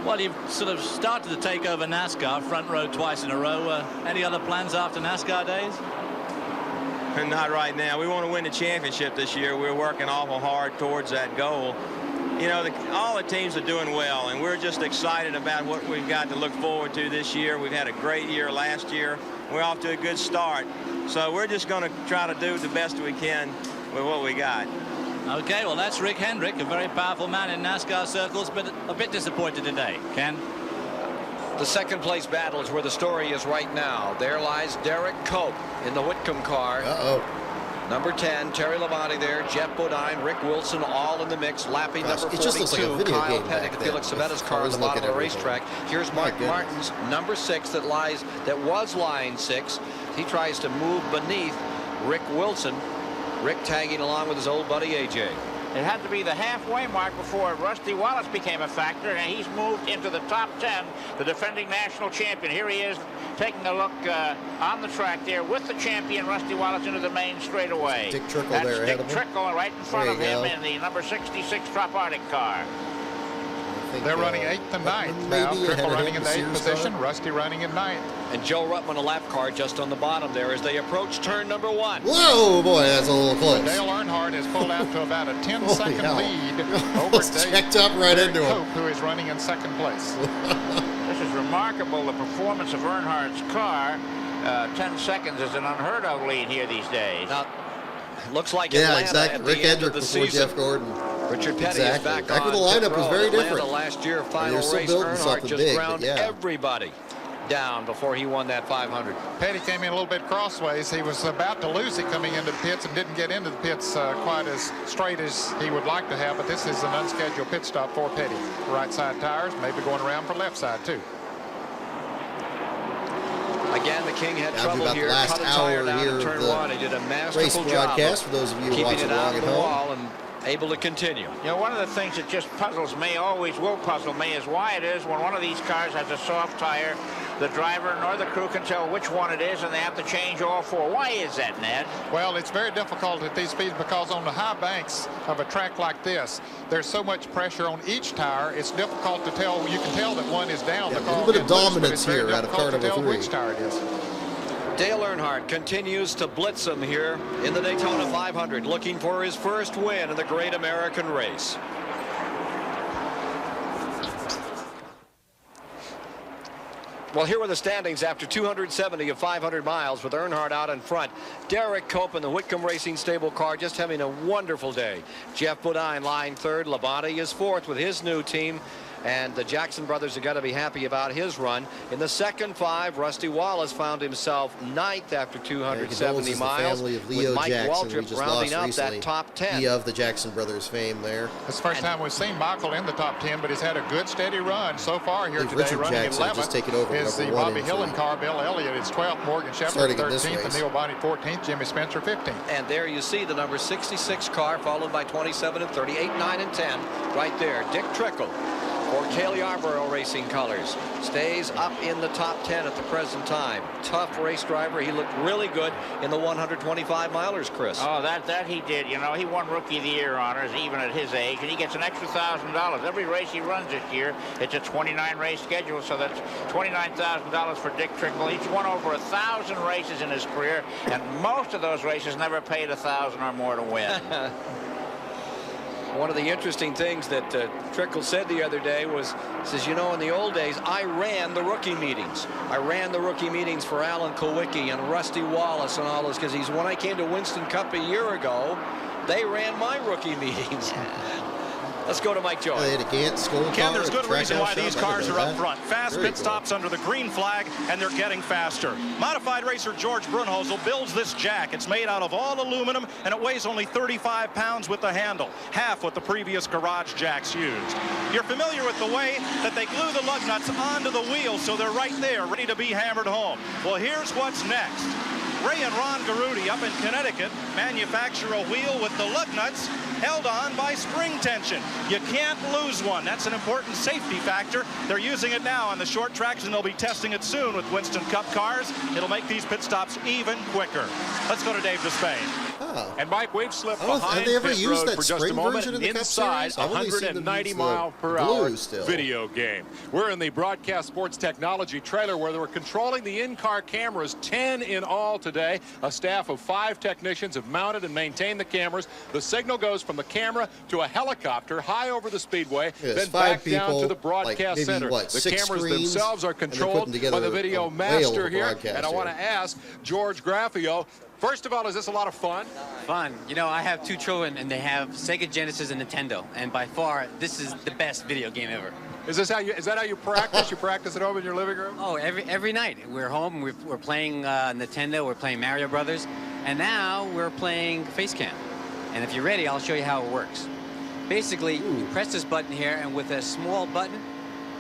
Speaker 11: Well, you've sort of started to take over NASCAR, front row twice in a row. Any other plans after NASCAR days?
Speaker 10: Not right now. We want to win the championship this year. We're working awful hard towards that goal. You know, all the teams are doing well, and we're just excited about what we've got to look forward to this year. We've had a great year last year. We're off to a good start. So we're just going to try to do the best we can with what we got.
Speaker 11: Okay, well, that's Rick Hendrick, a very powerful man in NASCAR circles, but a bit disappointed today. Ken?
Speaker 3: The second place battle is where the story is right now. There lies Derek Cope in the Whitcomb car. Number 10, Terry Labonte there, Jeff Bodine, Rick Wilson, all in the mix. Lapping number 42, Kyle Petty, Felix Savetta's car on the bottom of the racetrack. Here's Mark Martin's number 6 that was line 6. He tries to move beneath Rick Wilson. Rick tagging along with his old buddy AJ.
Speaker 7: It had to be the halfway mark before Rusty Wallace became a factor, and he's moved into the top 10, the defending national champion. Here he is taking a look on the track there with the champion Rusty Wallace into the main straightaway.
Speaker 1: Dick Trickle
Speaker 7: That's
Speaker 1: there
Speaker 7: Dick Trickle right in front of him in the number 66 Trop Arctic car.
Speaker 8: They're running 8th and 9th now. Trickle running in the 8th position, Rusty running in 9th.
Speaker 3: And Joe Ruttman, a lap car just on the bottom there as they approach turn number 1.
Speaker 1: Whoa, boy, that's a little close.
Speaker 8: Dale Earnhardt has pulled out to about a 10-second lead over Dave
Speaker 1: checked up right into him.
Speaker 8: Cope, who is running in 2nd place.
Speaker 7: This is remarkable, the performance of Earnhardt's car. 10 seconds is an unheard of lead here these days.
Speaker 3: Now, looks like
Speaker 1: exactly. Rick Hendrick before
Speaker 3: season.
Speaker 1: Jeff Gordon.
Speaker 3: Richard Petty is back
Speaker 1: on
Speaker 3: with
Speaker 1: the lineup was very different.
Speaker 3: Last year, final race, Earnhardt just ground everybody down before he won that 500.
Speaker 8: Petty came in a little bit crossways. He was about to lose it coming into the pits and didn't get into the pits quite as straight as he would like to have, but this is an unscheduled pit stop for Petty. Right side tires, maybe going around for left side too.
Speaker 3: Again, the King had trouble here. Cut a tire down in turn 1. He did a masterful job
Speaker 1: for those of you
Speaker 3: keeping
Speaker 1: watching
Speaker 3: it out of the
Speaker 1: home.
Speaker 3: wall and able to continue.
Speaker 7: You know, one of the things that just puzzles me, always will puzzle me, is why it is when one of these cars has a soft tire, the driver nor the crew can tell which one it is, and they have to change all 4. Why is that, Ned?
Speaker 8: Well, it's very difficult at these speeds because on the high banks of a track like this, there's so much pressure on each tire, it's difficult to tell. You can tell that one is down.
Speaker 1: A little bit of dominance here out of car number 3.
Speaker 8: Which tire it is.
Speaker 3: Dale Earnhardt continues to blitz him here in the Daytona 500, looking for his first win in the Great American Race. Well, here are the standings after 270 of 500 miles with Earnhardt out in front. Derek Cope in the Whitcomb Racing stable car just having a wonderful day. Jeff Bodine lying 3rd. Labonte is 4th with his new team. And the Jackson brothers have got to be happy about his run. In the second 5, Rusty Wallace found himself 9th after 270 miles.
Speaker 1: Of Leo
Speaker 3: with Mike
Speaker 1: Jackson,
Speaker 3: Waltrip rounding out that top 10.
Speaker 1: He of the Jackson brothers fame there.
Speaker 8: It's the first time we've seen Michael in the top 10, but he's had a good steady run so far here today.
Speaker 1: Richard
Speaker 8: running
Speaker 1: Jackson
Speaker 8: 11th
Speaker 1: just taken over
Speaker 8: is the Bobby Hillin car. Bill Elliott is 12th. Morgan Shepherd 13th. And Neil Bonney 14th. Jimmy Spencer 15th.
Speaker 3: And there you see the number 66 car followed by 27 and 38, 9 and 10 right there. Dick Trickle for Cale Yarborough Racing Colors stays up in the top 10 at the present time. Tough race driver. He looked really good in the 125 milers, Chris.
Speaker 7: Oh, that he did. You know, he won Rookie of the Year honors even at his age, and he gets an extra $1,000 every race he runs this year. It's a 29 race schedule, so that's $29,000 for Dick Trickle. He's won over 1,000 races in his career, and most of those races never paid $1,000 or more to win.
Speaker 3: One of the interesting things that Trickle said the other day was, says, you know, in the old days, I ran the rookie meetings. I ran the rookie meetings for Alan Kulwicki and Rusty Wallace and all those, because when I came to Winston Cup a year ago, they ran my rookie meetings. Let's go to Mike Joy.
Speaker 1: They had a Gant school car.
Speaker 4: Ken, there's good reason why these cars are up front. Fast pit stops under the green flag, and they're getting faster. Modified racer George Brunhosel builds this jack. It's made out of all aluminum, and it weighs only 35 pounds with the handle, half what the previous garage jacks used. You're familiar with the way that they glue the lug nuts onto the wheels, so they're right there, ready to be hammered home. Well, here's what's next. Ray and Ron Garudi up in Connecticut manufacture a wheel with the lug nuts held on by spring tension. You can't lose one. That's an important safety factor. They're using it now on the short tracks, and they'll be testing it soon with Winston Cup cars. It'll make these pit stops even quicker. Let's go to Dave Despain.
Speaker 1: Wow.
Speaker 9: And Mike, we've slipped
Speaker 1: Have
Speaker 9: behind
Speaker 1: they ever
Speaker 9: pit
Speaker 1: used
Speaker 9: road
Speaker 1: that
Speaker 9: for just a
Speaker 1: spring
Speaker 9: moment
Speaker 1: version of the Cup
Speaker 9: inside
Speaker 1: Series? I've only seen them
Speaker 9: 190
Speaker 1: use
Speaker 9: mile
Speaker 1: the
Speaker 9: per hour
Speaker 1: blue still.
Speaker 9: video game. We're in the broadcast sports technology trailer where they were controlling the in-car cameras, 10 in all today. A staff of 5 technicians have mounted and maintained the cameras. The signal goes from the camera to a helicopter high over the speedway, then back down to the broadcast center. The cameras themselves are controlled by the video master here. And I want to ask George Graffio, first of all, is this a lot of fun?
Speaker 2: Fun. You know, I have 2 children, and they have Sega Genesis and Nintendo, and by far, this is the best video game ever.
Speaker 9: Is that how you practice? You practice at home in your living room?
Speaker 2: Oh, every night. We're home, we're playing Nintendo, we're playing Mario Brothers, and now we're playing Facecam. And if you're ready, I'll show you how it works. Basically, you press this button here, and with a small button,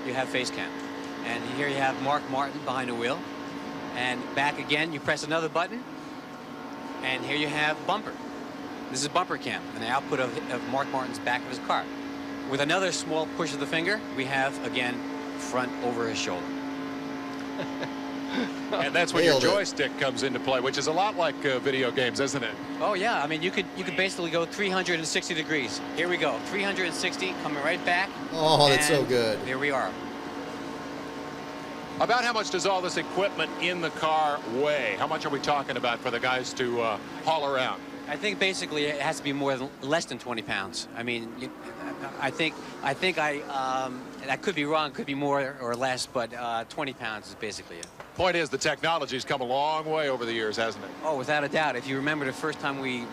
Speaker 2: you have Facecam. And here you have Mark Martin behind the wheel. And back again, you press another button, and here you have bumper. This is bumper cam, an output of Mark Martin's back of his car. With another small push of the finger, we have, again, front over his shoulder.
Speaker 9: And that's when your joystick comes into play, which is a lot like video games, isn't it?
Speaker 2: Oh, yeah. I mean, you could basically go 360 degrees. Here we go. 360, coming right back.
Speaker 1: Oh, that's so good.
Speaker 2: Here we are.
Speaker 9: About how much does all this equipment in the car weigh? How much are we talking about for the guys to haul around?
Speaker 2: I think basically it has to be less than 20 pounds. I mean, I think I could be wrong, could be more or less, but 20 pounds is basically it.
Speaker 9: Point is, the technology's come a long way over the years, hasn't it?
Speaker 2: Oh, without a doubt. If you remember the first time we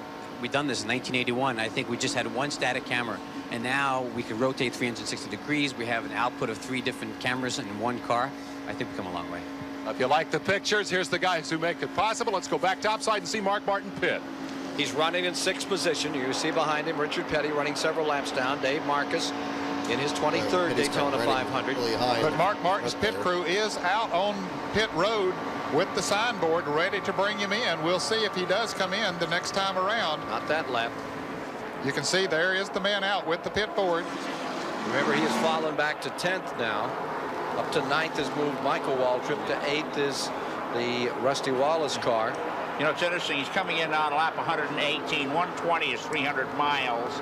Speaker 2: done this in 1981, I think we just had 1 static camera, and now we can rotate 360 degrees. We have an output of 3 different cameras in 1 car. I think we've come a long way.
Speaker 9: If you like the pictures, here's the guys who make it possible. Let's go back topside and see Mark Martin pit.
Speaker 3: He's running in 6th position. You see behind him Richard Petty running several laps down. Dave Marcus in his 23rd Daytona 500.
Speaker 1: Really high.
Speaker 8: But Mark Martin's pit crew is out on pit road with the signboard ready to bring him in. We'll see if he does come in the next time around.
Speaker 3: Not that lap.
Speaker 8: You can see there is the man out with the pit board.
Speaker 3: Remember, he is fallen back to 10th now. Up to 9th has moved Michael Waltrip. To 8th is the Rusty Wallace car.
Speaker 7: You know, it's interesting. He's coming in on lap 118. 120 is 300 miles.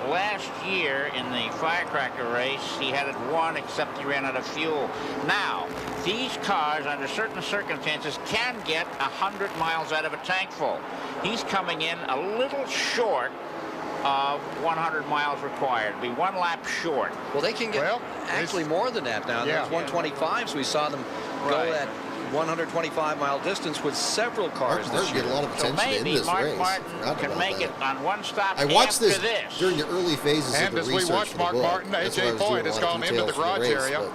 Speaker 7: Last year in the firecracker race, he had it won, except he ran out of fuel. Now, these cars, under certain circumstances, can get 100 miles out of a tank full. He's coming in a little short of 100 miles required. Be 1 lap short.
Speaker 3: Well, they can get actually more than that now. Yeah. There's 125s. We saw them go that 125-mile distance with several cars this year.
Speaker 1: Get a lot of attention
Speaker 7: so maybe
Speaker 1: in this
Speaker 7: Mark
Speaker 1: race.
Speaker 7: Martin can make it on 1 stop.
Speaker 1: I watched
Speaker 7: after
Speaker 1: this during the early phases
Speaker 8: and
Speaker 1: of the
Speaker 8: as
Speaker 1: research
Speaker 8: we watch Mark Martin, AJ Foyt has gone into the garage area.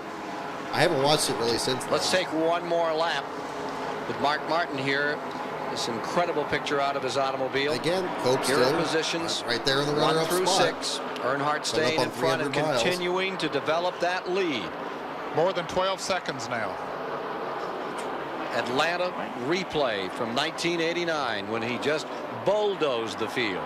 Speaker 1: I haven't watched it really since then.
Speaker 3: Let's take 1 more lap with Mark Martin here. This incredible picture out of his automobile.
Speaker 1: Again, Cope
Speaker 3: here
Speaker 1: still
Speaker 3: are positions
Speaker 1: right there in the runner-up
Speaker 3: 1 through
Speaker 1: spot.
Speaker 3: 6. Earnhardt staying in front and continuing to develop that lead.
Speaker 8: More than 12 seconds now.
Speaker 3: Atlanta replay from 1989 when he just bulldozed the field.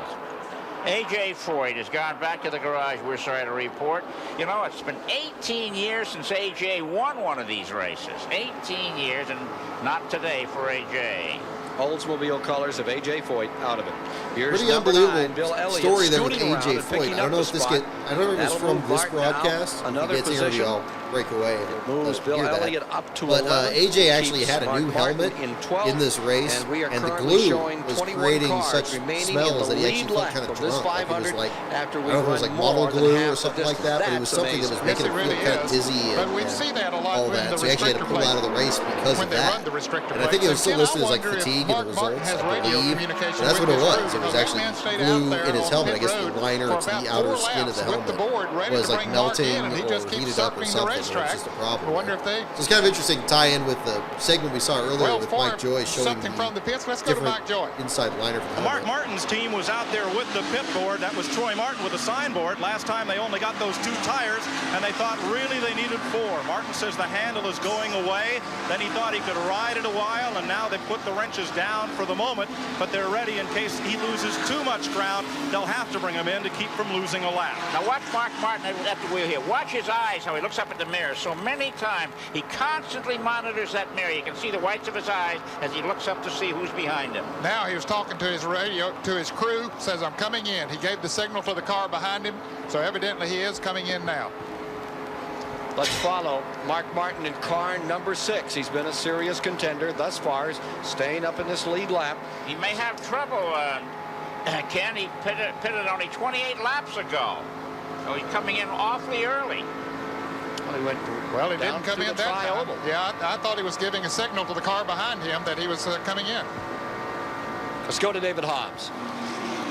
Speaker 3: A.J. Foyt has gone back to the garage, we're sorry to report. You know, it's been 18 years since A.J. won one of these races. 18 years, and not today for A.J. Oldsmobile colors of A.J. Foyt out of it. Here's
Speaker 1: pretty
Speaker 3: number
Speaker 1: unbelievable
Speaker 3: 9, Bill Elliott,
Speaker 1: story there with
Speaker 3: scooting
Speaker 1: A.J.
Speaker 3: around and
Speaker 1: Foyt.
Speaker 3: picking
Speaker 1: I don't
Speaker 3: up
Speaker 1: know
Speaker 3: the
Speaker 1: if this
Speaker 3: spot.
Speaker 1: I don't know if it's
Speaker 3: That'll
Speaker 1: from
Speaker 3: move
Speaker 1: this
Speaker 3: Martin out.
Speaker 1: broadcast.
Speaker 3: Another
Speaker 1: If he gets
Speaker 3: position.
Speaker 1: here, I'll break away.
Speaker 3: It moves Bill Elliott up to
Speaker 1: but
Speaker 3: 11.
Speaker 1: AJ actually had a
Speaker 3: Mark
Speaker 1: new
Speaker 3: Martin
Speaker 1: helmet
Speaker 3: in 12th,
Speaker 1: in this race,
Speaker 3: and we are
Speaker 1: and the
Speaker 3: currently
Speaker 1: glue
Speaker 3: showing
Speaker 1: was
Speaker 3: 21
Speaker 1: creating
Speaker 3: cars
Speaker 1: such
Speaker 3: remaining
Speaker 1: smells
Speaker 3: in
Speaker 1: that
Speaker 3: the
Speaker 1: he actually
Speaker 3: lead
Speaker 1: felt kind
Speaker 3: lap
Speaker 1: of
Speaker 3: of this
Speaker 1: drunk. Like it was
Speaker 3: 500
Speaker 1: like,
Speaker 3: after
Speaker 1: I
Speaker 3: we
Speaker 1: don't know if it was
Speaker 3: run
Speaker 1: like model
Speaker 3: more than
Speaker 1: glue
Speaker 3: half
Speaker 1: or
Speaker 3: the
Speaker 1: something like
Speaker 3: distance.
Speaker 1: that, but it was
Speaker 3: That's
Speaker 1: something that was
Speaker 3: amazing.
Speaker 1: making him feel kind of dizzy
Speaker 8: But we see that a lot
Speaker 1: all
Speaker 8: when
Speaker 1: that.
Speaker 8: the
Speaker 1: So he actually had to pull out of the race because
Speaker 8: when
Speaker 1: of
Speaker 8: they
Speaker 1: that.
Speaker 8: run the restrictor
Speaker 1: And I think it was
Speaker 8: plates.
Speaker 1: still listed as like
Speaker 8: I wonder if
Speaker 1: fatigue in the
Speaker 8: Mark Martin
Speaker 1: results,
Speaker 8: has
Speaker 1: I
Speaker 8: radio
Speaker 1: believe.
Speaker 8: communication
Speaker 1: And that's what
Speaker 8: with
Speaker 1: it
Speaker 8: his
Speaker 1: was.
Speaker 8: crew,
Speaker 1: It was
Speaker 8: because
Speaker 1: actually
Speaker 8: that man stayed
Speaker 1: glue
Speaker 8: out there
Speaker 1: in his
Speaker 8: on
Speaker 1: helmet. I
Speaker 8: pit
Speaker 1: guess the
Speaker 8: road
Speaker 1: liner,
Speaker 8: for
Speaker 1: it's the
Speaker 8: about
Speaker 1: outer
Speaker 8: 4
Speaker 1: skin of
Speaker 8: laps
Speaker 1: the
Speaker 8: with the
Speaker 1: helmet
Speaker 8: board ready
Speaker 1: was
Speaker 8: to
Speaker 1: like
Speaker 8: bring Mark
Speaker 1: melting
Speaker 8: in, and he
Speaker 1: or
Speaker 8: just keeps
Speaker 1: heated up or
Speaker 8: circling the
Speaker 1: something. It was
Speaker 8: racetrack.
Speaker 1: just a problem.
Speaker 8: I wonder if they...
Speaker 1: So it's kind of interesting to tie in with the segment we saw earlier with Mike Joy showing
Speaker 8: something from the pits. Let's go to Mike Joy.
Speaker 1: Inside liner for the
Speaker 12: Mark Martin's team was out there with the pit board. That was Troy Martin with the signboard. Last time they only got those 2 tires, and they thought really they needed 4. Martin says the handle is going away. Then he thought he could ride it a while, and now they put the wrenches down for the moment, but they're ready in case he loses too much ground. They'll have to bring him in to keep from losing a lap.
Speaker 7: Now watch Mark Martin at the wheel here. Watch his eyes, how he looks up at the mirror. So many times, he constantly monitors that mirror. You can see the whites of his eyes as he looks up to see who's behind him.
Speaker 8: Now he was talking to his radio, to his crew, says, I'm coming in. He gave the signal to the car behind him, so evidently he is coming in now.
Speaker 3: Let's follow Mark Martin in car number 6. He's been a serious contender thus far, staying up in this lead lap.
Speaker 7: He may have trouble, Ken. He pitted only 28 laps ago. So he's coming in awfully early.
Speaker 8: Well, he didn't come in that time. Yeah, I thought he was giving a signal to the car behind him that he was coming in.
Speaker 3: Let's go to David Hobbs.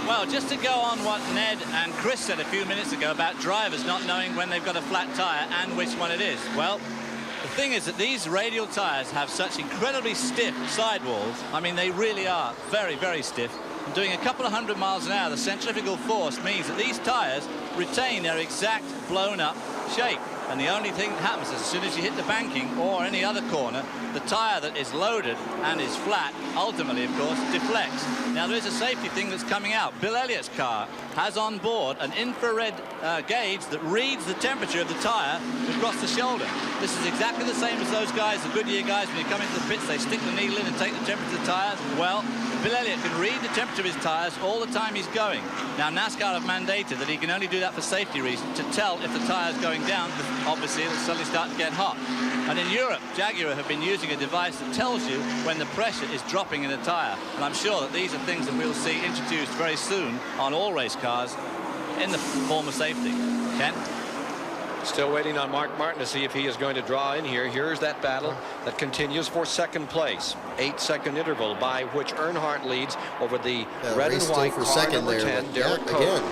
Speaker 11: Well, just to go on what Ned and Chris said a few minutes ago about drivers not knowing when they've got a flat tire and which one it is. Well, the thing is that these radial tires have such incredibly stiff sidewalls. I mean, they really are very, very stiff. And doing a couple of 100 miles an hour, the centrifugal force means that these tires retain their exact blown-up shape. And the only thing that happens is as soon as you hit the banking or any other corner, the tire that is loaded and is flat ultimately, of course, deflects. Now, there is a safety thing that's coming out. Bill Elliott's car has on board an infrared gauge that reads the temperature of the tire across the shoulder. This is exactly the same as those guys, the Goodyear guys, when you come into the pits, they stick the needle in and take the temperature of the tires. Well, Bill Elliott can read the temperature of his tires all the time he's going. Now, NASCAR have mandated that he can only do that for safety reasons, to tell if the tire's going down, because obviously it'll suddenly start to get hot. And in Europe, Jaguar have been using a device that tells you when the pressure is dropping in a tire. And I'm sure that these are things that we'll see introduced very soon on all race cars in the form of safety. Ken?
Speaker 3: Still waiting on Mark Martin to see if he is going to draw in here. Here's that battle that continues for second place. 8-second interval by which Earnhardt leads over the red and white
Speaker 1: for
Speaker 3: car
Speaker 1: second
Speaker 3: number
Speaker 1: there,
Speaker 3: 10, Derek Cope.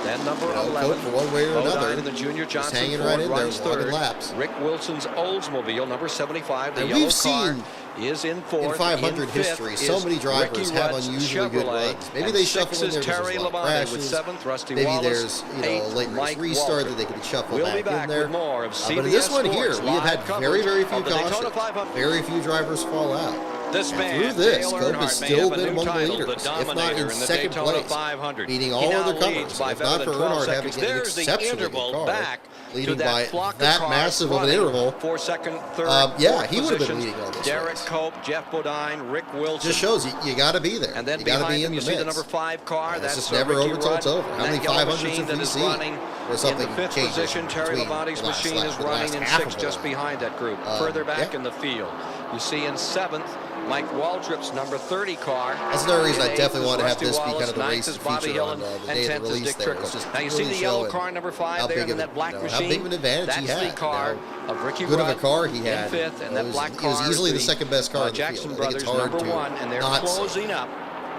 Speaker 3: Then number 11,
Speaker 1: for one way or another,
Speaker 3: in the Junior Johnson
Speaker 1: hanging
Speaker 3: Ford
Speaker 1: right in there,
Speaker 3: runs third.
Speaker 1: laps.
Speaker 3: Rick Wilson's Oldsmobile, number 75, the
Speaker 1: And
Speaker 3: yellow
Speaker 1: we've
Speaker 3: car,
Speaker 1: seen
Speaker 3: is in fourth.
Speaker 1: in 500
Speaker 3: in
Speaker 1: history,
Speaker 3: fifth
Speaker 1: so many
Speaker 3: is
Speaker 1: drivers
Speaker 3: Ricky
Speaker 1: have
Speaker 3: Rudd's
Speaker 1: unusually good
Speaker 3: Chevrolet,
Speaker 1: runs. Maybe
Speaker 3: and
Speaker 1: they
Speaker 3: sixth
Speaker 1: shuffle in
Speaker 3: is
Speaker 1: there because
Speaker 3: Terry
Speaker 1: there's a lot of
Speaker 3: Labonte
Speaker 1: crashes.
Speaker 3: with seventh, Rusty
Speaker 1: Maybe
Speaker 3: Wallace,
Speaker 1: there's a late
Speaker 3: Mike
Speaker 1: restart
Speaker 3: Waltrip.
Speaker 1: that they can shuffle
Speaker 3: We'll
Speaker 1: back
Speaker 3: be back
Speaker 1: in there.
Speaker 3: with more of
Speaker 1: But in this
Speaker 3: CBS
Speaker 1: one here,
Speaker 3: Sports
Speaker 1: we have had
Speaker 3: live
Speaker 1: very, very
Speaker 3: coverage
Speaker 1: few
Speaker 3: of the Daytona
Speaker 1: cautions.
Speaker 3: 500.
Speaker 1: Very few drivers fall out.
Speaker 3: This
Speaker 1: and
Speaker 3: man,
Speaker 1: through this,
Speaker 3: Dale
Speaker 1: Cope
Speaker 3: Earnhardt,
Speaker 1: has
Speaker 3: may
Speaker 1: still
Speaker 3: have a
Speaker 1: been
Speaker 3: new
Speaker 1: among the
Speaker 3: title,
Speaker 1: leaders,
Speaker 3: the
Speaker 1: if not
Speaker 3: Dominator
Speaker 1: in
Speaker 3: the
Speaker 1: second
Speaker 3: Daytona
Speaker 1: place,
Speaker 3: 500.
Speaker 1: beating
Speaker 3: He
Speaker 1: all
Speaker 3: now
Speaker 1: other
Speaker 3: leads
Speaker 1: comers.
Speaker 3: by
Speaker 1: If
Speaker 3: better
Speaker 1: not
Speaker 3: than
Speaker 1: for
Speaker 3: 12
Speaker 1: Earnhardt
Speaker 3: seconds.
Speaker 1: having an
Speaker 3: There's the
Speaker 1: exceptionally
Speaker 3: interval
Speaker 1: good car,
Speaker 3: back
Speaker 1: leading
Speaker 3: to
Speaker 1: by
Speaker 3: that flock of
Speaker 1: that
Speaker 3: cars
Speaker 1: massive of an
Speaker 3: running
Speaker 1: interval.
Speaker 3: for second, third,
Speaker 1: Yeah,
Speaker 3: fourth
Speaker 1: he would have been
Speaker 3: positions.
Speaker 1: leading all this
Speaker 3: Derek
Speaker 1: race.
Speaker 3: Cope, Jeff Bodine, Rick Wilson.
Speaker 1: Just shows you got to be there.
Speaker 3: And then
Speaker 1: you got to
Speaker 3: behind
Speaker 1: be
Speaker 3: him,
Speaker 1: in
Speaker 3: you
Speaker 1: the
Speaker 3: see the
Speaker 1: midst.
Speaker 3: number 5 car.
Speaker 1: It's
Speaker 3: That's
Speaker 1: just never
Speaker 3: Ricky
Speaker 1: over till it's
Speaker 3: Rudd.
Speaker 1: over. How
Speaker 3: That
Speaker 1: many
Speaker 3: yellow
Speaker 1: 500s
Speaker 3: machine
Speaker 1: have
Speaker 3: that
Speaker 1: we
Speaker 3: is
Speaker 1: seen
Speaker 3: running
Speaker 1: where something
Speaker 3: in the 5th
Speaker 1: changes
Speaker 3: position? Terry
Speaker 1: between
Speaker 3: Labonte's
Speaker 1: the last
Speaker 3: machine
Speaker 1: lap
Speaker 3: is
Speaker 1: or the
Speaker 3: running
Speaker 1: last
Speaker 3: in
Speaker 1: half
Speaker 3: 6th,
Speaker 1: of a
Speaker 3: just
Speaker 1: lap?
Speaker 3: behind that group, further back in the field. You see in 7th, Mike Waltrip's number 30 car.
Speaker 1: That's another reason I
Speaker 3: In
Speaker 1: definitely
Speaker 3: eighth
Speaker 1: want to
Speaker 3: is
Speaker 1: have this be
Speaker 3: Rusty
Speaker 1: kind of the
Speaker 3: Wallace,
Speaker 1: race
Speaker 3: ninth is Bobby
Speaker 1: feature
Speaker 3: Hillin,
Speaker 1: on the
Speaker 3: and
Speaker 1: day of the
Speaker 3: 10th is
Speaker 1: release
Speaker 3: Dick
Speaker 1: there.
Speaker 3: Trickle.
Speaker 1: It's just
Speaker 3: Now you see
Speaker 1: really
Speaker 3: the yellow
Speaker 1: showing
Speaker 3: car number 5
Speaker 1: how
Speaker 3: there
Speaker 1: big
Speaker 3: in
Speaker 1: of
Speaker 3: that black
Speaker 1: how
Speaker 3: machine.
Speaker 1: big of an advantage
Speaker 3: That's
Speaker 1: he
Speaker 3: the
Speaker 1: had.
Speaker 3: car of Ricky
Speaker 1: Good of
Speaker 3: Rudd
Speaker 1: a car he had.
Speaker 3: in 5th, and that black
Speaker 1: It
Speaker 3: car
Speaker 1: was easily
Speaker 3: is
Speaker 1: the second best car in the
Speaker 3: Jackson
Speaker 1: field. I think it's
Speaker 3: Brothers
Speaker 1: hard
Speaker 3: number
Speaker 1: to
Speaker 3: 1, and they're
Speaker 1: not say.
Speaker 3: closing up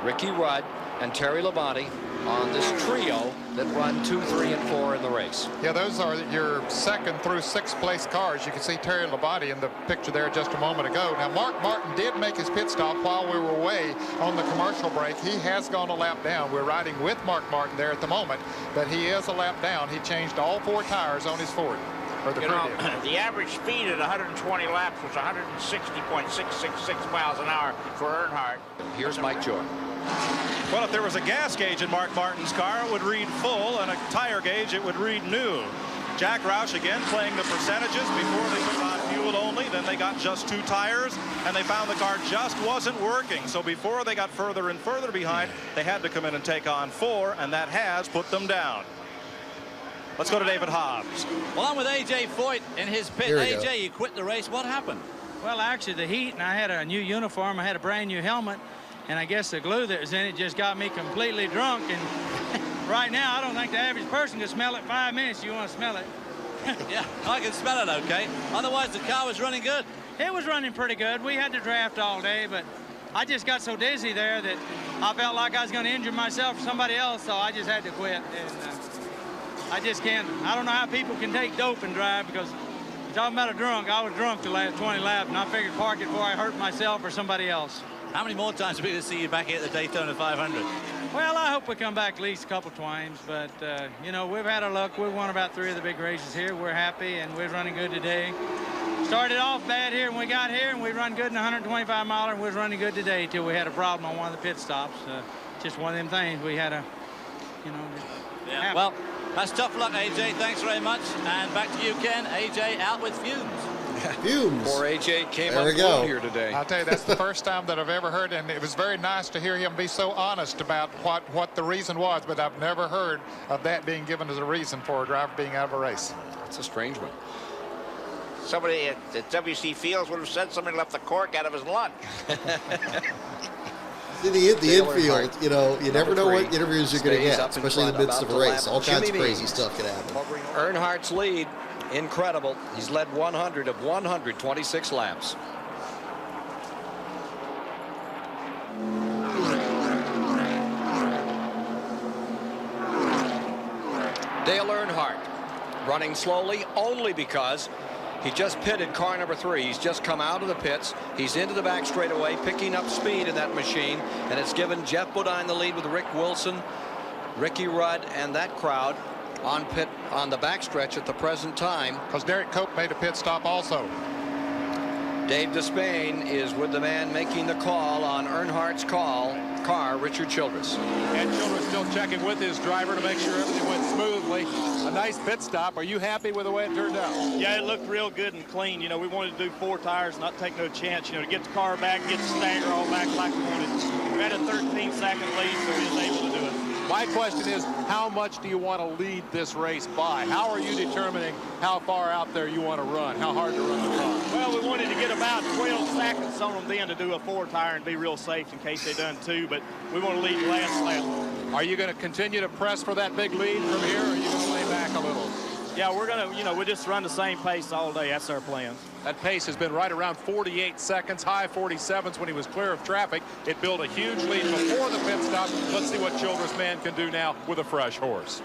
Speaker 3: Ricky Rudd and Terry Labonte on this trio that run 2, 3, and 4 in the race.
Speaker 8: Yeah, those are your second through 6th place cars. You can see Terry Labonte in the picture there just a moment ago. Now, Mark Martin did make his pit stop while we were away on the commercial break. He has gone a lap down. We're riding with Mark Martin there at the moment, but he is a lap down. He changed all 4 tires on his Ford. Or the
Speaker 7: You know, the average speed at 120 laps was 160.666 miles an hour for Earnhardt.
Speaker 3: Here's Mike Joy.
Speaker 4: Well, if there was a gas gauge in Mark Martin's car, it would read full, and a tire gauge, it would read new. Jack Roush again playing the percentages. Before they took on fuel only, then they got just 2 tires, and they found the car just wasn't working. So before they got further and further behind, they had to come in and take on 4, and that has put them down. Let's go to David Hobbs.
Speaker 11: Well, I'm with A.J. Foyt in his pit. A.J., you quit the race. What happened?
Speaker 14: Well, actually, the heat, and I had a new uniform. I had a brand new helmet, and I guess the glue that was in it just got me completely drunk. And right now, I don't think the average person can smell it 5 minutes. You want to smell it?
Speaker 11: Yeah, I can smell it okay. Otherwise, the car was running good.
Speaker 14: It was running pretty good. We had to draft all day, but I just got so dizzy there that I felt like I was going to injure myself or somebody else, so I just had to quit. And I just can't. I don't know how people can take dope and drive, because you're talking about a drunk. I was drunk the last 20 laps, and I figured park it before I hurt myself or somebody else.
Speaker 11: How many more times are we going to see you back here at the Daytona 500?
Speaker 14: Well, I hope we come back at least a couple times, but, you know, we've had our luck. We've won about 3 of the big races here. We're happy, and we're running good today. Started off bad here when we got here, and we run good in 125 miler, and we was running good today till we had a problem on one of the pit stops. Just one of them things we had a, you know.
Speaker 11: Yeah. Well, That's tough luck, AJ. Thanks very much. And back to you, Ken. AJ out with fumes.
Speaker 1: Fumes.
Speaker 3: Poor AJ came
Speaker 1: there we
Speaker 3: unglued
Speaker 1: go.
Speaker 3: here today.
Speaker 8: I'll tell you, that's the first time that I've ever heard, and it was very nice to hear him be so honest about what the reason was, but I've never heard of that being given as a reason for a driver being out of a race.
Speaker 3: It's a strange one.
Speaker 7: Somebody at WC Fields would have said somebody left the cork out of his lunch.
Speaker 1: The infield, you know, you never know what interviews you're going to get, especially in the midst of a race. All kinds of crazy stuff can happen.
Speaker 3: Earnhardt's lead, incredible. He's led 100 of 126 laps. Dale Earnhardt running slowly only because he just pitted car number 3. He's just come out of the pits. He's into the back straightaway, picking up speed in that machine, and it's given Jeff Bodine the lead with Rick Wilson, Ricky Rudd, and that crowd on pit on the backstretch at the present time.
Speaker 8: Because Derek Cope made a pit stop also.
Speaker 3: Dave Despain is with the man making the call on Earnhardt's car, Richard Childress.
Speaker 9: And Childress still checking with his driver to make sure everything went smoothly. A nice pit stop. Are you happy with the way it turned out?
Speaker 15: Yeah, it looked real good and clean. You know, we wanted to do 4 tires, not take no chance, you know, to get the car back, get the stagger all back like we wanted. We had a 13-second lead, so we was able to do it.
Speaker 9: My question is, how much do you want to lead this race by? How are you determining how far out there you want to run? How hard to run the car?
Speaker 15: Well, we wanted to get about 12 seconds on them then to do a 4 tire and be real safe in case they done 2, but we want to lead the last lap.
Speaker 9: Are you going to continue to press for that big lead from here, or are you going to lay back a little?
Speaker 15: Yeah, we're going to, you know, we'll just run the same pace all day. That's our plan.
Speaker 9: That pace has been right around 48 seconds, high 47s when he was clear of traffic. It built a huge lead before the pit stop. Let's see what Childress man can do now with a fresh horse.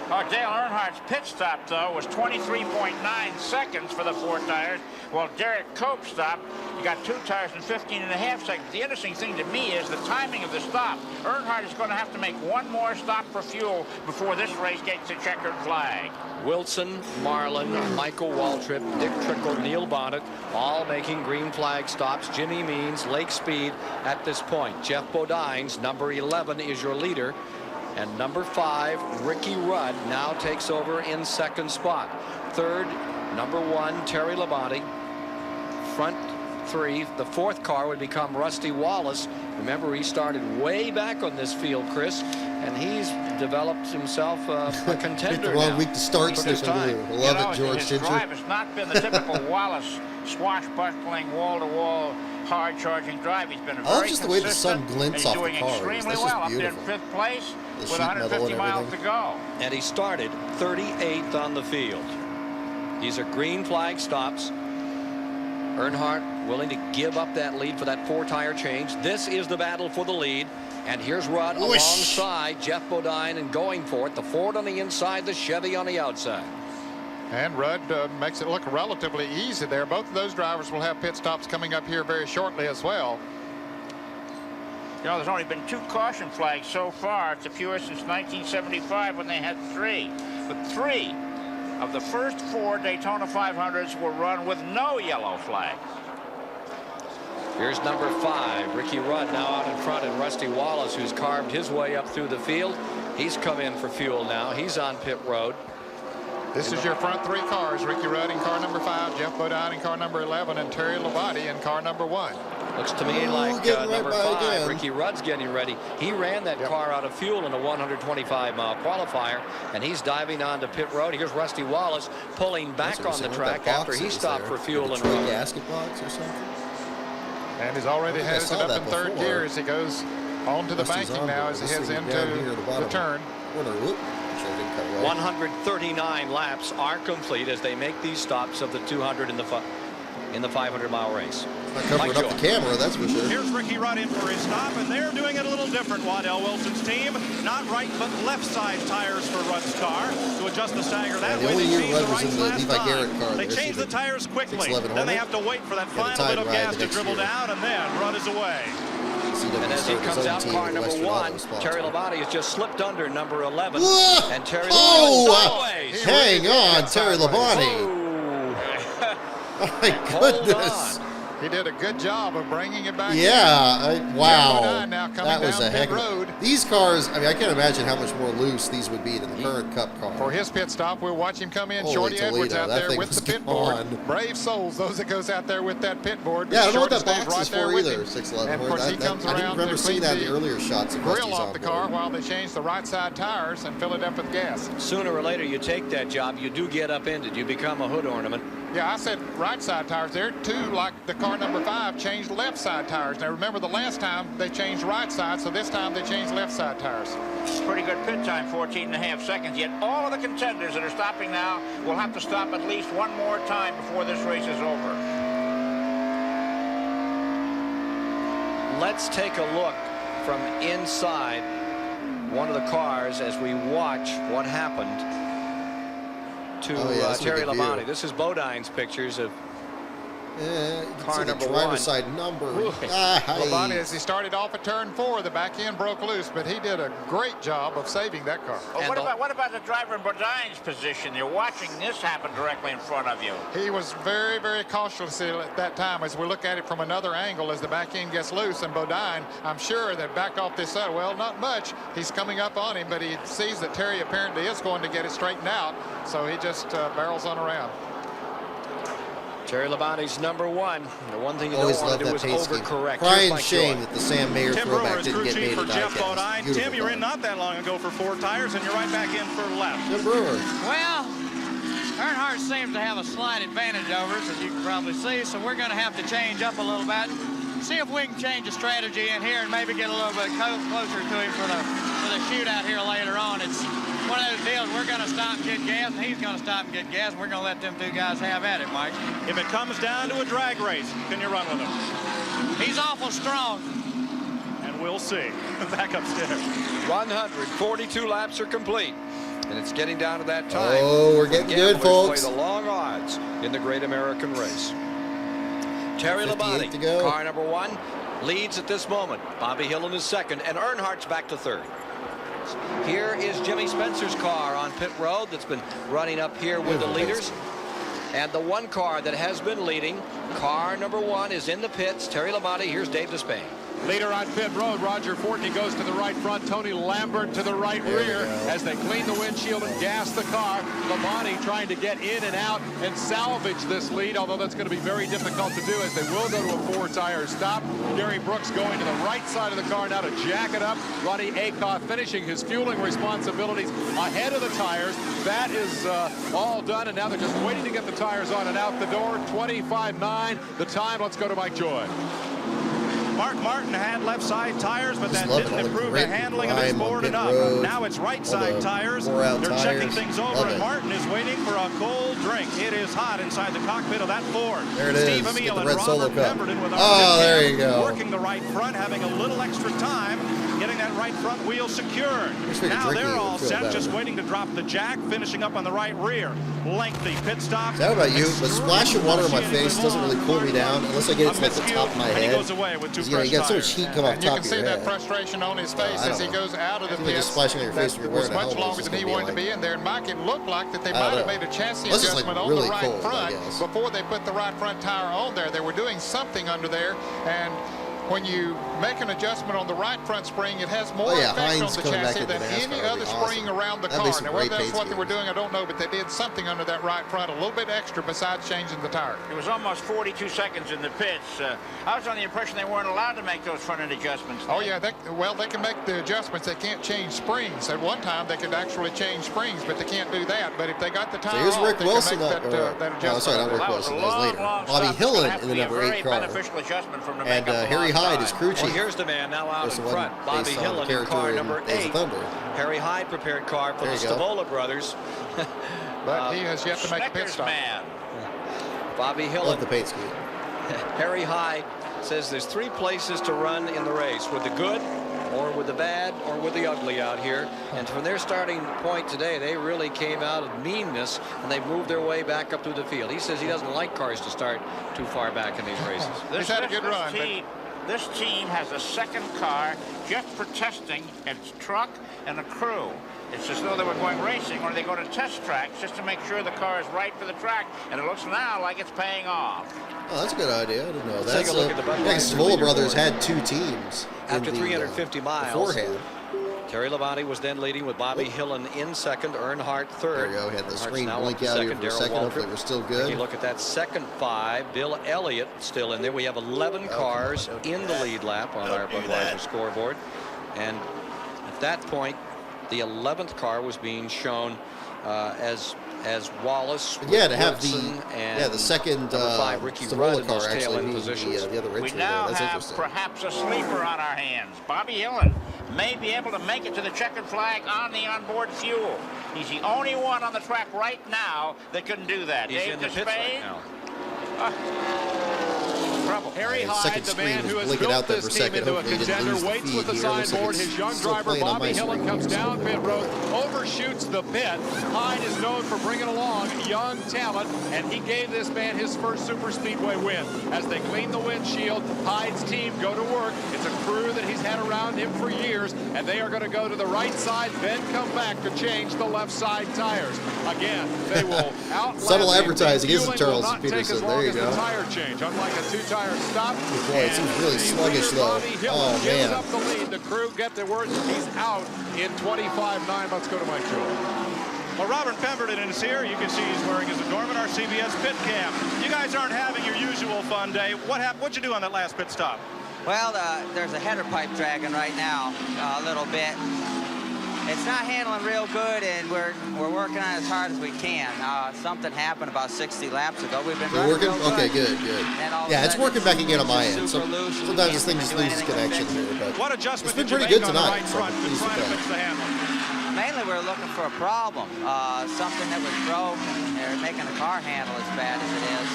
Speaker 7: Dale Earnhardt's pit stop, though, was 23.9 seconds for the 4 tires, while Derek Cope's stop, he got 2 tires in 15.5 seconds. The interesting thing to me is the timing of the stop. Earnhardt is going to have to make 1 more stop for fuel before this race gets a checkered flag.
Speaker 3: Wilson, Marlin, Michael Waltrip, Dick Trickle, Neil Bonnet, all making green flag stops. Jimmy Means, Lake Speed at this point. Jeff Bodine's number 11 is your leader. And number 5, Ricky Rudd, now takes over in 2nd spot. 3rd, number 1, Terry Labonte. Front 3, the 4th car would become Rusty Wallace. Remember, he started way back on this field, Chris, and he's developed himself a contender
Speaker 1: the wrong
Speaker 3: now.
Speaker 1: week to start Sniffin' Blue. Love it, George.
Speaker 7: His drive has not been the typical Wallace swashbuckling, wall-to-wall, hard-charging drive. He's been very
Speaker 1: just the way the sun glints off the
Speaker 7: doing
Speaker 1: cars.
Speaker 7: extremely
Speaker 1: That's
Speaker 7: well
Speaker 1: just
Speaker 7: up there in
Speaker 1: beautiful.
Speaker 7: 5th place
Speaker 1: The
Speaker 7: with
Speaker 1: sheet metal
Speaker 7: 150
Speaker 1: and
Speaker 7: miles to
Speaker 1: everything.
Speaker 7: go.
Speaker 3: And he started 38th on the field. These are green flag stops. Earnhardt willing to give up that lead for that 4 tire change. This is the battle for the lead. And here's Rudd alongside Jeff Bodine and going for it. The Ford on the inside, the Chevy on the outside.
Speaker 8: And Rudd makes it look relatively easy there. Both of those drivers will have pit stops coming up here very shortly as well.
Speaker 7: You know, there's only been 2 caution flags so far. It's the fewest since 1975 when they had 3. But 3 of the first 4 Daytona 500s were run with no yellow flags.
Speaker 3: Here's number 5, Ricky Rudd, now out in front, and Rusty Wallace, who's carved his way up through the field. He's come in for fuel now. He's on pit road.
Speaker 8: This is your front 3 cars. Ricky Rudd in car number 5, Jeff Bodine in car number 11, and Terry Labonte in car number 1.
Speaker 3: Looks to me like number 5, Ricky Rudd's getting ready. He ran that car out of fuel in a 125-mile qualifier, and he's diving onto pit road. Here's Rusty Wallace pulling back on the track after he stopped for fuel and rubber.
Speaker 1: Gasket box or something?
Speaker 8: And he's already headed up in 3rd gear as he goes on to the banking now as he heads into the turn.
Speaker 3: 139 laps are complete as they make these stops of the 200 in the 500-mile race.
Speaker 1: Not covering up the camera, that's for sure.
Speaker 4: Here's Ricky Rudd in for his stop, and they're doing it a little different. Waddell Wilson's team, not right but left side tires for Rudd's car to adjust the stagger that way. They changed the right last time. They changed the tires quickly. Then they have to wait for that final bit of gas to dribble down, and then Rudd is away.
Speaker 3: And as he comes out, car number 1, Terry Labonte has just slipped under number 11.
Speaker 1: Whoa!
Speaker 3: And Terry
Speaker 1: Labonte hang on, Terry Labonte. Oh my goodness.
Speaker 8: He did a good job of bringing it back.
Speaker 1: Yeah, wow.
Speaker 8: Now
Speaker 1: that was a heck of
Speaker 8: road.
Speaker 1: These cars, I mean, I can't imagine how much more loose these would be than the current Cup car.
Speaker 8: For his pit stop, we'll watch him come in.
Speaker 1: Holy
Speaker 8: Shorty
Speaker 1: Toledo,
Speaker 8: Edwards out
Speaker 1: that
Speaker 8: there
Speaker 1: thing
Speaker 8: with
Speaker 1: was
Speaker 8: the pit
Speaker 1: gone.
Speaker 8: board. Brave souls, those that goes out there with that pit board.
Speaker 1: Yeah, I don't know what that
Speaker 8: Shorty
Speaker 1: box
Speaker 8: stays
Speaker 1: is
Speaker 8: right there
Speaker 1: for
Speaker 8: with
Speaker 1: either,
Speaker 8: him.
Speaker 1: 611.
Speaker 8: And of course, he comes
Speaker 1: I didn't
Speaker 8: around
Speaker 1: remember
Speaker 8: to
Speaker 1: seeing
Speaker 8: clean
Speaker 1: that in the earlier shots of Rusty's
Speaker 8: grill off the car while they change the right side tires and fill it up with gas.
Speaker 3: Sooner or later, you take that job, you do get upended. You become a hood ornament.
Speaker 8: Yeah, I said right side tires there too, like the car number 5 changed left side tires. Now remember the last time they changed right side, so this time they changed left side tires.
Speaker 7: Pretty good pit time, 14.5 seconds. Yet all of the contenders that are stopping now will have to stop at least one more time before this race is over.
Speaker 3: Let's take a look from inside one of the cars as we watch what happened to Terry Labonte. This is Bodine's pictures of car number 1.
Speaker 1: Side number.
Speaker 8: Labonte, as he started off at turn 4, the back end broke loose, but he did a great job of saving that car.
Speaker 7: Oh, what about the driver in Bodine's position? You're watching this happen directly in front of you.
Speaker 8: He was very, very cautious at that time as we look at it from another angle as the back end gets loose. And Bodine, I'm sure that backed off this side. Well, not much. He's coming up on him, but he sees that Terry apparently is going to get it straightened out. So he just barrels on around.
Speaker 3: Terry Labonte's number 1. The one thing you don't want to do is overcorrect.
Speaker 1: Crying shame that the Sam Mayer
Speaker 4: Tim
Speaker 1: throwback
Speaker 4: Brewer is
Speaker 1: didn't
Speaker 4: crew
Speaker 1: get
Speaker 4: chief
Speaker 1: made
Speaker 4: for
Speaker 1: at
Speaker 4: Jeff
Speaker 1: diecast.
Speaker 4: Bodine. Tim, you were in not that long ago for 4 tires, and you're right back in for left.
Speaker 1: Tim Brewer.
Speaker 14: Well, Earnhardt seems to have a slight advantage over us, as you can probably see, so we're going to have to change up a little bit. See if we can change the strategy in here and maybe get a little bit closer to him for the shootout here later on. It's one of those deals. We're going to stop and get gas, and he's going to stop and get gas, and we're going to let them 2 guys have at it, Mike.
Speaker 4: If it comes down to a drag race, can you run with him?
Speaker 14: He's awful strong.
Speaker 4: And we'll see. Back upstairs.
Speaker 3: 142 laps are complete. And it's getting down to that time.
Speaker 1: Oh, we're getting good, folks.
Speaker 3: Play the long odds in the Great American Race. Terry Labonte, car number 1, leads at this moment. Bobby Hillin is second, and Earnhardt's back to third. Here is Jimmy Spencer's car on pit road that's been running up here with the leaders. And the one car that has been leading, car number 1, is in the pits. Terry Labonte, here's Dave Despain.
Speaker 9: Leader on pit road, Roger Fortney goes to the right front. Tony Lambert to the right rear as they clean the windshield and gas the car. Labonte trying to get in and out and salvage this lead, although that's going to be very difficult to do as they will go to a 4-tire stop. Gary Brooks going to the right side of the car now to jack it up. Ronnie Akoff finishing his fueling responsibilities ahead of the tires. That is all done, and now they're just waiting to get the tires on and out the door. 25.9 the time. Let's go to Mike Joy.
Speaker 4: Mark Martin had left side tires, but that didn't improve the handling of his board enough. Now it's right side tires. They're checking things over, and Martin is waiting for a cold drink. It is hot inside the cockpit of that Ford.
Speaker 1: There it
Speaker 4: Steve
Speaker 1: is.
Speaker 4: Emile
Speaker 1: The
Speaker 4: and Robert Pemberton with
Speaker 1: oh, there you go.
Speaker 4: Working the right front, having a little extra time, getting that right front wheel secured. Now they're all set, just waiting to drop the jack, finishing up on the right rear. Lengthy pit stop.
Speaker 1: Is that about you? The splash of water on my face doesn't really cool me down unless I get it to like the top of my head.
Speaker 4: He goes away with 2
Speaker 1: you got so much heat come off top of your head.
Speaker 8: You can see that frustration on his face as he goes out of the pits.
Speaker 1: Just splashing on your face when you're wearing a helmet.
Speaker 8: Much longer than he wanted to be in there. And Mike, it looked like that they might have made a chassis adjustment on the right front before they put the right front tire on there. They were doing something under there, and when you make an adjustment on the right front spring, it has more effect on the chassis than any other spring around the car. Now, whether that's what they were doing, I don't know, but they did something under that right front, a little bit extra besides changing the tire.
Speaker 7: It was almost 42 seconds in the pits. I was on the impression they weren't allowed to make those front-end adjustments.
Speaker 8: Oh, yeah. They can make the adjustments. They can't change springs. At one time, they could actually change springs, but they can't do that. But if they got the tire
Speaker 1: off,
Speaker 8: Rick Wilson
Speaker 1: that adjustment. No, sorry, not Rick Wilson. That was later. Bobby Hillin in the number 8 car. And Harry Hyde is crew chief.
Speaker 3: Well, here's the man now out in front. Bobby Hillin in car number 8. Harry Hyde prepared car for the Stavola brothers.
Speaker 8: But he has yet to make a pit stop.
Speaker 3: Bobby Hillin.
Speaker 1: Love the paint scheme.
Speaker 3: Harry Hyde says there's 3 places to run in the race, with the good, or with the bad, or with the ugly out here. And from their starting point today, they really came out of meanness, and they moved their way back up through the field. He says he doesn't like cars to start too far back in these races.
Speaker 8: He's had a good run.
Speaker 7: This team has a second car just for testing its truck and a crew. It's as though they were going racing, or they go to test tracks just to make sure the car is right for the track, and it looks now like it's paying off.
Speaker 1: Oh, that's a good idea. I didn't know that.
Speaker 3: Take a look at the
Speaker 1: Stoll brothers had 2 teams
Speaker 3: after 350 miles
Speaker 1: beforehand.
Speaker 3: Terry Labonte was then leading with Bobby Hillen in second, Earnhardt third.
Speaker 1: There you go. We had the screen blink out here for a second. Hopefully we're still good.
Speaker 3: Take a look at that second 5. Bill Elliott still in there. We have 11 cars in the lead lap on our Budweiser scoreboard. And at that point, the 11th car was being shown as Wallace.
Speaker 1: Yeah, to have the second
Speaker 3: 5 Ricky
Speaker 1: Stavola
Speaker 3: Rudd
Speaker 1: car
Speaker 3: tail end
Speaker 1: actually
Speaker 3: positions.
Speaker 1: the other
Speaker 7: We
Speaker 1: entry
Speaker 7: now
Speaker 1: there. That's
Speaker 7: have
Speaker 1: interesting.
Speaker 7: perhaps a sleeper on our hands. Bobby Hillen may be able to make it to the checkered flag on the onboard fuel. He's the only one on the track right now that can do that.
Speaker 3: He's
Speaker 7: Dave
Speaker 3: in the pits right now.
Speaker 7: Trouble.
Speaker 9: Harry
Speaker 1: His
Speaker 9: Hyde,
Speaker 1: second
Speaker 9: the
Speaker 1: screen
Speaker 9: man
Speaker 1: was
Speaker 9: who has
Speaker 1: blinking
Speaker 9: built
Speaker 1: out there
Speaker 9: this
Speaker 1: for a
Speaker 9: team
Speaker 1: second.
Speaker 9: into a
Speaker 1: Hopefully he didn't
Speaker 9: contender,
Speaker 1: lose the
Speaker 9: waits
Speaker 1: feed
Speaker 9: with the
Speaker 1: here. Looks like
Speaker 9: signboard.
Speaker 1: it's
Speaker 9: His young
Speaker 1: still
Speaker 9: driver,
Speaker 1: playing on
Speaker 9: Bobby
Speaker 1: my
Speaker 9: Hillen,
Speaker 1: screen.
Speaker 9: comes down pit road, overshoots the pit. Hyde is known for bringing along young talent, and he gave this man his first super speedway win. As they clean the windshield, Hyde's team go to work. It's a crew that he's had around him for years, and they are going to go to the right side, then come back to change the left side tires. Again, they will outlast
Speaker 1: Subtle
Speaker 9: him.
Speaker 1: advertising, isn't it,
Speaker 9: Fueling will
Speaker 1: Charles
Speaker 9: not take as
Speaker 1: Peterson?
Speaker 9: long
Speaker 1: There you
Speaker 9: as the
Speaker 1: go.
Speaker 9: tire change, unlike a 2-tire stop.
Speaker 1: Boy, it seems really sluggish though. Oh
Speaker 9: Gives
Speaker 1: man.
Speaker 9: up the lead. The crew get the word. He's out in 25.9. Let's go to Mike Joel.
Speaker 4: Well, Robert Pemberton is here. You can see he's wearing his Dorman, our CBS pit cam. You guys aren't having your usual fun day. What happened? What'd you do on that last pit stop?
Speaker 16: Well, there's a header pipe dragging right now a little bit. It's not handling real good, and we're working on it as hard as we can. Something happened about 60 laps ago. We've been running
Speaker 1: Working?
Speaker 16: real
Speaker 1: Okay,
Speaker 16: good.
Speaker 1: good.
Speaker 16: And all of a
Speaker 1: Yeah, it's
Speaker 16: sudden,
Speaker 1: working back again on my end. So
Speaker 16: super loose.
Speaker 1: sometimes this thing
Speaker 16: Can't
Speaker 1: just
Speaker 16: do
Speaker 1: loses
Speaker 16: anything to
Speaker 1: connection
Speaker 16: fix it.
Speaker 1: here, but
Speaker 4: What adjustment
Speaker 1: it's been
Speaker 4: did you
Speaker 1: pretty good
Speaker 4: make on the
Speaker 1: tonight.
Speaker 4: right
Speaker 1: So
Speaker 4: front
Speaker 1: I'm
Speaker 4: to
Speaker 1: pleased
Speaker 4: try
Speaker 1: with
Speaker 4: to fix
Speaker 1: that.
Speaker 4: the handle?
Speaker 16: Mainly, we're looking for a problem, something that was broken. They're making the car handle as bad as it is.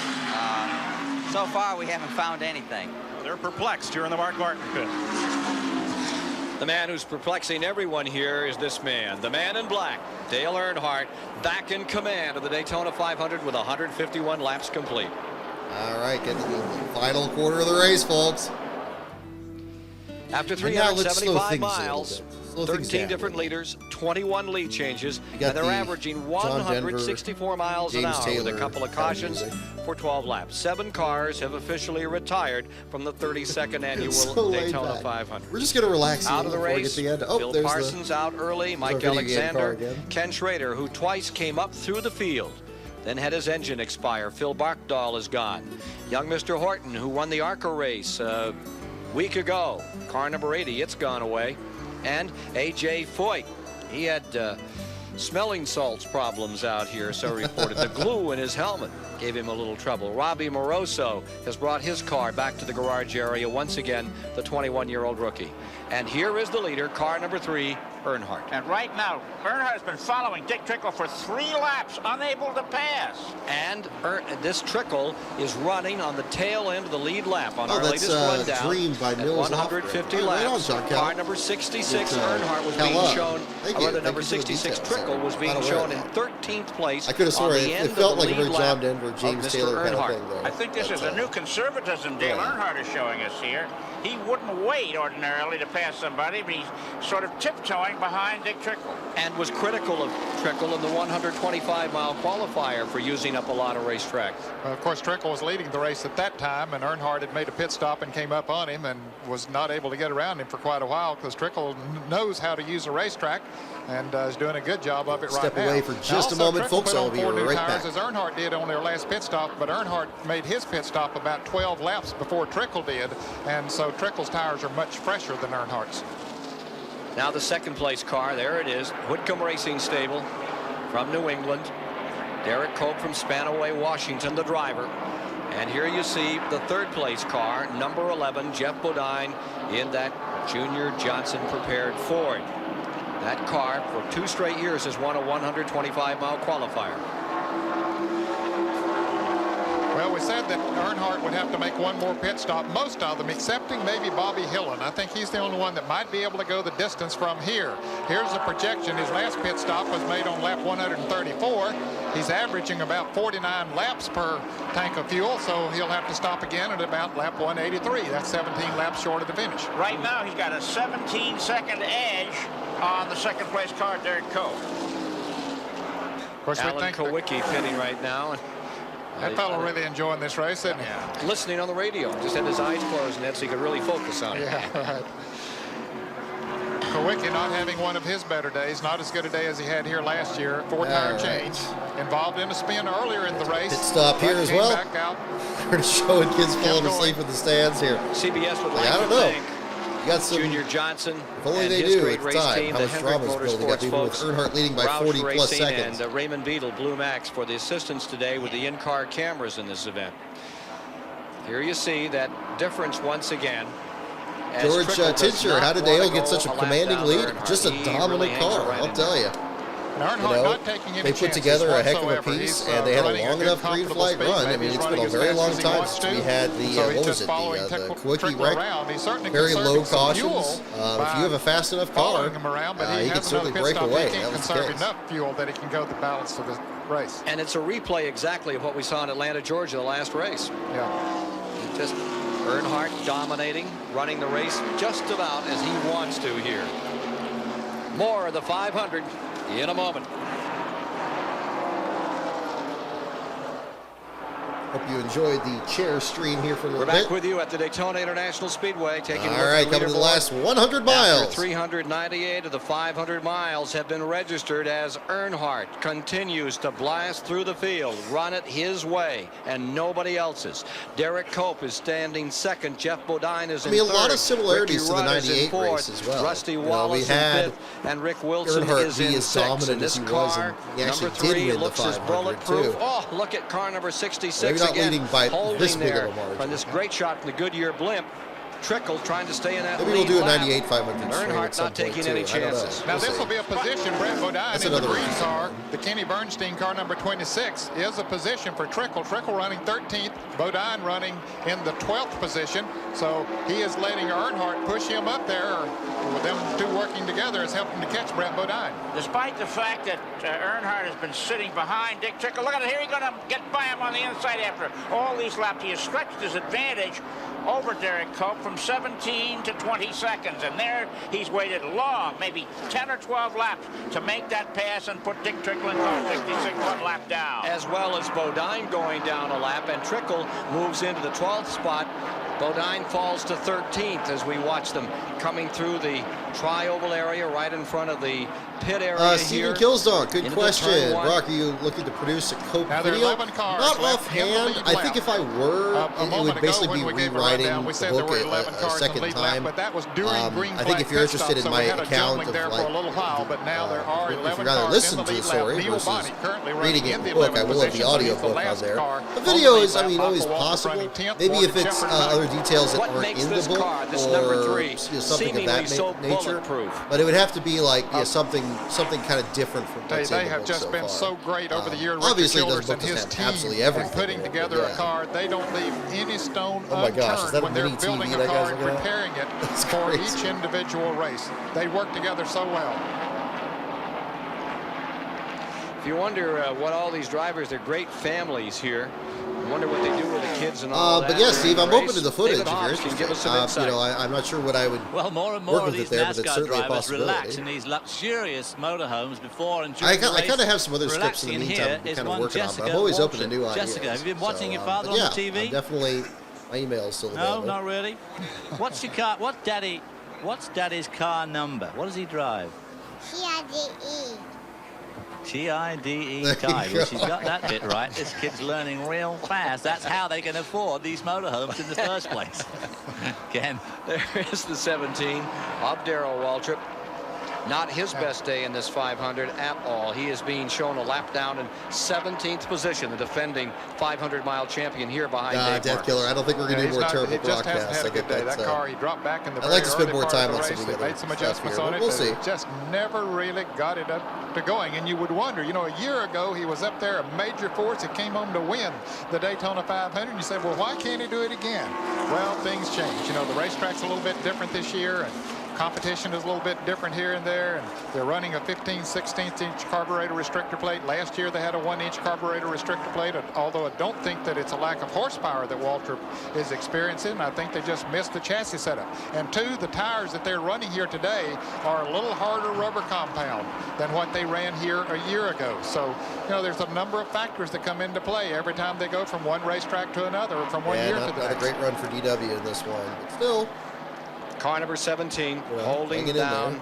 Speaker 16: So far, we haven't found anything.
Speaker 4: They're perplexed here in the Mark Martin pit.
Speaker 3: The man who's perplexing everyone here is this man, the man in black, Dale Earnhardt, back in command of the Daytona 500 with 151 laps complete.
Speaker 1: All right, get to the final quarter of the race, folks.
Speaker 3: After
Speaker 1: And now let's slow
Speaker 3: 375
Speaker 1: things a
Speaker 3: miles,
Speaker 1: little bit. Slow things
Speaker 3: 13
Speaker 1: down.
Speaker 3: different leaders, 21 lead changes,
Speaker 1: You got
Speaker 3: and they're
Speaker 1: the
Speaker 3: averaging
Speaker 1: John Denver,
Speaker 3: 164 miles an
Speaker 1: James
Speaker 3: hour with
Speaker 1: Taylor
Speaker 3: a couple of
Speaker 1: kind of
Speaker 3: cautions
Speaker 1: music.
Speaker 3: for 12 laps. 7 cars have officially retired from the 32nd annual
Speaker 1: So laid
Speaker 3: Daytona
Speaker 1: back.
Speaker 3: 500.
Speaker 1: We're just going to relax
Speaker 3: Out of the
Speaker 1: before we get
Speaker 3: race,
Speaker 1: to the end. Oh,
Speaker 3: Bill
Speaker 1: there's
Speaker 3: Parsons out early, Mike
Speaker 1: our video game car
Speaker 3: Alexander,
Speaker 1: again.
Speaker 3: Ken Schrader, who twice came up through the field, then had his engine expire. Phil Barkdahl is gone. Young Mr. Horton, who won the ARCA race a week ago, car number 80, it's gone away. And A.J. Foyt, he had smelling salts problems out here, so reported. The glue in his helmet gave him a little trouble. Robbie Moroso has brought his car back to the garage area once again, the 21-year-old rookie. And here is the leader, car number 3, Earnhardt.
Speaker 7: And right now, Earnhardt has been following Dick Trickle for 3 laps, unable to pass.
Speaker 3: And this Trickle is running on the tail end of the lead lap on our
Speaker 1: that's
Speaker 3: latest rundown.
Speaker 1: Dream by
Speaker 3: at
Speaker 1: Nils
Speaker 3: 150
Speaker 1: Lofgren. Right on,
Speaker 3: laps.
Speaker 1: John Cal.
Speaker 3: Car number 66,
Speaker 1: It's,
Speaker 3: Earnhardt was
Speaker 1: Cal
Speaker 3: being
Speaker 1: up.
Speaker 3: shown,
Speaker 1: Thank
Speaker 3: or
Speaker 1: you.
Speaker 3: rather
Speaker 1: Thank
Speaker 3: number
Speaker 1: you for the
Speaker 3: 66,
Speaker 1: details.
Speaker 3: Trickle was being
Speaker 1: Not aware
Speaker 3: shown
Speaker 1: of
Speaker 3: in
Speaker 1: that.
Speaker 3: 13th place.
Speaker 1: I could have
Speaker 3: on
Speaker 1: sworn
Speaker 3: the
Speaker 1: it
Speaker 3: end
Speaker 1: felt
Speaker 3: of
Speaker 1: like
Speaker 3: the
Speaker 1: a very
Speaker 3: lead
Speaker 1: John
Speaker 3: lap
Speaker 1: Denver,
Speaker 3: of
Speaker 1: James
Speaker 3: Mr.
Speaker 1: Taylor kind of
Speaker 3: Earnhardt.
Speaker 1: thing, though.
Speaker 7: I think this is a new conservatism Dale Earnhardt is showing us here. He wouldn't wait ordinarily to pass somebody, but he's sort of tiptoeing behind Dick Trickle.
Speaker 3: And was critical of Trickle in the 125-mile qualifier for using up a lot of racetracks.
Speaker 8: Of course, Trickle was leading the race at that time, and Earnhardt had made a pit stop and came up on him and was not able to get around him for quite a while because Trickle knows how to use a racetrack and is doing a good job of it right now.
Speaker 1: Step away for just a
Speaker 8: Now, also,
Speaker 1: moment,
Speaker 8: Trickle
Speaker 1: folks.
Speaker 8: put
Speaker 1: I'll
Speaker 8: on
Speaker 1: be
Speaker 8: 4 new
Speaker 1: right
Speaker 8: tires
Speaker 1: back.
Speaker 8: as Earnhardt did on their last pit stop, but Earnhardt made his pit stop about 12 laps before Trickle did, and so Trickle's tires are much fresher than Earnhardt's.
Speaker 3: Now the second place car, there it is, Whitcomb Racing Stable from New England. Derek Cope from Spanaway, Washington, the driver. And here you see the third place car, number 11, Jeff Bodine, in that Junior Johnson prepared Ford. That car for 2 straight years has won a 125-mile qualifier.
Speaker 8: Well, we said that Earnhardt would have to make one more pit stop, most of them, excepting maybe Bobby Hillen. I think he's the only one that might be able to go the distance from here. Here's the projection. His last pit stop was made on lap 134. He's averaging about 49 laps per tank of fuel, so he'll have to stop again at about lap 183. That's 17 laps short of the finish.
Speaker 7: Right now, he's got a 17-second edge on the second place car, Derek Coe.
Speaker 8: Of course,
Speaker 3: Alan Kowicki pitting right now.
Speaker 8: That fellow really enjoying this race, isn't he?
Speaker 3: Yeah. Listening on the radio. Just had his eyes closed, Ned, so he could really focus on it.
Speaker 8: Yeah, right. Kowicki not having one of his better days, not as good a day as he had here last year. Four-tire change. Involved in a spin earlier in the race.
Speaker 1: Pit stop here as well.
Speaker 8: Back out.
Speaker 1: We're showing kids falling asleep in the stands here.
Speaker 3: CBS would like
Speaker 1: I don't
Speaker 3: to
Speaker 1: know.
Speaker 3: thank
Speaker 1: You got some,
Speaker 3: Junior Johnson
Speaker 1: if only
Speaker 3: and
Speaker 1: they
Speaker 3: his
Speaker 1: do
Speaker 3: great
Speaker 1: at the
Speaker 3: race
Speaker 1: time,
Speaker 3: team,
Speaker 1: how
Speaker 3: the
Speaker 1: much
Speaker 3: Hendrick
Speaker 1: drama is building up,
Speaker 3: Motorsports
Speaker 1: even with
Speaker 3: folks,
Speaker 1: Earnhardt leading by
Speaker 3: Roush
Speaker 1: 40-plus
Speaker 3: Racing,
Speaker 1: seconds.
Speaker 3: and Raymond Beadle, Blue Max, for the assistance today with the in-car cameras in this event. Here you see that difference once again.
Speaker 1: George Tincher, how did Dale get such a commanding lead? Just a dominant car, I'll tell you. They put together a heck of a piece, and they had a long enough green flag run. I mean, it's been a very long time since we had the, what was it, the Kowicki wreck. Very low cautions. If you have a fast enough car, he can certainly break away. That was the case.
Speaker 8: Enough fuel that he can go the balance of the race.
Speaker 3: And it's a replay exactly of what we saw in Atlanta, Georgia, the last race.
Speaker 8: Yeah.
Speaker 3: Just Earnhardt dominating, running the race just about as he wants to here. More of the 500 in a moment.
Speaker 1: Hope you enjoyed the chair stream here for a little
Speaker 3: We're
Speaker 1: bit.
Speaker 3: back with you at the Daytona International Speedway. Taking
Speaker 1: All right, coming to the last 100 miles.
Speaker 3: After 398 of the 500 miles have been registered as Earnhardt continues to blast through the field, run it his way and nobody else's. Derek Cope is standing second. Jeff Bodine is in third.
Speaker 1: a lot of similarities
Speaker 3: Ricky
Speaker 1: to the
Speaker 3: Rudd is in
Speaker 1: 98
Speaker 3: fourth.
Speaker 1: race as well.
Speaker 3: Rusty Wallace in fifth, and Rick Wilson
Speaker 1: Earnhardt
Speaker 3: is in
Speaker 1: be as
Speaker 3: sixth.
Speaker 1: dominant
Speaker 3: And this
Speaker 1: as he was,
Speaker 3: car,
Speaker 1: and he actually
Speaker 3: number
Speaker 1: did
Speaker 3: 3,
Speaker 1: win the
Speaker 3: looks as
Speaker 1: 500
Speaker 3: bulletproof.
Speaker 1: too.
Speaker 3: Oh, look at car number 66
Speaker 1: Maybe not
Speaker 3: again,
Speaker 1: leading by
Speaker 3: holding
Speaker 1: this big of
Speaker 3: there
Speaker 1: a margin.
Speaker 3: on this great shot from the Goodyear blimp. Trickle trying to stay in that
Speaker 1: Maybe
Speaker 3: lead
Speaker 1: we'll do a
Speaker 3: lap.
Speaker 1: 98 500 stream
Speaker 3: Earnhardt
Speaker 1: at some
Speaker 3: not taking
Speaker 1: point,
Speaker 3: any
Speaker 1: too. I don't know.
Speaker 3: chances.
Speaker 8: Now, this will be a position. Brett Bodine
Speaker 1: That's
Speaker 8: in the
Speaker 1: another
Speaker 8: green
Speaker 1: reason.
Speaker 8: car. The Kenny Bernstein car number 26 is a position for Trickle. Trickle running 13th. Bodine running in the 12th position. So he is letting Earnhardt push him up there. With them two working together has helped him to catch Brett Bodine.
Speaker 7: Despite the fact that Earnhardt has been sitting behind Dick Trickle, look at it here. He's going to get by him on the inside after all these laps. He has stretched his advantage over Derek Cope from 17 to 20 seconds. And there he's waited long, maybe 10 or 12 laps to make that pass and put Dick Trickle in car 66 one lap down.
Speaker 3: As well as Bodine going down a lap, and Trickle moves into the 12th spot. Bodine falls to 13th as we watch them coming through the tri-oval area right in front of the pit area
Speaker 1: Stephen
Speaker 3: here.
Speaker 1: Kilsdon, good
Speaker 3: Into
Speaker 1: question.
Speaker 3: turn one.
Speaker 1: Brock, are you looking to produce a Cope
Speaker 8: Now, there are
Speaker 1: video?
Speaker 8: 11 cars
Speaker 1: Not
Speaker 8: left in the
Speaker 1: offhand.
Speaker 8: lead
Speaker 1: I think
Speaker 8: lap.
Speaker 1: if I were, it would basically be
Speaker 8: when we gave a
Speaker 1: rewriting
Speaker 8: rundown, we
Speaker 1: the
Speaker 8: said there
Speaker 1: book
Speaker 8: were 11
Speaker 1: a
Speaker 8: cars in the
Speaker 1: second
Speaker 8: lead lap,
Speaker 1: time.
Speaker 8: but that was during green
Speaker 1: I think if
Speaker 8: flag
Speaker 1: you're
Speaker 8: pit
Speaker 1: interested
Speaker 8: stop,
Speaker 1: in
Speaker 8: so
Speaker 1: my
Speaker 8: we had a
Speaker 1: account
Speaker 8: juggling
Speaker 1: of
Speaker 8: there for a little while, but now there are
Speaker 1: if
Speaker 8: 11
Speaker 1: you'd rather
Speaker 8: cars
Speaker 1: listen
Speaker 8: in the
Speaker 1: to the
Speaker 8: lead lap.
Speaker 1: story
Speaker 8: Neil
Speaker 1: versus
Speaker 8: Bonney currently running
Speaker 1: reading it
Speaker 8: in
Speaker 1: in
Speaker 8: the
Speaker 1: the book, I
Speaker 8: 11th
Speaker 1: will have the
Speaker 8: position, so
Speaker 1: audio
Speaker 8: he's the
Speaker 1: book on
Speaker 8: last
Speaker 1: there.
Speaker 8: car
Speaker 1: The
Speaker 8: on
Speaker 1: video
Speaker 8: the lead
Speaker 1: is, I
Speaker 8: lap.
Speaker 1: mean, always
Speaker 8: Michael Waltrip
Speaker 1: possible.
Speaker 8: running 10th,
Speaker 1: Maybe
Speaker 8: Morgan
Speaker 1: if it's
Speaker 8: Shepherd running
Speaker 1: other details that
Speaker 3: What
Speaker 1: aren't
Speaker 3: makes
Speaker 1: in the
Speaker 3: this
Speaker 1: book
Speaker 3: car, this
Speaker 1: or
Speaker 3: number 3,
Speaker 1: something of that
Speaker 3: seemingly
Speaker 1: nature.
Speaker 3: bulletproof?
Speaker 1: But it would have to be like something kind of different from what's in
Speaker 8: They
Speaker 1: the
Speaker 8: have
Speaker 1: book
Speaker 8: just
Speaker 1: so
Speaker 8: been
Speaker 1: far.
Speaker 8: so great over the year.
Speaker 1: Obviously,
Speaker 8: Richard
Speaker 1: this
Speaker 8: Childress
Speaker 1: book
Speaker 8: and his
Speaker 1: doesn't have absolutely
Speaker 8: team
Speaker 1: everything
Speaker 8: in putting
Speaker 1: in it,
Speaker 8: together
Speaker 1: but
Speaker 8: a car. They don't leave any stone
Speaker 1: Oh my gosh, is
Speaker 8: unturned
Speaker 1: that a
Speaker 8: when they're
Speaker 1: mini
Speaker 8: building
Speaker 1: TV
Speaker 8: a
Speaker 1: that
Speaker 8: car
Speaker 1: guy's
Speaker 8: and
Speaker 1: looking at?
Speaker 8: preparing it
Speaker 1: That's
Speaker 8: for
Speaker 1: crazy.
Speaker 8: each individual race. They work together so well.
Speaker 3: If you wonder what all these drivers, they're great families here. I wonder what they do with the kids and all that.
Speaker 1: But yeah, Steve, I'm
Speaker 3: Race.
Speaker 1: open to the footage
Speaker 3: David
Speaker 1: if you're
Speaker 3: Hobbs can give us some
Speaker 1: interested.
Speaker 3: insight.
Speaker 1: I'm not sure what I would
Speaker 11: Well, more and
Speaker 1: work
Speaker 11: more of
Speaker 1: with
Speaker 11: these
Speaker 1: it there, but it's
Speaker 11: NASCAR
Speaker 1: certainly a
Speaker 11: drivers relax
Speaker 1: possibility.
Speaker 11: in these luxurious motorhomes before and
Speaker 1: I
Speaker 11: during the race.
Speaker 1: kind of have some other scripts in the
Speaker 11: Relaxing
Speaker 1: meantime
Speaker 11: here
Speaker 1: I'm
Speaker 11: is
Speaker 1: kind of
Speaker 11: one
Speaker 1: working on,
Speaker 11: Jessica
Speaker 1: but I'm always open to
Speaker 11: Waltrip.
Speaker 1: new ideas.
Speaker 11: Jessica, have you been watching your father
Speaker 1: but
Speaker 11: on the TV?
Speaker 1: I'm definitely, my email is still
Speaker 11: No,
Speaker 1: available.
Speaker 11: not really. What's your car? What's Daddy's car number? What does he drive?
Speaker 13: TIDE.
Speaker 11: TIDE Tide. Well, she's got that bit right. This kid's learning real fast. That's how they can afford these motorhomes in the first place. Ken.
Speaker 3: There is the 17 of Darrell Waltrip. Not his best day in this 500 at all. He is being shown a lap down in 17th position, the defending 500-mile champion here behind Dave
Speaker 1: Death
Speaker 3: Martin.
Speaker 1: Killer. I don't think we're going to do more terrible
Speaker 8: He just hasn't
Speaker 1: broadcasts.
Speaker 8: had a good day. That car, he
Speaker 1: uh,
Speaker 8: dropped back in the
Speaker 1: I'd like to
Speaker 8: very
Speaker 1: spend more
Speaker 8: early
Speaker 1: time
Speaker 8: part
Speaker 1: on
Speaker 8: of
Speaker 1: some
Speaker 8: the
Speaker 1: of
Speaker 8: race.
Speaker 1: the
Speaker 8: They
Speaker 1: other
Speaker 8: made some
Speaker 1: stuff
Speaker 8: adjustments
Speaker 1: here,
Speaker 8: on
Speaker 1: but
Speaker 8: it,
Speaker 1: we'll
Speaker 8: but
Speaker 1: see.
Speaker 8: it just never really got it up to going. And you would wonder, you know, a year ago he was up there, a major force. He came home to win the Daytona 500. And you said, well, why can't he do it again? Well, things change. You know, the racetrack's a little bit different this year, and competition is a little bit different here and there, and they're running a 15/16 carburetor restrictor plate. Last year they had a 1-inch carburetor restrictor plate, although I don't think that it's a lack of horsepower that Waltrip is experiencing. I think they just missed the chassis setup. And two, the tires that they're running here today are a little harder rubber compound than what they ran here a year ago. So, you know, there's a number of factors that come into play every time they go from one racetrack to another, or from one year to the next.
Speaker 1: Not a great run for DW in this one, but still.
Speaker 3: Car number 17 holding down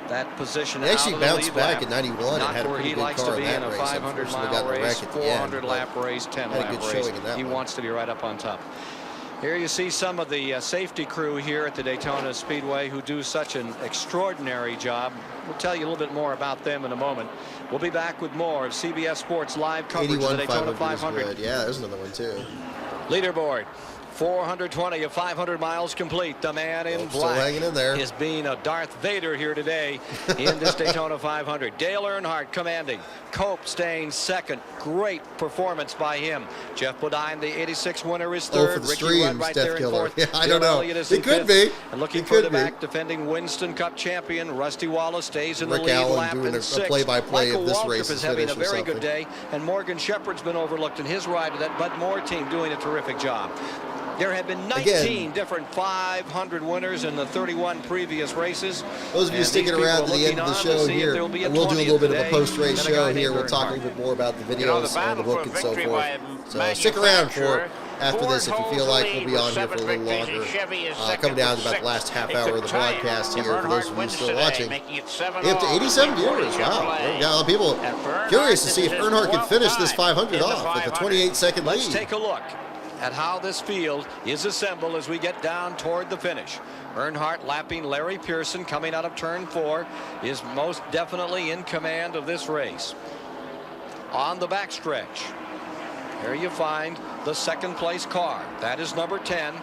Speaker 3: that position.
Speaker 1: He actually bounced back
Speaker 3: lap.
Speaker 1: in 91 and had a pretty good car in that race.
Speaker 3: 500-mile race, 400-lap race, 10-lap race. He wants to be right up on top. Here you see some of the safety crew here at the Daytona Speedway who do such an extraordinary job. We'll tell you a little bit more about them in a moment. We'll be back with more of CBS Sports live coverage of the Daytona 500.
Speaker 1: Yeah, there's another one too.
Speaker 3: Leaderboard. 420 of 500 miles complete. The man in black
Speaker 1: hanging in there.
Speaker 3: is being a Darth Vader here today in this Daytona 500. Dale Earnhardt commanding. Cope staying second. Great performance by him. Jeff Bodine, the 86 winner, is third.
Speaker 1: For the
Speaker 3: Ricky
Speaker 1: stream,
Speaker 3: Rudd right
Speaker 1: Steph
Speaker 3: there in
Speaker 1: Killer.
Speaker 3: fourth.
Speaker 1: Yeah, I don't know.
Speaker 3: It
Speaker 1: could be.
Speaker 3: And looking further back, defending Winston Cup champion Rusty Wallace stays in the lead.
Speaker 1: Allen
Speaker 3: lap
Speaker 1: doing
Speaker 3: in
Speaker 1: a
Speaker 3: sixth.
Speaker 1: play-by-play
Speaker 3: Michael
Speaker 1: of this
Speaker 3: Waltrip
Speaker 1: race
Speaker 3: is having a very good day, and Morgan Shepherd's been overlooked in his ride to that Bud Moore team, doing a terrific job. There have been 19 different 500 winners in the 31 previous races.
Speaker 1: Those of you sticking around to the end of the show here, and we'll do a little bit of a post-race show here. We'll talk a little bit more about the videos and the book and so forth. So stick around for after this if you feel like we'll be on here for a little longer. Coming down to about the last half hour of the broadcast here for those of you still watching. Up to 87 viewers. Wow. There we got a lot of people curious to see if Earnhardt can finish this 500 off with a 28-second lead.
Speaker 3: Let's take a look at how this field is assembled as we get down toward the finish. Earnhardt lapping Larry Pearson coming out of turn 4 is most definitely in command of this race. On the backstretch, here you find the second place car. That is number 10,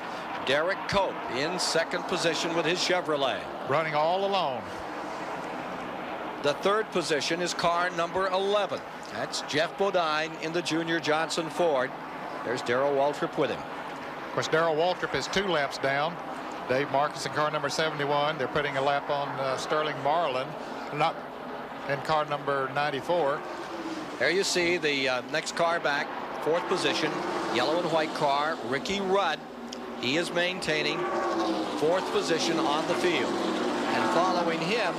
Speaker 3: Derek Cope, in second position with his Chevrolet.
Speaker 8: Running all alone.
Speaker 3: The third position is car number 11. That's Jeff Bodine in the Junior Johnson Ford. There's Darrell Waltrip with him.
Speaker 8: Of course, Darrell Waltrip is 2 laps down. Dave Marcus in car number 71. They're putting a lap on Sterling Marlin, not in car number 94.
Speaker 3: There you see the next car back, fourth position, yellow and white car, Ricky Rudd. He is maintaining fourth position on the field. And following him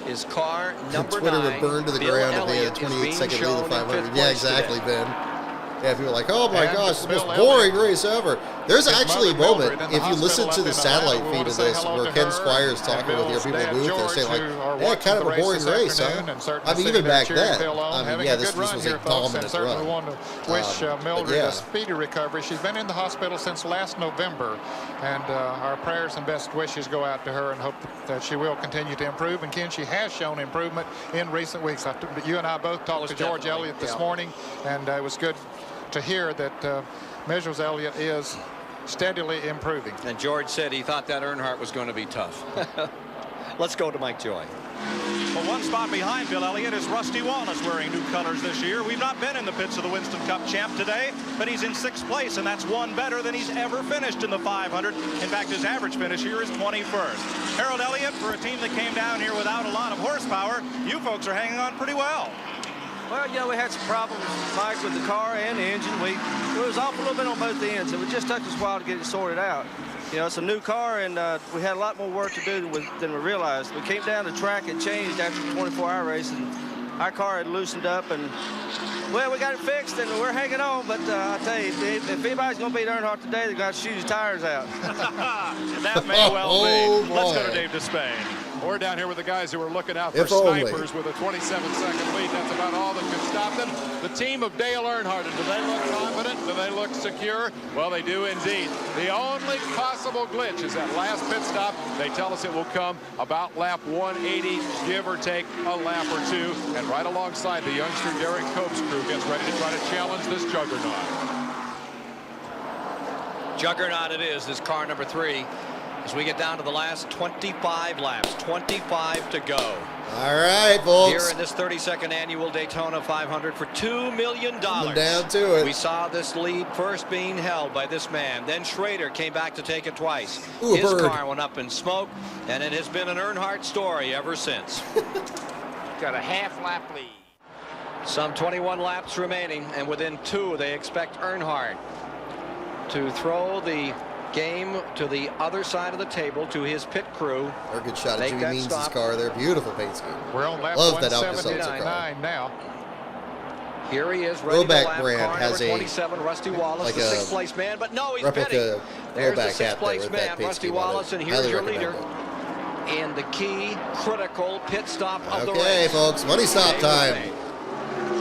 Speaker 3: is car number 9.
Speaker 1: Twitter would burn to the ground if they had a 28-second lead of 500. Yeah, exactly, Ben. Yeah, people are like, oh my gosh, it's the most boring race ever. There's actually a moment, if you listen to the satellite feed of this, where Ken Squire's talking with your people in the booth, they're saying like, yeah, kind of a boring race, huh? I mean, even back then, I mean, yeah, this was a dominant run.
Speaker 8: We want to wish Mildred a speedy recovery. She's been in the hospital since last November, and our prayers and best wishes go out to her and hope that she will continue to improve. And Ken, she has shown improvement in recent weeks. You and I both talked to George Elliott this morning, and it was good to hear that Measures Elliott is steadily improving.
Speaker 3: And George said he thought that Earnhardt was going to be tough. Let's go to Mike Joy.
Speaker 4: Well, one spot behind Bill Elliott is Rusty Wallace, wearing new colors this year. We've not been in the pits of the Winston Cup champ today, but he's in 6th place, and that's one better than he's ever finished in the 500. In fact, his average finish here is 21st. Harold Elliott, for a team that came down here without a lot of horsepower, you folks are hanging on pretty well.
Speaker 17: Well, you know, we had some problems, Mike, with the car and the engine. It was off a little bit on both ends. It just took us a while to get it sorted out. You know, it's a new car, and we had a lot more work to do than we realized. We came down the track and changed after the 24-hour race, and our car had loosened up, and, well, we got it fixed, and we're hanging on. But I tell you, if anybody's going to beat Earnhardt today, they've got to shoot his tires out.
Speaker 4: That may well be. Let's go to Dave Despain.
Speaker 9: We're down here with the guys who are looking out for snipers with a 27-second lead. That's about all that can stop them. The team of Dale Earnhardt, do they look confident? Do they look secure? Well, they do indeed. The only possible glitch is that last pit stop. They tell us it will come about lap 180, give or take a lap or two. And right alongside the youngster Derek Cope's crew gets ready to try to challenge this juggernaut.
Speaker 3: Juggernaut it is, this car number 3. As we get down to the last 25 laps, 25 to go.
Speaker 1: All right, folks.
Speaker 3: Here in this 32nd annual Daytona 500 for $2 million.
Speaker 1: Coming down to it.
Speaker 3: We saw this lead first being held by this man. Then Schrader came back to take it twice.
Speaker 1: Ooh,
Speaker 3: his
Speaker 1: bird.
Speaker 3: car went up in smoke, and it has been an Earnhardt story ever since.
Speaker 7: Got a half-lap lead.
Speaker 3: Some 21 laps remaining, and within 2, they expect Earnhardt to throw the game to the other side of the table to his pit crew.
Speaker 1: Or a good shot of Jimmy Means' car there. Beautiful paint scheme.
Speaker 8: We're on lap
Speaker 1: Love that Alka-Seltzer
Speaker 8: 179 now.
Speaker 3: Here he is, ready to
Speaker 1: Roback
Speaker 3: lap
Speaker 1: brand
Speaker 3: car
Speaker 1: has
Speaker 3: number
Speaker 1: a
Speaker 3: 27, Rusty Wallace,
Speaker 1: like
Speaker 3: the
Speaker 1: a
Speaker 3: 6th place man, but no, he's
Speaker 1: replica
Speaker 3: pitting. There's the
Speaker 1: Roback
Speaker 3: 6th
Speaker 1: hat there
Speaker 3: place
Speaker 1: with
Speaker 3: man,
Speaker 1: that paint
Speaker 3: Rusty
Speaker 1: scheme on
Speaker 3: Wallace,
Speaker 1: it.
Speaker 3: and here's
Speaker 1: Highly
Speaker 3: your
Speaker 1: recommend
Speaker 3: leader
Speaker 1: it.
Speaker 3: in the key, critical pit stop of the race.
Speaker 1: Okay, folks, money stop time.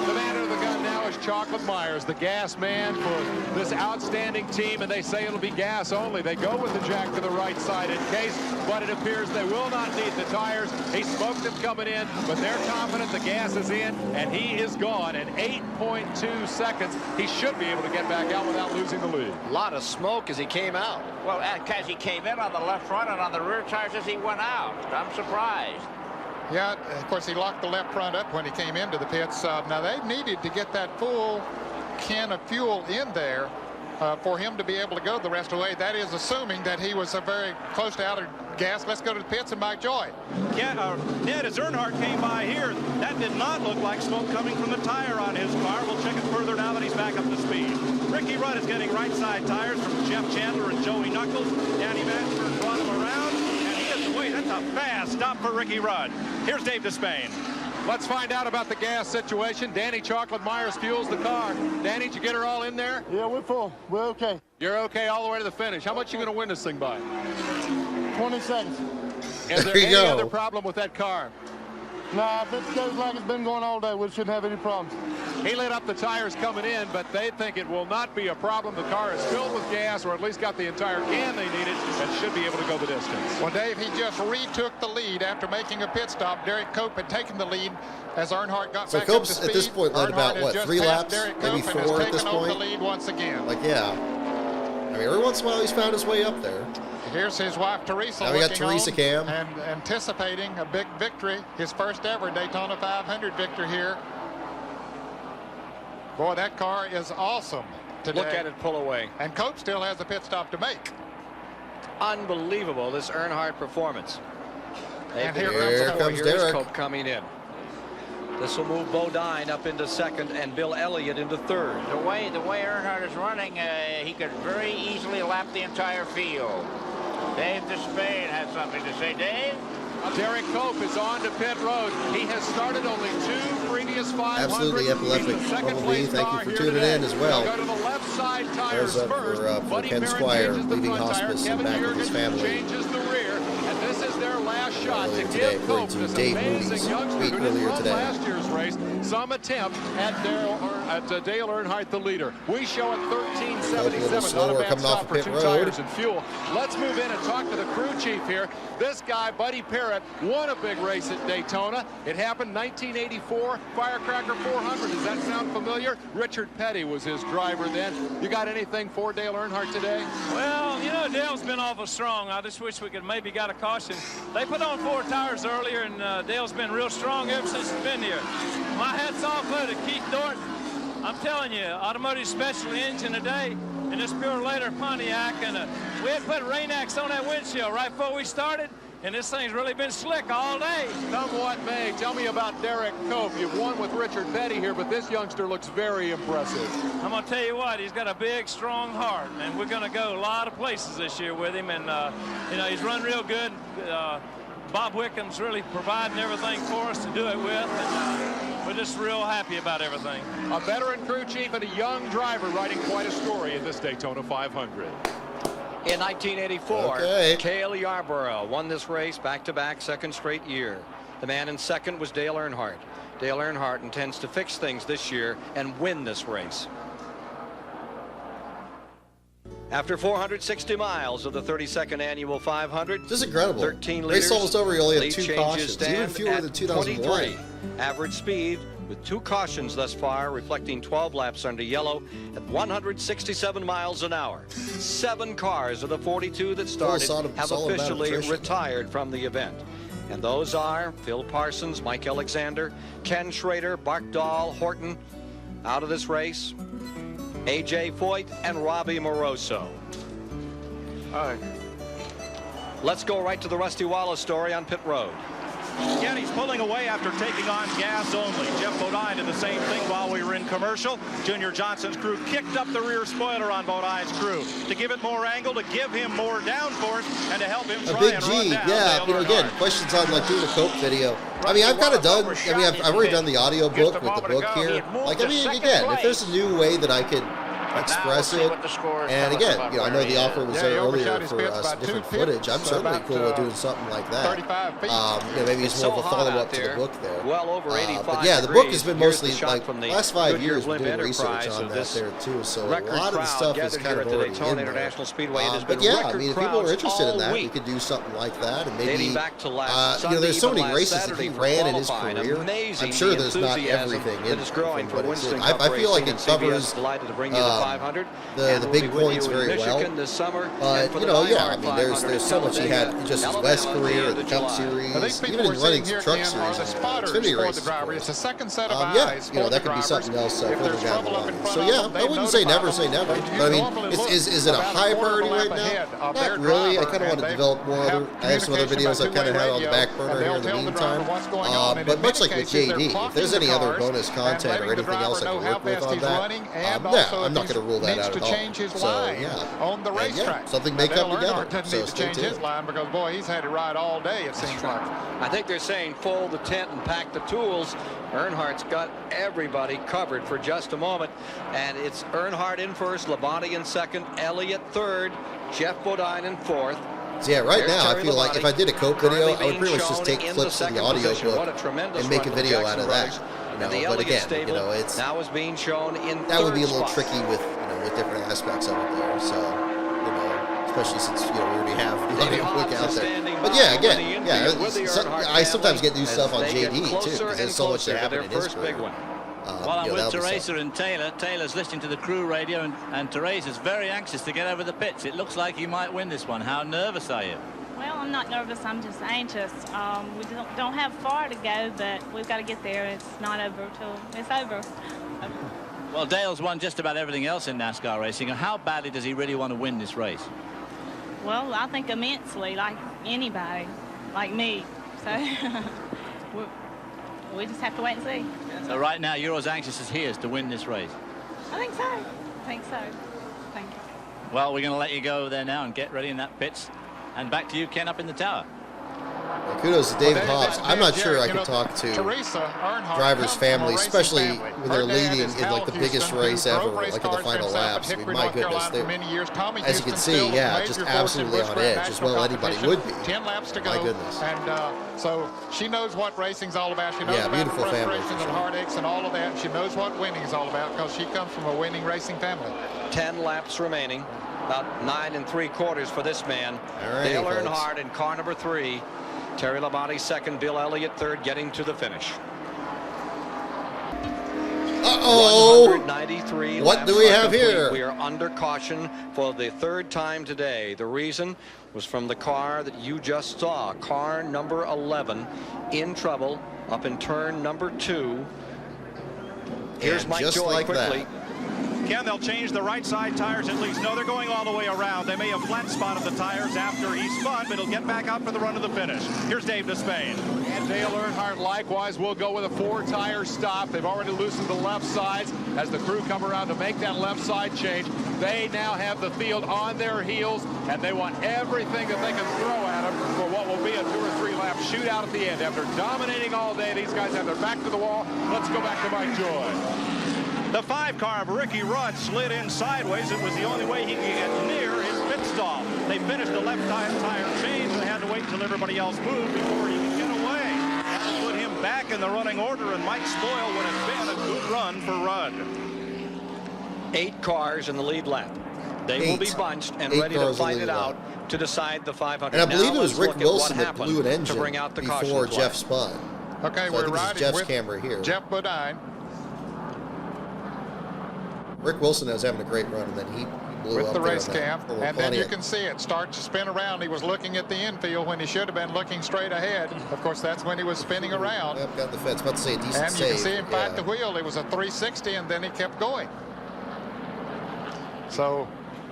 Speaker 9: The man under the gun now is Chocolate Myers, the gas man for this outstanding team, and they say it'll be gas only. They go with the jack to the right side in case, but it appears they will not need the tires. He smoked them coming in, but they're confident the gas is in, and he is gone in 8.2 seconds. He should be able to get back out without losing the lead.
Speaker 3: A lot of smoke as he came out.
Speaker 7: Well, because he came in on the left front and on the rear tires as he went out. I'm surprised.
Speaker 8: Yeah, of course, he locked the left front up when he came into the pits. Now, they needed to get that full can of fuel in there for him to be able to go the rest of the way. That is assuming that he was very close to out of gas. Let's go to the pits and Mike Joy.
Speaker 12: Yeah, Ned, as Earnhardt came by here, that did not look like smoke coming from the tire on his car. We'll check it further now that he's back up to speed. Ricky Rudd is getting right side tires from Jeff Chandler and Joey Knuckles. Danny Mansford brought him around, and he is away. That's a fast stop for Ricky Rudd. Here's Dave Despain.
Speaker 9: Let's find out about the gas situation. Danny Chocolate Myers fuels the car. Danny, did you get her all in there?
Speaker 19: Yeah, we're full. We're okay.
Speaker 9: You're okay all the way to the finish. How much are you going to win this thing by?
Speaker 19: 20 seconds.
Speaker 9: Is there any other problem with that car?
Speaker 19: Nah, if it goes like it's been going all day, we shouldn't have any problems.
Speaker 9: He lit up the tires coming in, but they think it will not be a problem. The car is filled with gas, or at least got the entire can they needed, and should be able to go the distance.
Speaker 8: Well, Dave, he just retook the lead after making a pit stop. Derek Cope had taken the lead as Earnhardt got back up to speed.
Speaker 1: At this point led about, what, 3 laps? Maybe 4 at this point?
Speaker 8: The lead once again.
Speaker 1: Like, yeah. I mean, every once in a while he's found his way up there.
Speaker 8: Here's his wife, Teresa,
Speaker 1: now we got Teresa Cam.
Speaker 8: And anticipating a big victory, his first ever Daytona 500 victory here. Boy, that car is awesome today.
Speaker 3: Look at it pull away.
Speaker 8: And Cope still has a pit stop to make.
Speaker 3: Unbelievable, this Earnhardt performance.
Speaker 8: And
Speaker 3: here
Speaker 1: comes Derek.
Speaker 3: Cope coming in. This will move Bodine up into second and Bill Elliott into third.
Speaker 7: The way Earnhardt is running, he could very easily lap the entire field. Dave Despain has something to say. Dave?
Speaker 9: Derek Cope is on to pit road. He has started only 2 previous 500.
Speaker 1: Absolutely epileptic. Bumblebee, thank you for tuning in as well.
Speaker 9: Go to the left side tires
Speaker 1: up
Speaker 9: first.
Speaker 1: for Ken Squire, leaving hospice and back with his family.
Speaker 9: Changes the rear, and this is their last shot to
Speaker 1: today,
Speaker 9: give Cope, this
Speaker 1: Dave
Speaker 9: amazing
Speaker 1: Moody's
Speaker 9: youngster
Speaker 1: tweet
Speaker 9: who didn't
Speaker 1: earlier
Speaker 9: run
Speaker 1: today.
Speaker 9: last year's race, some attempt at Dale Earnhardt, the leader. We show at 13.77. Not a bad stop for 2 tires and fuel. Let's move in and talk to the crew chief here. This guy, Buddy Parrott, won a big race at Daytona. It happened 1984, Firecracker 400. Does that sound familiar? Richard Petty was his driver then. You got anything for Dale Earnhardt today?
Speaker 20: Well, you know, Dale's been awful strong. I just wish we could maybe got a caution. They put on 4 tires earlier, and Dale's been real strong ever since he's been here. My hat's off to Keith Thornton. I'm telling you, automotive special engine today in this pure later Pontiac, and we had put Rain-X on that windshield right before we started, and this thing's really been slick all day.
Speaker 9: Come what may, tell me about Derek Cope. You've won with Richard Petty here, but this youngster looks very impressive.
Speaker 20: I'm going to tell you what, he's got a big, strong heart, and we're going to go a lot of places this year with him, and, you know, he's run real good. Bob Wickham's really providing everything for us to do it with, and we're just real happy about everything.
Speaker 9: A veteran crew chief and a young driver writing quite a story in this Daytona 500.
Speaker 3: In 1984, Cale Yarborough won this race back-to-back, second straight year. The man in second was Dale Earnhardt. Dale Earnhardt intends to fix things this year and win this race. After 460 miles of the 32nd annual 500,
Speaker 1: this is incredible.
Speaker 3: 13
Speaker 1: race almost over. You only have 2
Speaker 3: lead
Speaker 1: cautions, even fewer than 2001.
Speaker 3: 23. Average speed with 2 cautions thus far, reflecting 12 laps under yellow at 167 miles an hour. 7 cars of the 42 that started have officially retired from the event. And those are Phil Parsons, Mike Alexander, Ken Schrader, Bart Dahl, Horton out of this race, A.J. Foyt, and Robbie Moroso. All right. Let's go right to the Rusty Wallace story on pit road.
Speaker 4: Again, he's pulling away after taking on gas only. Jeff Bodine did the same thing while we were in commercial. Junior Johnson's crew kicked up the rear spoiler on Bodine's crew to give it more angle, to give him more downforce, and to help him try
Speaker 1: Big
Speaker 4: and
Speaker 1: G,
Speaker 4: run down
Speaker 1: yeah. You know, again, questions on like doing a Coke video. I mean, I've kind of done. I mean, I've already done the audio book with the book here. Like, I mean, again, if there's a new way that I could express it, and again, you know, I know the offer was there earlier for some different footage. I'm certainly cool with doing something like that. You know, maybe it's more of a follow-up to the book there.
Speaker 3: Well over 85
Speaker 1: but yeah, the book has been mostly like the last 5 years we've been doing research on that there too. So a lot of the stuff is kind of already in there. But yeah, I mean, if people are interested in that, we could do something like that, and maybe you know, there's so many races that he ran in his career. I'm sure there's not everything in there. I feel like it covers the big points very well. But you know, yeah, I mean, there's so much he had in just his West career, the Cup Series, even in running some truck series, Xfinity races. Yeah, you know, that could be something else further down the line. So yeah, I wouldn't say never say never. But I mean, is it a high priority right now? Not really. I kind of want to develop more other. I have some other videos I kind of had on the back burner here in the meantime. But much like with JD, if there's any other bonus content or anything else I can work with on that, yeah, I'm not going to rule that out at all. So yeah,
Speaker 8: on the racetrack.
Speaker 1: Something may come together. So stay tuned.
Speaker 8: His line because boy, he's had it right all day. It seems like.
Speaker 3: I think they're saying fold the tent and pack the tools. Earnhardt's got everybody covered for just a moment, and it's Earnhardt in first, Labonte in second, Elliott third, Jeff Bodine in fourth.
Speaker 1: So yeah, right now I feel like if I did a Coke video, I would pretty much just take clips of the audio book and make a video out of that. You know, but again, you know, it's
Speaker 3: now is being shown in
Speaker 1: that would be a little tricky with with different aspects of it there. So you know, especially since we already have the audio book out there. But yeah, again, yeah, I sometimes get new stuff on JD too because there's so much that happened in his career.
Speaker 11: Well, I'm with Teresa and Taylor. Taylor's listening to the crew radio, and Teresa's very anxious to get over the pits. It looks like he might win this one. How nervous are you?
Speaker 5: Well, I'm not nervous. I'm just anxious. We don't have far to go, but we've got to get there. It's not over till it's over.
Speaker 11: Well, Dale's won just about everything else in NASCAR racing. How badly does he really want to win this race?
Speaker 5: Well, I think immensely, like anybody, like me. So we just have to wait and see.
Speaker 11: So right now, you're as anxious as he is to win this race.
Speaker 5: I think so. I think so. Thank you.
Speaker 11: Well, we're going to let you go there now and get ready in that pits. And back to you, Ken, up in the tower.
Speaker 1: Well, kudos to David Hobbs. I'm not sure I could talk to drivers' family, especially when they're leading in like the biggest race ever, like in the final laps. I mean, my goodness, as you can see, yeah, just absolutely on edge, as well anybody would be.
Speaker 8: 10 laps to go.
Speaker 1: My goodness.
Speaker 8: And so she knows what racing's all about. She knows about
Speaker 1: beautiful family,
Speaker 8: frustrations and heartaches and all of that. She knows what winning is all about because she comes from a winning racing family.
Speaker 3: 10 laps remaining. About 9 3/4 for this man. Dale Earnhardt in car number 3. Terry Labonte second, Bill Elliott third, getting to the finish.
Speaker 1: Uh-oh!
Speaker 3: 193
Speaker 1: what do we have here?
Speaker 3: We are under caution for the third time today. The reason was from the car that you just saw, car number 11, in trouble up in turn number 2. Here's Mike Joy quickly.
Speaker 4: Ken, they'll change the right side tires at least. No, they're going all the way around. They may have flat spotted the tires after he spun, but he'll get back out for the run to the finish. Here's Dave Despain.
Speaker 9: And Dale Earnhardt likewise will go with a 4-tire stop. They've already loosened the left sides as the crew come around to make that left side change. They now have the field on their heels, and they want everything that they can throw at them for what will be a 2 or 3 lap shootout at the end. After dominating all day, these guys have their back to the wall. Let's go back to Mike Joy.
Speaker 4: The 5 car of Ricky Rudd slid in sideways. It was the only way he could get near his pit stall. They finished the left tire change and had to wait until everybody else moved before he could get away. That put him back in the running order and might spoil what had been a good run for Rudd.
Speaker 3: 8 cars in the lead lap. They will be bunched and ready to fight it out to decide the 500.
Speaker 1: And I believe it was Rick Wilson that blew an engine before Jeff spun.
Speaker 8: Okay,
Speaker 1: So
Speaker 8: we're
Speaker 1: I think this is
Speaker 8: riding
Speaker 1: Jeff's
Speaker 8: with
Speaker 1: camera here.
Speaker 8: Jeff Bodine.
Speaker 1: Rick Wilson was having a great run, and then he blew
Speaker 8: With
Speaker 1: up
Speaker 8: the
Speaker 1: there
Speaker 8: race
Speaker 1: on that
Speaker 8: cam,
Speaker 1: little
Speaker 8: and then you
Speaker 1: Pontiac.
Speaker 8: can see it start to spin around. He was looking at the infield when he should have been looking straight ahead. Of course, that's when he was spinning around.
Speaker 1: Yep, got the fence. About to say a decent
Speaker 8: And
Speaker 1: save.
Speaker 8: you can see him fight
Speaker 1: Yeah.
Speaker 8: the wheel. It was a 360, and then he kept going. So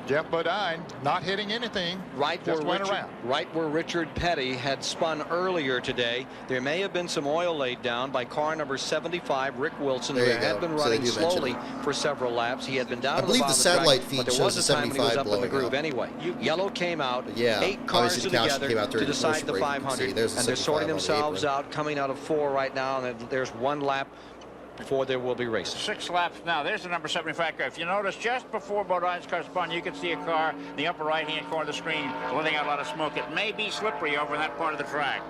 Speaker 8: Jeff Bodine not hitting anything, just went around.
Speaker 3: Right where Richard Petty had spun earlier today. There may have been some oil laid down by car number 75, Rick Wilson, who
Speaker 1: There you
Speaker 3: had
Speaker 1: go.
Speaker 3: been
Speaker 1: So they
Speaker 3: running
Speaker 1: do mention
Speaker 3: slowly
Speaker 1: it.
Speaker 3: for several laps. He had been down
Speaker 1: I
Speaker 3: to
Speaker 1: believe
Speaker 3: the
Speaker 1: the
Speaker 3: bottom of the
Speaker 1: satellite
Speaker 3: track,
Speaker 1: feed
Speaker 3: but there
Speaker 1: shows
Speaker 3: was
Speaker 1: the
Speaker 3: a time when he was
Speaker 1: 75
Speaker 3: up in the
Speaker 1: blowing
Speaker 3: groove
Speaker 1: up.
Speaker 3: anyway. Yellow came out,
Speaker 1: Yeah,
Speaker 3: 8 cars
Speaker 1: obviously the caution
Speaker 3: together
Speaker 1: came out
Speaker 3: to
Speaker 1: during the
Speaker 3: decide
Speaker 1: commercial
Speaker 3: the
Speaker 1: break. You can
Speaker 3: 500,
Speaker 1: see there's the
Speaker 3: and they're
Speaker 1: 75
Speaker 3: sorting
Speaker 1: on the
Speaker 3: themselves
Speaker 1: apron.
Speaker 3: out, coming out of 4 right now, and there's 1 lap before there will be racing.
Speaker 7: 6 laps now. There's the number 75 car. If you notice, just before Bodine's car spun, you can see a car in the upper right-hand corner of the screen letting out a lot of smoke. It may be slippery over that part of the track.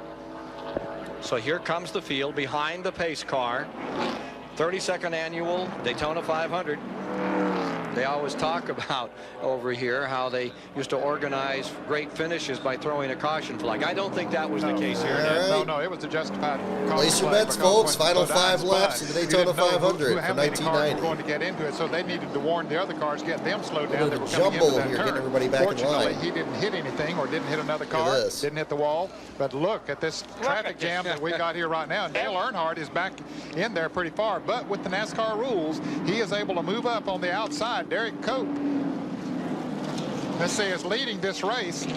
Speaker 3: So here comes the field behind the pace car. 32nd annual Daytona 500. They always talk about over here how they used to organize great finishes by throwing a caution flag. I don't think that was the case here.
Speaker 8: No, it was a justified caution
Speaker 1: Place your
Speaker 8: flag
Speaker 1: bets,
Speaker 8: because
Speaker 1: folks.
Speaker 8: when
Speaker 1: Final
Speaker 8: Bodine
Speaker 1: 5 laps of the
Speaker 8: you
Speaker 1: Daytona
Speaker 8: didn't know
Speaker 1: 500
Speaker 8: how
Speaker 1: for
Speaker 8: many cars were
Speaker 1: 1990.
Speaker 8: going to get into it, so they needed to warn the other cars, get them slowed down.
Speaker 1: Look
Speaker 8: They
Speaker 1: at
Speaker 8: were
Speaker 1: the
Speaker 8: coming into
Speaker 1: jumble
Speaker 8: that
Speaker 1: here,
Speaker 8: turn.
Speaker 1: getting everybody back in
Speaker 8: Fortunately,
Speaker 1: line.
Speaker 8: he didn't hit anything or didn't hit another car,
Speaker 1: this.
Speaker 8: didn't hit the wall. But look at this traffic jam that we got here right now. And Dale Earnhardt is back in there pretty far. But with the NASCAR rules, he is able to move up on the outside. Derek Cope, let's see, is leading this race.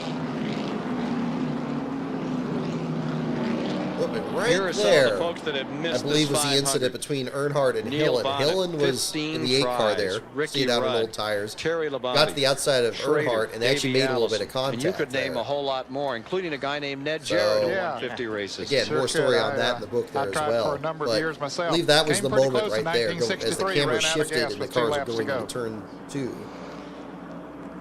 Speaker 1: Right
Speaker 3: Here are some
Speaker 1: there,
Speaker 3: of the folks that have missed
Speaker 1: I believe
Speaker 3: this
Speaker 1: was the
Speaker 3: 500.
Speaker 1: incident between Earnhardt and
Speaker 3: Neil
Speaker 1: Hillen.
Speaker 3: Bonnet,
Speaker 1: Hillen was in the 8 car
Speaker 3: tries.
Speaker 1: there,
Speaker 3: Ricky
Speaker 1: see it out on
Speaker 3: Rudd,
Speaker 1: old tires.
Speaker 3: Terry Labonte,
Speaker 1: Got to the outside of
Speaker 3: Schrader,
Speaker 1: Earnhardt and they actually
Speaker 3: Davey
Speaker 1: made a little bit
Speaker 3: Allison.
Speaker 1: of contact.
Speaker 3: And you could name
Speaker 1: there.
Speaker 3: a whole lot more, including a guy named Ned
Speaker 1: So,
Speaker 3: Jarrett who
Speaker 8: Yeah.
Speaker 3: won 50 races.
Speaker 1: Again,
Speaker 8: Sure
Speaker 1: more story
Speaker 8: could.
Speaker 1: on that in the book there
Speaker 8: I
Speaker 1: as
Speaker 8: tried
Speaker 1: well.
Speaker 8: for a number of
Speaker 1: But
Speaker 8: years myself.
Speaker 1: I believe that was
Speaker 8: Came
Speaker 1: the
Speaker 8: pretty
Speaker 1: moment
Speaker 8: close in
Speaker 1: right there, as the
Speaker 8: 1963,
Speaker 1: camera
Speaker 8: ran out of
Speaker 1: shifted
Speaker 8: gas
Speaker 1: and the
Speaker 8: with 2
Speaker 1: cars were
Speaker 8: laps to
Speaker 1: going
Speaker 8: go.
Speaker 1: into turn 2.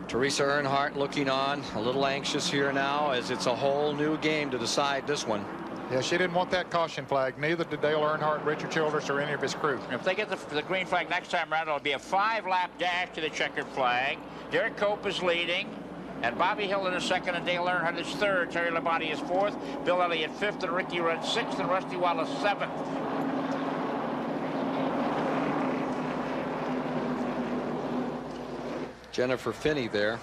Speaker 3: Teresa Earnhardt looking on, a little anxious here now as it's a whole new game to decide this one.
Speaker 8: Yeah, she didn't want that caution flag. Neither did Dale Earnhardt, Richard Childress, or any of his crew.
Speaker 7: If they get the green flag next time around, it'll be a 5-lap dash to the checkered flag. Derek Cope is leading, and Bobby Hillen is second, and Dale Earnhardt is third. Terry Labonte is fourth, Bill Elliott fifth, and Ricky Rudd sixth, and Rusty Wallace seventh.
Speaker 3: Jennifer Finney there,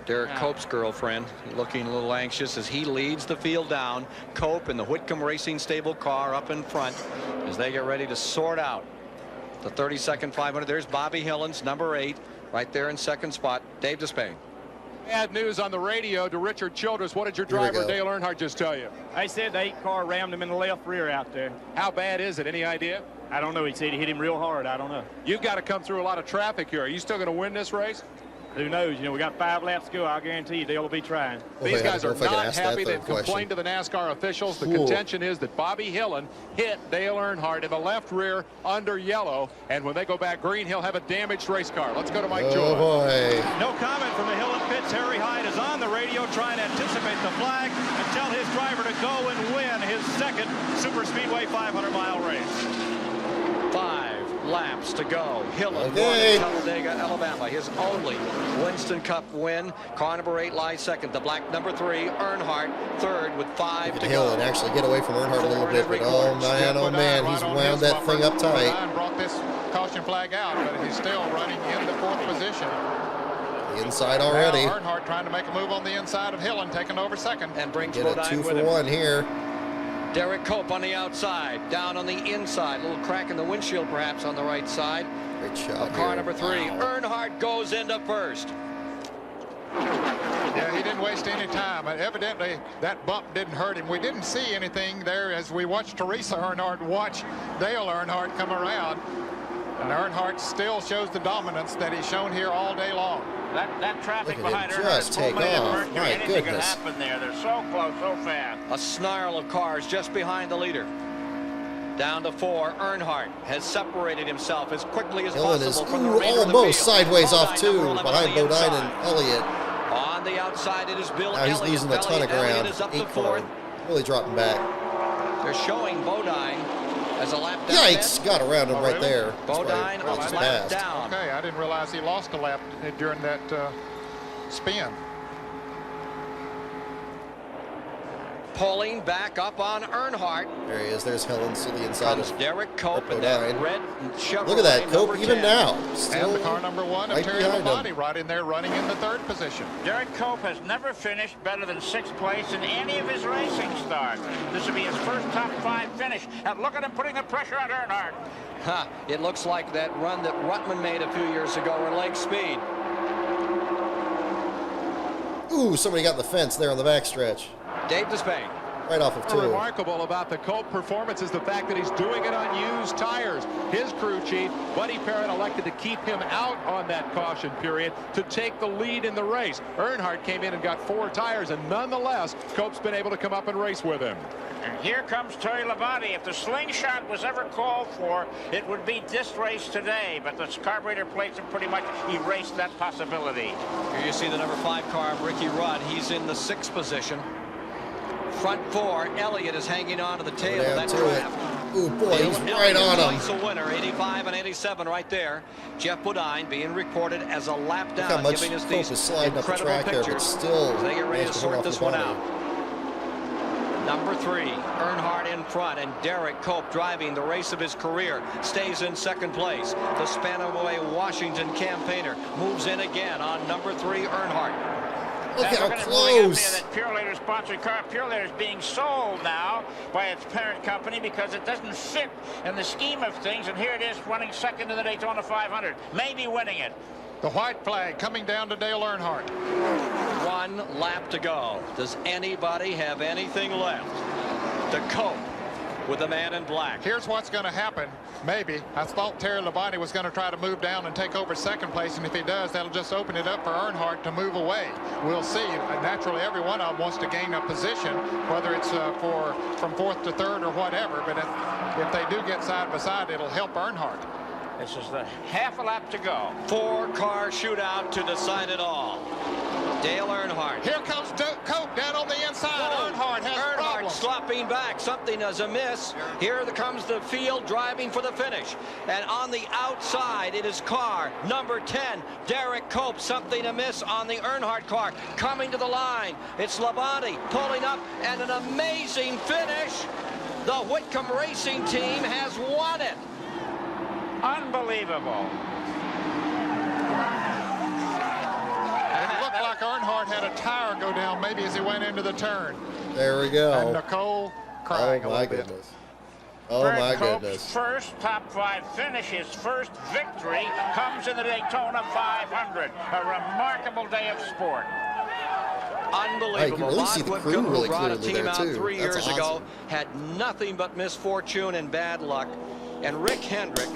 Speaker 3: Derek
Speaker 7: Yeah.
Speaker 3: Cope's girlfriend, looking a little anxious as he leads the field down. Cope in the Whitcomb Racing Stable car up in front as they get ready to sort out the 32nd 500. There's Bobby Hillen's number 8 right there in second spot. Dave Despain.
Speaker 9: Bad news on the radio to Richard Childress. What did your
Speaker 1: Here we
Speaker 9: driver,
Speaker 1: go.
Speaker 9: Dale Earnhardt, just tell you?
Speaker 15: They said the 8 car rammed him in the left rear out there.
Speaker 9: How bad is it? Any idea?
Speaker 15: I don't know. He said he hit him real hard. I don't know.
Speaker 9: You've got to come through a lot of traffic here. Are you still going to win this race?
Speaker 15: Who knows? You know, we got 5 laps to go. I'll guarantee you Dale will be trying.
Speaker 1: Well,
Speaker 9: These
Speaker 1: I
Speaker 9: guys
Speaker 1: don't
Speaker 9: are
Speaker 1: know if I can
Speaker 9: not
Speaker 1: ask that
Speaker 9: happy.
Speaker 1: third
Speaker 9: They've complained to the NASCAR officials. The
Speaker 1: Cool.
Speaker 9: contention is that Bobby Hillen hit Dale Earnhardt in the left rear under yellow, and when they go back green, he'll have a damaged race car. Let's go to Mike
Speaker 1: Oh
Speaker 9: Joy.
Speaker 1: boy.
Speaker 12: No comment from the Hillen pits. Harry Hyde is on the radio trying to anticipate the flag and tell his driver to go and win his second Super Speedway 500-mile race.
Speaker 3: 5 laps to go. Hillen
Speaker 1: Okay.
Speaker 3: won at Talladega, Alabama. His only Winston Cup win. Car number 8 lies second. The black number 3, Earnhardt, third with 5 to
Speaker 1: Hill
Speaker 3: go.
Speaker 1: and actually get away from Earnhardt a little bit, but oh man, he's wound that thing up tight.
Speaker 8: Bodine brought this caution flag out, but he's still running in the 4th position.
Speaker 1: The inside already.
Speaker 8: Now Earnhardt trying to make a move on the inside of Hillen, taking over second.
Speaker 3: And brings
Speaker 1: Get a
Speaker 3: Bodine
Speaker 1: 2
Speaker 3: with
Speaker 1: for
Speaker 3: him.
Speaker 1: 1 here.
Speaker 3: Derek Cope on the outside, down on the inside. A little crack in the windshield perhaps on the right side.
Speaker 1: Great shot.
Speaker 3: Car
Speaker 1: here.
Speaker 3: number 3,
Speaker 1: Wow.
Speaker 3: Earnhardt goes into first.
Speaker 8: Yeah, he didn't waste any time. Evidently, that bump didn't hurt him. We didn't see anything there as we watched Teresa Earnhardt watch Dale Earnhardt come around. And Earnhardt still shows the dominance that he's shown here all day long.
Speaker 7: That traffic
Speaker 1: Look at
Speaker 7: behind
Speaker 1: him
Speaker 7: Earnhardt
Speaker 1: just
Speaker 7: is
Speaker 1: take
Speaker 7: moving in
Speaker 1: off.
Speaker 7: Mercury.
Speaker 1: My
Speaker 7: Anything could
Speaker 1: goodness.
Speaker 7: happen there. They're so close, so fast.
Speaker 3: A snarl of cars just behind the leader. Down to 4, Earnhardt has separated himself as quickly as
Speaker 1: Hillen is
Speaker 3: possible from the remainder of the
Speaker 1: almost
Speaker 3: field.
Speaker 1: sideways off
Speaker 3: Bodine,
Speaker 1: too,
Speaker 3: number 11
Speaker 1: behind
Speaker 3: on the
Speaker 1: Bodine
Speaker 3: inside.
Speaker 1: and Elliott.
Speaker 3: On the outside, it is Bill
Speaker 1: Now he's
Speaker 3: Elliott.
Speaker 1: losing a ton of
Speaker 3: Elliott
Speaker 1: ground.
Speaker 3: is up to
Speaker 1: 8 car.
Speaker 3: 4th.
Speaker 1: Really dropping back.
Speaker 3: They're showing Bodine as a lap down.
Speaker 1: Yikes! Got around him right there. That's why
Speaker 3: Bodine
Speaker 1: he
Speaker 3: a
Speaker 1: just
Speaker 3: lap
Speaker 1: passed.
Speaker 3: down.
Speaker 8: Okay, I didn't realize he lost a lap during that spin.
Speaker 3: pulling back up on Earnhardt.
Speaker 1: There he is. There's Helen to the inside
Speaker 3: Comes
Speaker 1: of
Speaker 3: Derek Cope in that red Chevrolet.
Speaker 1: Look at that, Cope, even
Speaker 3: 10.
Speaker 1: now. Still
Speaker 8: And the car number 1 of
Speaker 1: right
Speaker 8: Terry
Speaker 1: behind him.
Speaker 8: Labonte right in there running in the 3rd position.
Speaker 7: Derek Cope has never finished better than 6th place in any of his racing starts. This will be his first top 5 finish. And look at him putting the pressure on Earnhardt.
Speaker 3: Huh, it looks like that run that Ruttman made a few years ago in Lake Speed.
Speaker 1: Ooh, somebody got in the fence there on the backstretch.
Speaker 3: Dave Despain.
Speaker 1: Right off of 2.
Speaker 9: Remarkable about the Cope performance is the fact that he's doing it on used tires. His crew chief, Buddy Parrott, elected to keep him out on that caution period to take the lead in the race. Earnhardt came in and got 4 tires, and nonetheless, Cope's been able to come up and race with him.
Speaker 7: And here comes Terry Labonte. If the slingshot was ever called for, it would be this race today. But the carburetor plates have pretty much erased that possibility.
Speaker 3: Here you see the number 5 car of Ricky Rudd. He's in the 6th position. Front 4, Elliott is hanging on to the tail of that draft.
Speaker 1: Ooh, boy, he's right on him.
Speaker 3: He's a winner, 85 and 87 right there. Jeff Bodine being recorded as a lap down,
Speaker 1: Look how much
Speaker 3: giving us
Speaker 1: Cope
Speaker 3: these
Speaker 1: is sliding up the
Speaker 3: incredible
Speaker 1: track there, but
Speaker 3: pictures
Speaker 1: still
Speaker 3: as they get ready to
Speaker 1: managed to
Speaker 3: sort
Speaker 1: hold
Speaker 3: this
Speaker 1: off
Speaker 3: one
Speaker 1: Labonte.
Speaker 3: out. Number 3, Earnhardt in front, and Derek Cope driving the race of his career, stays in 2nd place. The Spanaway Washington campaigner moves in again on number 3, Earnhardt.
Speaker 1: Look how
Speaker 7: close. That Purelator sponsored car, Purelator, is being sold now by its parent company because it doesn't fit in the scheme of things. And here it is running 2nd in the Daytona 500, maybe winning it.
Speaker 8: The white flag coming down to Dale Earnhardt.
Speaker 3: 1 lap to go. Does anybody have anything left? To Cope with the man in black.
Speaker 8: Here's what's going to happen. Maybe. I thought Terry Labonte was going to try to move down and take over 2nd place, and if he does, that'll just open it up for Earnhardt to move away. We'll see. Naturally, every one of them wants to gain a position, whether it's from 4th to 3rd or whatever, but if they do get side by side, it'll help Earnhardt.
Speaker 7: This is the half a lap to go.
Speaker 3: 4-car shootout to decide it all. Dale Earnhardt.
Speaker 8: Here comes Cope down on the inside. Earnhardt has problems.
Speaker 3: Slopping back. Something is amiss. Here comes the field driving for the finish. And on the outside, it is car number 10, Derek Cope. Something amiss on the Earnhardt car. Coming to the line. It's Labonte pulling up, and an amazing finish. The Whitcomb Racing Team has won it.
Speaker 7: Unbelievable.
Speaker 8: And it looked like Earnhardt had a tire go down maybe as he went into the turn.
Speaker 1: There we go.
Speaker 8: And Nicole crying
Speaker 1: oh,
Speaker 8: a
Speaker 1: my
Speaker 8: little
Speaker 1: goodness.
Speaker 8: bit.
Speaker 1: Oh,
Speaker 7: Fred
Speaker 1: my
Speaker 7: Cope's
Speaker 1: goodness.
Speaker 7: first top 5 finish, his first victory, comes in the Daytona 500. A remarkable day of sport.
Speaker 3: Unbelievable.
Speaker 1: You can really see the crew
Speaker 3: Whitcomb,
Speaker 1: really
Speaker 3: who brought a
Speaker 1: clearly
Speaker 3: team
Speaker 1: there,
Speaker 3: out
Speaker 1: too.
Speaker 3: 3
Speaker 1: That's
Speaker 3: years
Speaker 1: awesome.
Speaker 3: ago, had nothing but misfortune and bad luck. And Rick Hendrick,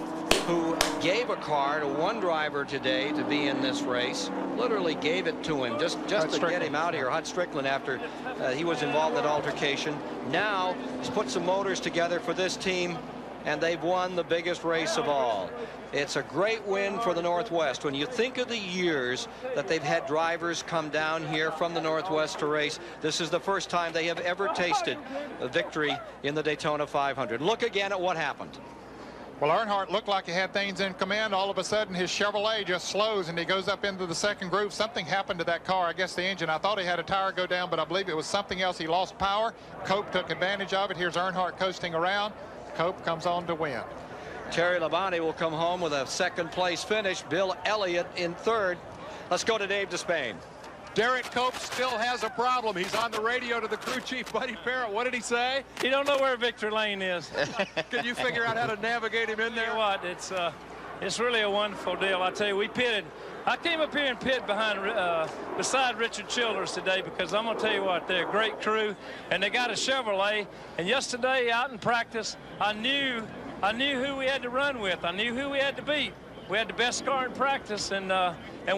Speaker 3: who gave a car to one driver today to be in this race, literally gave it to him just to get him out of here. Hut Strickland, after he was involved in that altercation. Now he's put some motors together for this team, and they've won the biggest race of all. It's a great win for the Northwest. When you think of the years that they've had drivers come down here from the Northwest to race, this is the first time they have ever tasted a victory in the Daytona 500. Look again at what happened.
Speaker 8: Well, Earnhardt looked like he had things in command. All of a sudden, his Chevrolet just slows, and he goes up into the 2nd groove. Something happened to that car. I guess the engine. I thought he had a tire go down, but I believe it was something else. He lost power. Cope took advantage of it. Here's Earnhardt coasting around. Cope comes on to win.
Speaker 3: Terry Labonte will come home with a 2nd place finish. Bill Elliott in 3rd. Let's go to Dave Despain.
Speaker 9: Derek Cope still has a problem. He's on the radio to the crew chief, Buddy Parrott. What did he say?
Speaker 20: He don't know where Victor Lane is.
Speaker 9: Can you figure out how to navigate him in there?
Speaker 20: You know what? It's really a wonderful deal. I tell you, we pitted. I came up here and pit beside Richard Childers today because I'm going to tell you what, they're a great crew, and they got a Chevrolet. And yesterday out in practice, I knew who we had to run with. I knew who we had to beat. We had the best car in practice, and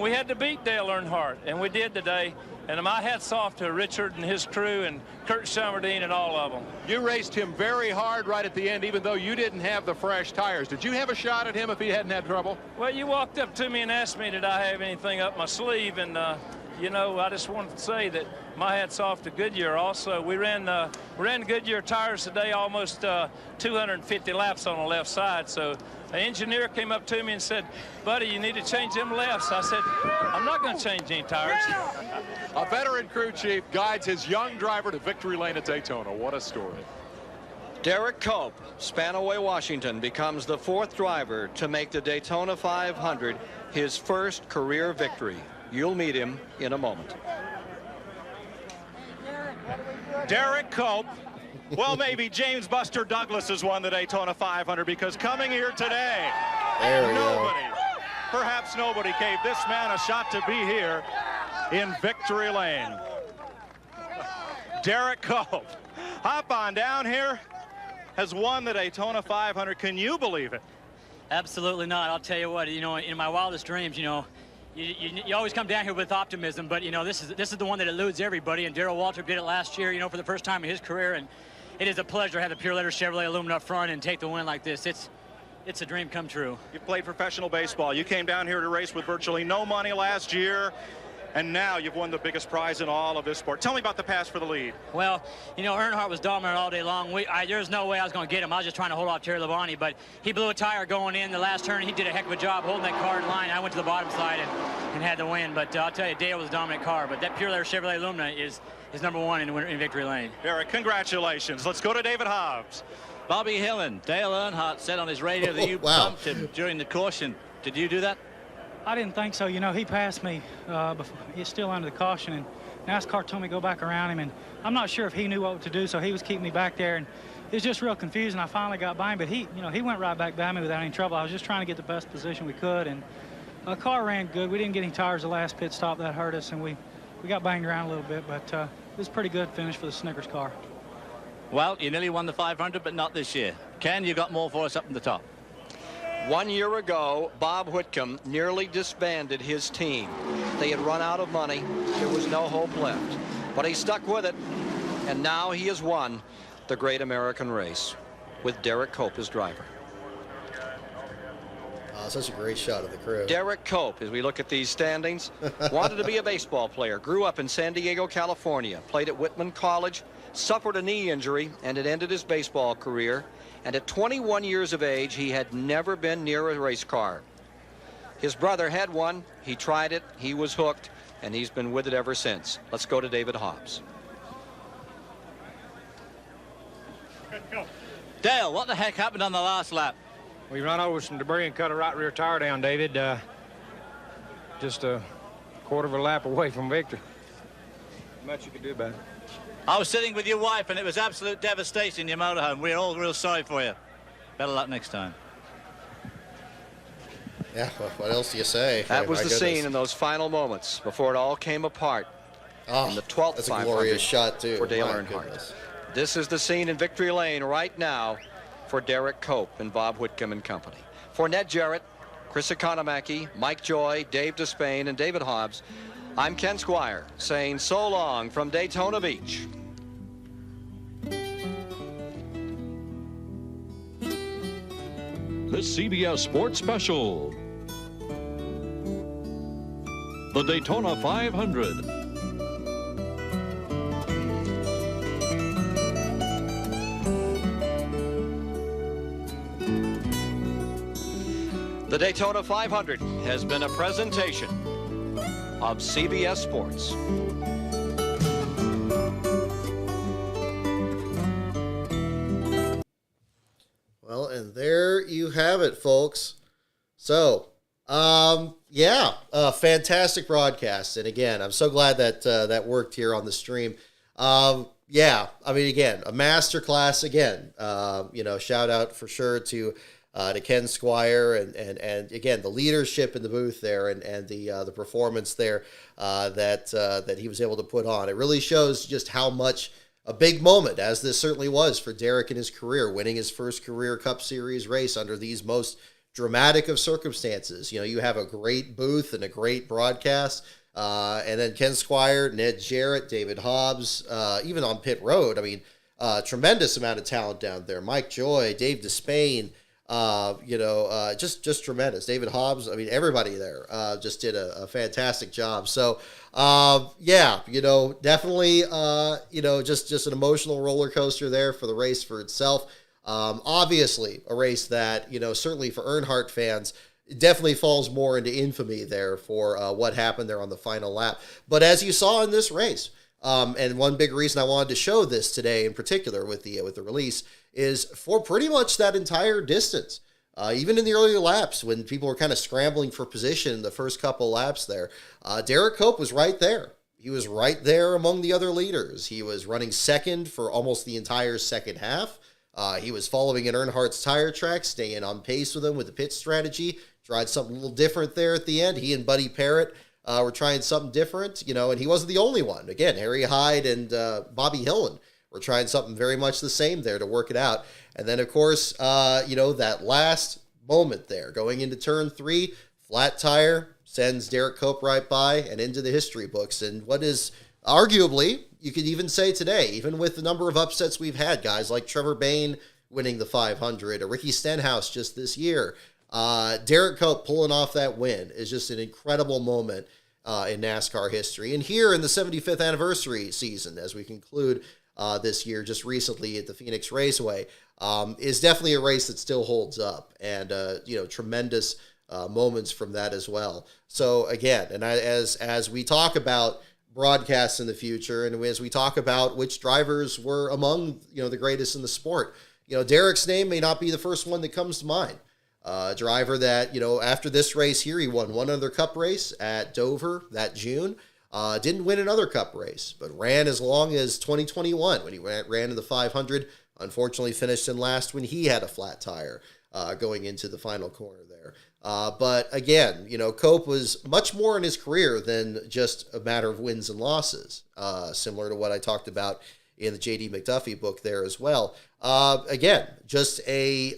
Speaker 20: we had to beat Dale Earnhardt, and we did today. And my hat's off to Richard and his crew and Kurt Summerdean and all of them.
Speaker 9: You raced him very hard right at the end, even though you didn't have the fresh tires. Did you have a shot at him if he hadn't had trouble?
Speaker 20: Well, you walked up to me and asked me, did I have anything up my sleeve? And, you know, I just wanted to say that my hat's off to Goodyear also. We ran Goodyear tires today, almost 250 laps on the left side. So An engineer came up to me and said, buddy, you need to change them lefts. I said, I'm not going to change any tires.
Speaker 9: A veteran crew chief guides his young driver to victory lane at Daytona. What a story.
Speaker 3: Derek Cope, Spanaway, Washington, becomes the 4th driver to make the Daytona 500 his first career victory. You'll meet him in a moment.
Speaker 4: Derek Cope. Well, maybe James Buster Douglas has won the Daytona 500, because coming here today, perhaps nobody gave this man a shot to be here in victory lane. Derek Cope, hop on down here, has won the Daytona 500. Can you believe it?
Speaker 18: Absolutely not. I'll tell you what, you know, in my wildest dreams, you know, you always come down here with optimism, but, you know, this is the one that eludes everybody, and Darrell Waltrip did it last year, you know, for the first time in his career, and it is a pleasure to have the Pure Leather Chevrolet aluminum up front and take the win like this. It's a dream come true.
Speaker 4: You played professional baseball. You came down here to race with virtually no money last year, and now you've won the biggest prize in all of this sport. Tell me about the pass for the lead.
Speaker 18: Well, you know, Earnhardt was dominant all day long. There's no way I was going to get him. I was just trying to hold off Terry Labonte, but he blew a tire going in the last turn. He did a heck of a job holding that car in line. I went to the bottom side and had the win, but I'll tell you, Dale was a dominant car, but that Pure Leather Chevrolet Lumina is number one in victory lane.
Speaker 4: Derek, congratulations. Let's go to David Hobbs.
Speaker 11: Bobby Hillin, Dale Earnhardt said on his radio that you bumped him during the caution. Did you do that?
Speaker 14: I didn't think so. You know, he passed me before. He's still under the caution, and NASCAR told me to go back around him, and I'm not sure if he knew what to do, so he was keeping me back there, and it was just real confusing. I finally got by him, but he went right back by me without any trouble. I was just trying to get the best position we could, and the car ran good. We didn't get any tires the last pit stop. That hurt us, and we got banged around a little bit, but it was a pretty good finish for the Snickers car.
Speaker 11: Well, you nearly won the 500, but not this year. Ken, you got more for us up in the top.
Speaker 3: 1 year ago, Bob Whitcomb nearly disbanded his team. They had run out of money. There was no hope left. But he stuck with it, and now he has won the Great American Race with Derek Cope as driver.
Speaker 1: Such a great shot of the crew.
Speaker 3: Derek Cope, as we look at these standings, wanted to be a baseball player, grew up in San Diego, California, played at Whitman College, suffered a knee injury, and it ended his baseball career. And at 21 years of age, he had never been near a race car. His brother had one. He tried it. He was hooked, and he's been with it ever since. Let's go to David Hobbs.
Speaker 11: Dale, what the heck happened on the last lap?
Speaker 21: We run over some debris and cut a right rear tire down, David. Just a quarter of a lap away from victory. Not much you could do about it.
Speaker 11: I was sitting with your wife, and it was absolute devastation in your motorhome. We're all real sorry for you. Better luck next time.
Speaker 1: Yeah, well, what else do you say?
Speaker 3: That was the scene in those final moments before it all came apart. In the 12th
Speaker 1: that's a glorious shot, too.
Speaker 3: For Dale
Speaker 1: My
Speaker 3: Earnhardt.
Speaker 1: goodness.
Speaker 3: This is the scene in victory lane right now for Derek Cope and Bob Whitcomb and company. For Ned Jarrett, Chris Economaki, Mike Joy, Dave Despain, and David Hobbs, I'm Ken Squire saying so long from Daytona Beach.
Speaker 23: The CBS Sports Special. The Daytona 500.
Speaker 3: The Daytona 500 has been a presentation of CBS Sports.
Speaker 1: Well, and there you have it, folks. So, yeah, fantastic broadcast. And again, I'm so glad that that worked here on the stream. Yeah, I mean, again, a masterclass again. You know, shout out for sure to Ken Squire and again the leadership in the booth there and the performance there that he was able to put on. It really shows just how much a big moment, as this certainly was for Derek in his career, winning his first career Cup Series race under these most dramatic of circumstances. You know, you have a great booth and a great broadcast. And then Ken Squire, Ned Jarrett, David Hobbs, even on pit road. I mean, tremendous amount of talent down there. Mike Joy, Dave Despain, just tremendous. David Hobbs, I mean, everybody there just did a fantastic job. So, yeah, you know, definitely, just an emotional roller coaster there for the race for itself. Obviously, a race that, certainly for Earnhardt fans, it definitely falls more into infamy there for what happened there on the final lap. But as you saw in this race, and one big reason I wanted to show this today in particular with the release is for pretty much that entire distance. Even in the earlier laps, when people were kind of scrambling for position in the first couple laps there, Derek Cope was right there. He was right there among the other leaders. He was running second for almost the entire second half. He was following in Earnhardt's tire track, staying on pace with him with the pit strategy. Tried something a little different there at the end. He and Buddy Parrott were trying something different, and he wasn't the only one. Again, Harry Hyde and Bobby Hillin were trying something very much the same there to work it out. And then, of course, that last moment there, going into turn 3, flat tire, sends Derek Cope right by and into the history books. And what is arguably, you could even say today, even with the number of upsets we've had, guys like Trevor Bayne winning the 500, or Ricky Stenhouse just this year, Derek Cope pulling off that win is just an incredible moment in NASCAR history. And here in the 75th anniversary season, as we conclude this year just recently at the Phoenix Raceway, is definitely a race that still holds up, and tremendous moments from that as well. So again, and as we talk about broadcasts in the future, and as we talk about which drivers were among the greatest in the sport, Derek's name may not be the first one that comes to mind. A driver that, after this race here, he won one other Cup race at Dover that June. Didn't win another Cup race, but ran as long as 2021 when he ran in the 500. Unfortunately, finished in last when he had a flat tire going into the final corner there. But again, Cope was much more in his career than just a matter of wins and losses, similar to what I talked about in the J.D. McDuffie book there as well. Again, just a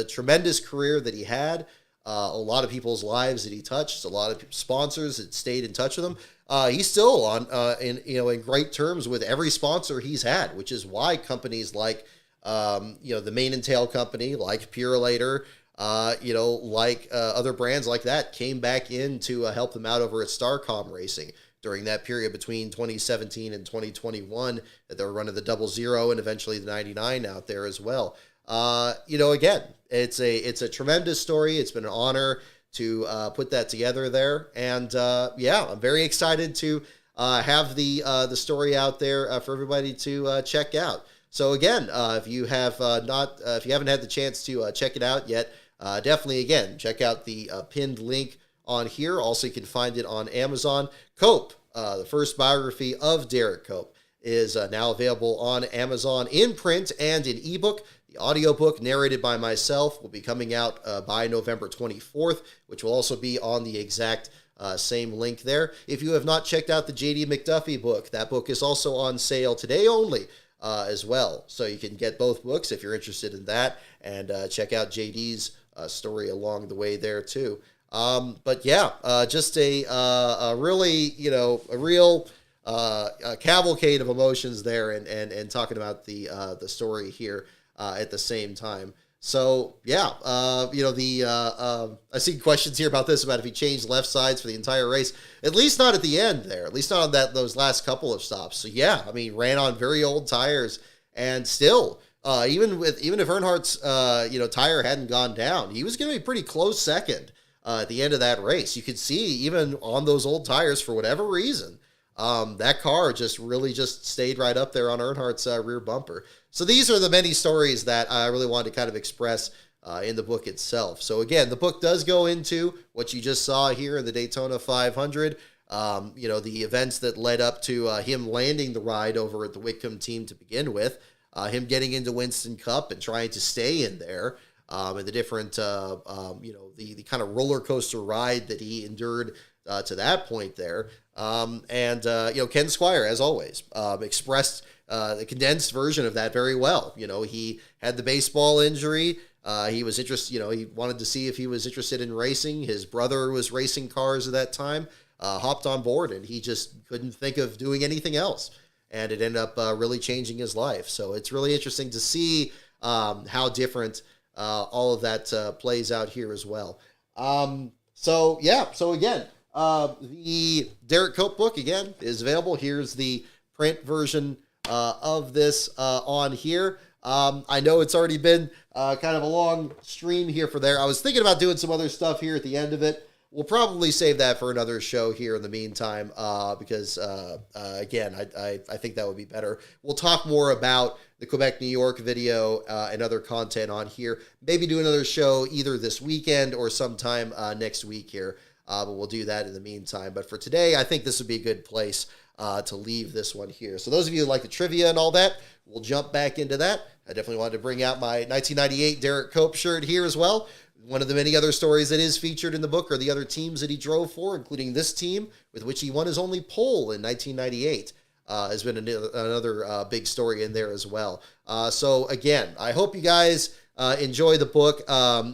Speaker 1: tremendous career that he had. A lot of people's lives that he touched, a lot of sponsors that stayed in touch with him. He's still on in great terms with every sponsor he's had, which is why companies like the Mane and Tail company, like Purelator, other brands like that came back in to help them out over at Starcom Racing during that period between 2017 and 2021 that they were running the 00 and eventually the 99 out there as well. Again, it's a tremendous story. It's been an honor to put that together there. And I'm very excited to have the story out there for everybody to check out. So again, if you haven't had the chance to check it out yet, definitely again check out the pinned link on here. Also, you can find it on Amazon. Cope, the first biography of Derek Cope, is now available on Amazon in print and in ebook. The audiobook, narrated by myself, will be coming out by November 24th, which will also be on the exact same link there. If you have not checked out the J.D. McDuffie book, that book is also on sale today only as well. So you can get both books if you're interested in that, and check out JD's story along the way there too. Just a really, a real cavalcade of emotions there, and talking about the story here at the same time. So I see questions here about this, about if he changed left sides for the entire race. At least not at the end there. At least not on those last couple of stops. So ran on very old tires, and still, even if Earnhardt's tire hadn't gone down, he was going to be pretty close second at the end of that race. You could see even on those old tires, for whatever reason, that car really stayed right up there on Earnhardt's rear bumper. So these are the many stories that I really wanted to kind of express in the book itself. So again, the book does go into what you just saw here in the Daytona 500, the events that led up to him landing the ride over at the Whitcomb team to begin with, him getting into Winston Cup and trying to stay in there, and the different, the kind of roller coaster ride that he endured to that point there. Ken Squire, as always, expressed the condensed version of that very well. He had the baseball injury. He was interested, he wanted to see if he was interested in racing. His brother was racing cars at that time, hopped on board, and he just couldn't think of doing anything else. And it ended up really changing his life. So it's really interesting to see how different all of that plays out here as well. So again, the Derek Cope book, again, is available. Here's the print version of this on here. I know it's already been kind of a long stream here for there. I was thinking about doing some other stuff here at the end of it. We'll probably save that for another show here in the meantime, because, again, I think that would be better. We'll talk more about the Quebec, New York video and other content on here. Maybe do another show either this weekend or sometime next week here, but we'll do that in the meantime. But for today, I think this would be a good place to leave this one here. So those of you who like the trivia and all that, we'll jump back into that. I definitely wanted to bring out my 1998 Derek Cope shirt here as well. One of the many other stories that is featured in the book are the other teams that he drove for, including this team, with which he won his only pole in 1998. Has been another big story in there as well. So again, I hope you guys enjoy the book.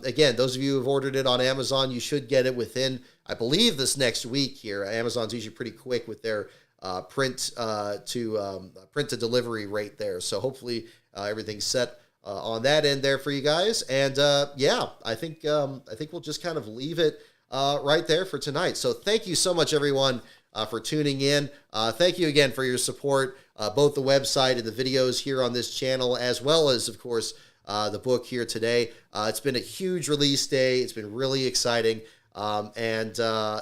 Speaker 1: Again, those of you who have ordered it on Amazon, you should get it within, I believe, this next week here. Amazon's usually pretty quick with their print to delivery rate there. So hopefully everything's set on that end there for you guys. And yeah, I think we'll just kind of leave it right there for tonight. So thank you so much, everyone, for tuning in. Thank you again for your support, both the website and the videos here on this channel, as well as, of course, the book here today. It's been a huge release day. It's been really exciting. And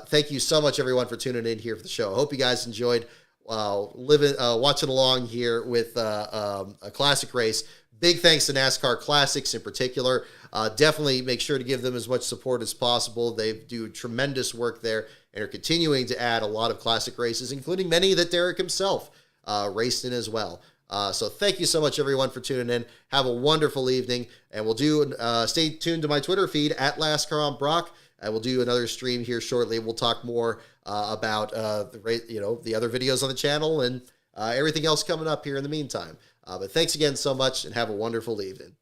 Speaker 1: thank you so much, everyone, for tuning in here for the show. I hope you guys enjoyed watching along here with a classic race. Big thanks to NASCAR Classics in particular. Definitely make sure to give them as much support as possible. They do tremendous work there and are continuing to add a lot of classic races, including many that Derek himself raced in as well. So thank you so much, everyone, for tuning in. Have a wonderful evening, and we'll do stay tuned to my Twitter feed at LastCarOnBrock. I will do another stream here shortly. We'll talk more about the other videos on the channel and everything else coming up here in the meantime. But thanks again so much, and have a wonderful evening.